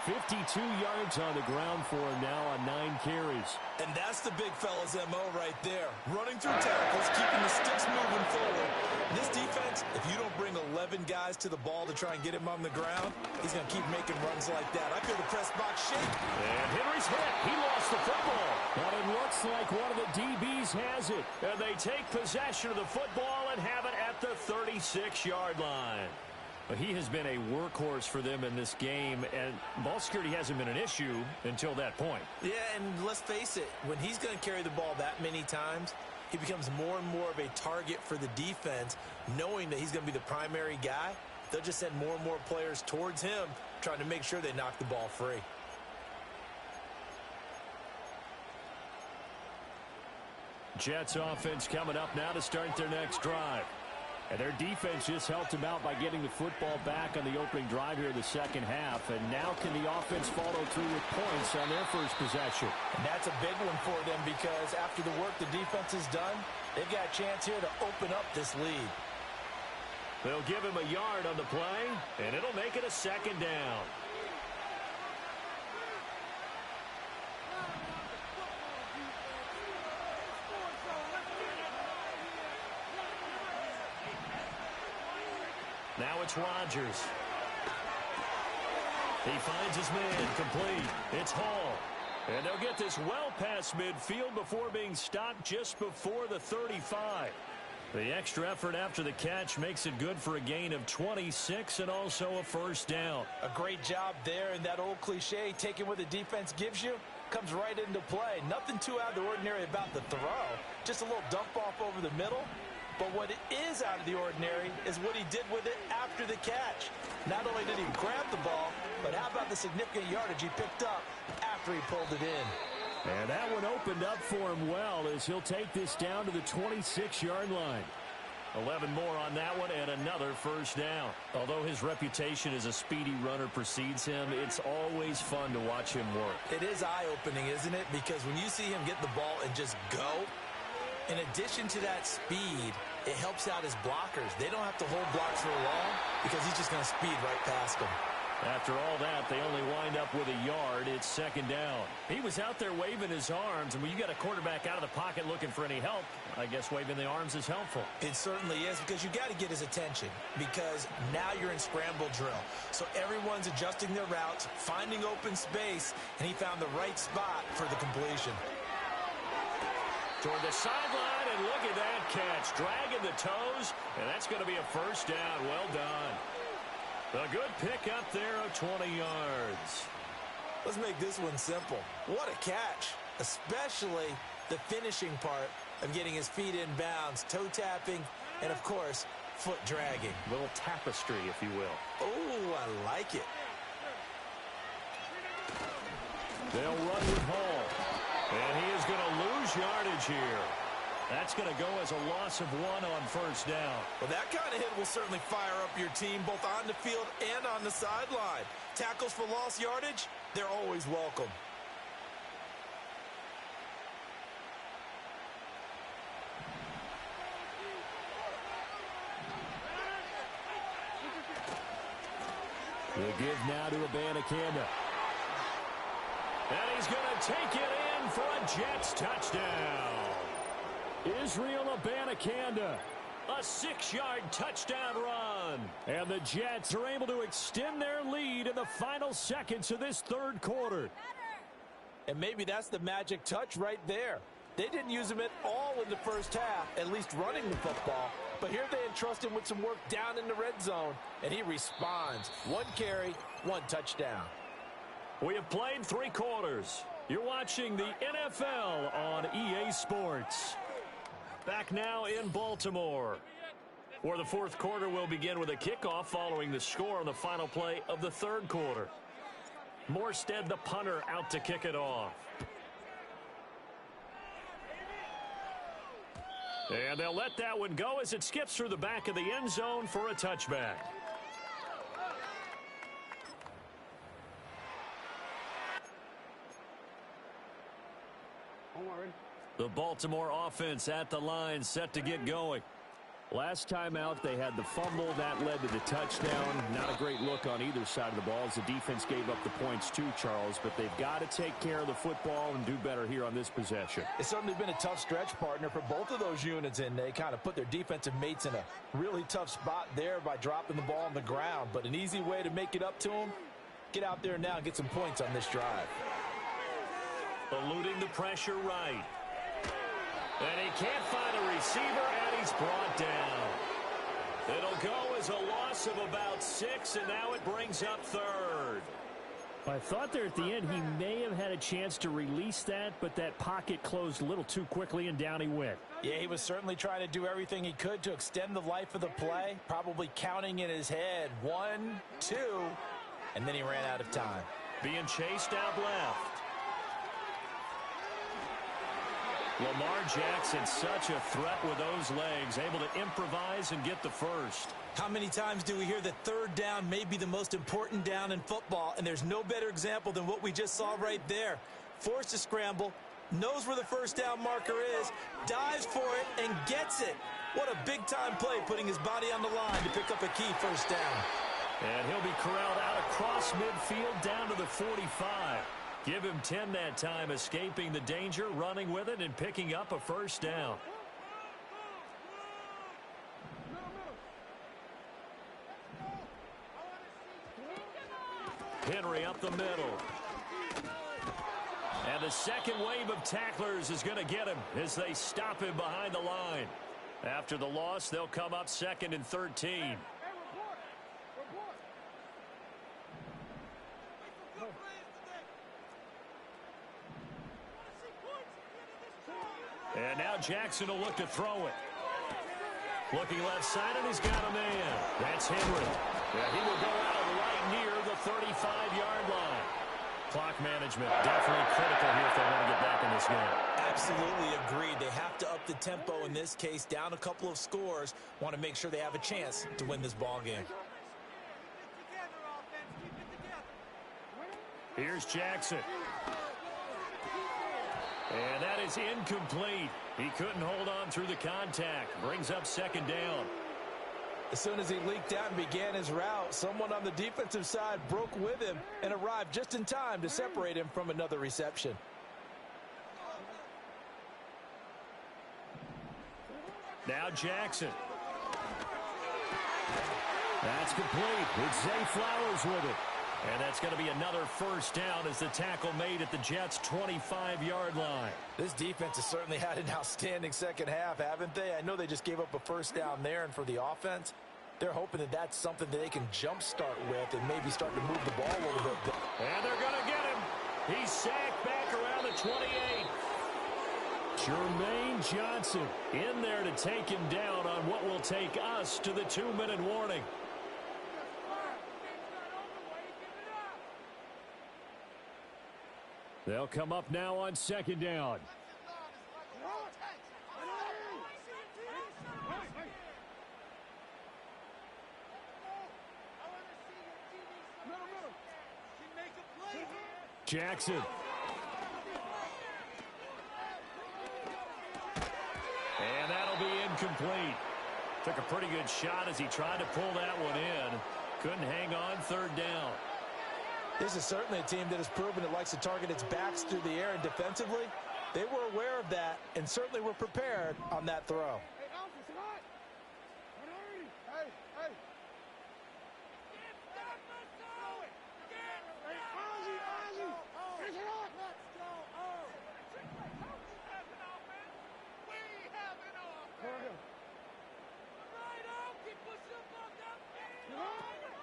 52 yards on the ground for him now on 9 carries. And that's the big fella's MO right there. Running through tackles, keeping the sticks moving forward. This defense, if you don't bring 11 guys to the ball to try and get him on the ground, he's going to keep making runs like that. I feel the press box shake. And Henry's hit. He lost the football. But it looks like one of the DBs has it. And they take possession of the football and have it at the 36-yard line. But he has been a workhorse for them in this game, and ball security hasn't been an issue until that point. Yeah, and let's face it, when he's going to carry the ball that many times, he becomes more and more of a target for the defense, knowing that he's going to be the primary guy. They'll just send more and more players towards him, trying to make sure they knock the ball free. Jets offense coming up now to start their next drive. And their defense just helped them out by getting the football back on the opening drive here in the second half. And now can the offense follow through with points on their first possession? And that's a big one for them because after the work the defense has done, they've got a chance here to open up this lead. They'll give him a yard on the play, and it'll make it a second down. Now it's Rodgers. He finds his man complete. It's Hall. And they'll get this well past midfield before being stopped just before the 35. The extra effort after the catch makes it good for a gain of 26 and also a first down. A great job there, and that old cliche, taking what the defense gives you, comes right into play. Nothing too out of the ordinary about the throw. Just a little dump off over the middle. But what is out of the ordinary is what he did with it after the catch. Not only did he grab the ball, but how about the significant yardage he picked up after he pulled it in. And that one opened up for him well as he'll take this down to the 26-yard line. 11 more on that one and another first down. Although his reputation as a speedy runner precedes him, it's always fun to watch him work. It is eye-opening, isn't it? Because when you see him get the ball and just go, in addition to that speed, it helps out his blockers. They don't have to hold blocks for long because he's just going to speed right past them. After all that, they only wind up with a yard. It's second down. He was out there waving his arms, and when you got a quarterback out of the pocket looking for any help, I guess waving the arms is helpful. It certainly is because you got to get his attention because now you're in scramble drill. So everyone's adjusting their routes, finding open space, and he found the right spot for the completion. Toward the sideline, and look at that catch. Dragging the toes, and that's going to be a first down. Well done. A good pick up there of 20 yards. Let's make this one simple. What a catch, especially the finishing part of getting his feet in bounds, toe tapping, and, of course, foot dragging. A little tapestry, if you will. Oh, I like it. They'll run with Hall. And he is going to lose yardage here. That's going to go as a loss of 1 on first down. Well, that kind of hit will certainly fire up your team both on the field and on the sideline. Tackles for lost yardage, they're always welcome. The give now to Abanikanda. And he's going to take it in for a Jets touchdown. Israel Abanikanda, a 6-yard touchdown run. And the Jets are able to extend their lead in the final seconds of this third quarter. And maybe that's the magic touch right there. They didn't use him at all in the first half, at least running the football. But here they entrust him with some work down in the red zone, and he responds. 1 carry, 1 touchdown. We have played 3 quarters. You're watching the NFL on EA Sports. Back now in Baltimore, where the 4th quarter will begin with a kickoff following the score on the final play of the 3rd quarter. Morstead, the punter, out to kick it off. And they'll let that one go as it skips through the back of the end zone for a touchback. The Baltimore offense at the line, set to get going. Last time out, they had the fumble. That led to the touchdown. Not a great look on either side of the ball as the defense gave up the points too, Charles. But they've got to take care of the football and do better here on this possession. It's certainly been a tough stretch, partner, for both of those units, and they kind of put their defensive mates in a really tough spot there by dropping the ball on the ground. But an easy way to make it up to them, get out there now and get some points on this drive. Eluding the pressure right. And he can't find a receiver, and he's brought down. It'll go as a loss of about 6, and now it brings up 3rd. I thought there at the end he may have had a chance to release that, but that pocket closed a little too quickly, and down he went. Yeah, he was certainly trying to do everything he could to extend the life of the play, probably counting in his head 1, 2, and then he ran out of time. Being chased out left. Lamar Jackson, such a threat with those legs, able to improvise and get the first. How many times do we hear that 3rd down may be the most important down in football, and there's no better example than what we just saw right there. Forced to scramble, knows where the first down marker is, dives for it, and gets it. What a big-time play, putting his body on the line to pick up a key first down. And he'll be corralled out across midfield down to the 45. Give him 10 that time, escaping the danger, running with it, and picking up a first down. Henry up the middle. And the second wave of tacklers is going to get him as they stop him behind the line. After the loss, they'll come up 2nd and 13. And now Jackson will look to throw it. Looking left side, and he's got a man. That's Henry. Yeah, he will go out right near the 35-yard line. Clock management definitely critical here if they want to get back in this game. Absolutely agreed. They have to up the tempo in this case, down a couple of scores. Want to make sure they have a chance to win this ball game. Here's Jackson. And that is incomplete. He couldn't hold on through the contact. Brings up 2nd down. As soon as he leaked out and began his route, someone on the defensive side broke with him and arrived just in time to separate him from another reception. Now Jackson. That's complete. It's Zay Flowers with it. And that's going to be another first down as the tackle made at the Jets' 25-yard line. This defense has certainly had an outstanding second half, haven't they? I know they just gave up a first down there, and for the offense, they're hoping that that's something that they can jumpstart with and maybe start to move the ball a little bit. And they're going to get him. He's sacked back around the 28. Jermaine Johnson in there to take him down on what will take us to the 2-minute warning. They'll come up now on 2nd down. Jackson. And that'll be incomplete. Took a pretty good shot as he tried to pull that one in. Couldn't hang on 3rd down. This is certainly a team that has proven it likes to target its backs through the air, and defensively, they were aware of that and certainly were prepared on that throw.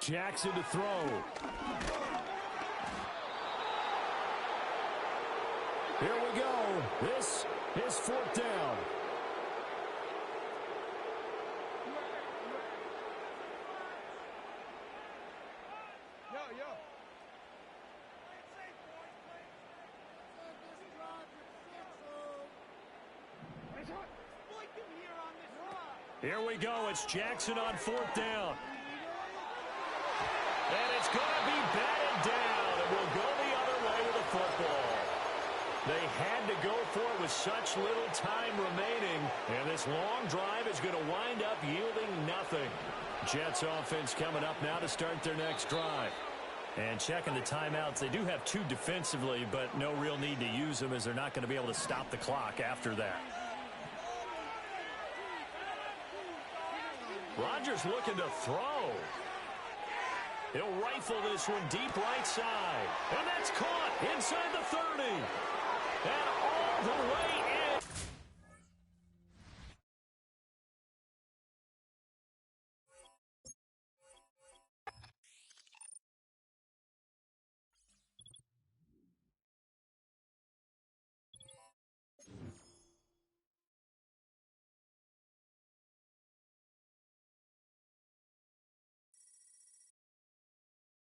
Jackson to throw. Here we go. This is 4th down. Here we go. It's Jackson on 4th down. And it's going to be batted down. And we'll go the other way with the football. They had to go for it with such little time remaining. And this long drive is going to wind up yielding nothing. Jets offense coming up now to start their next drive. And checking the timeouts, they do have 2 defensively, but no real need to use them as they're not going to be able to stop the clock after that. Rodgers looking to throw. He'll rifle this one deep right side. And that's caught inside the 30. And all the way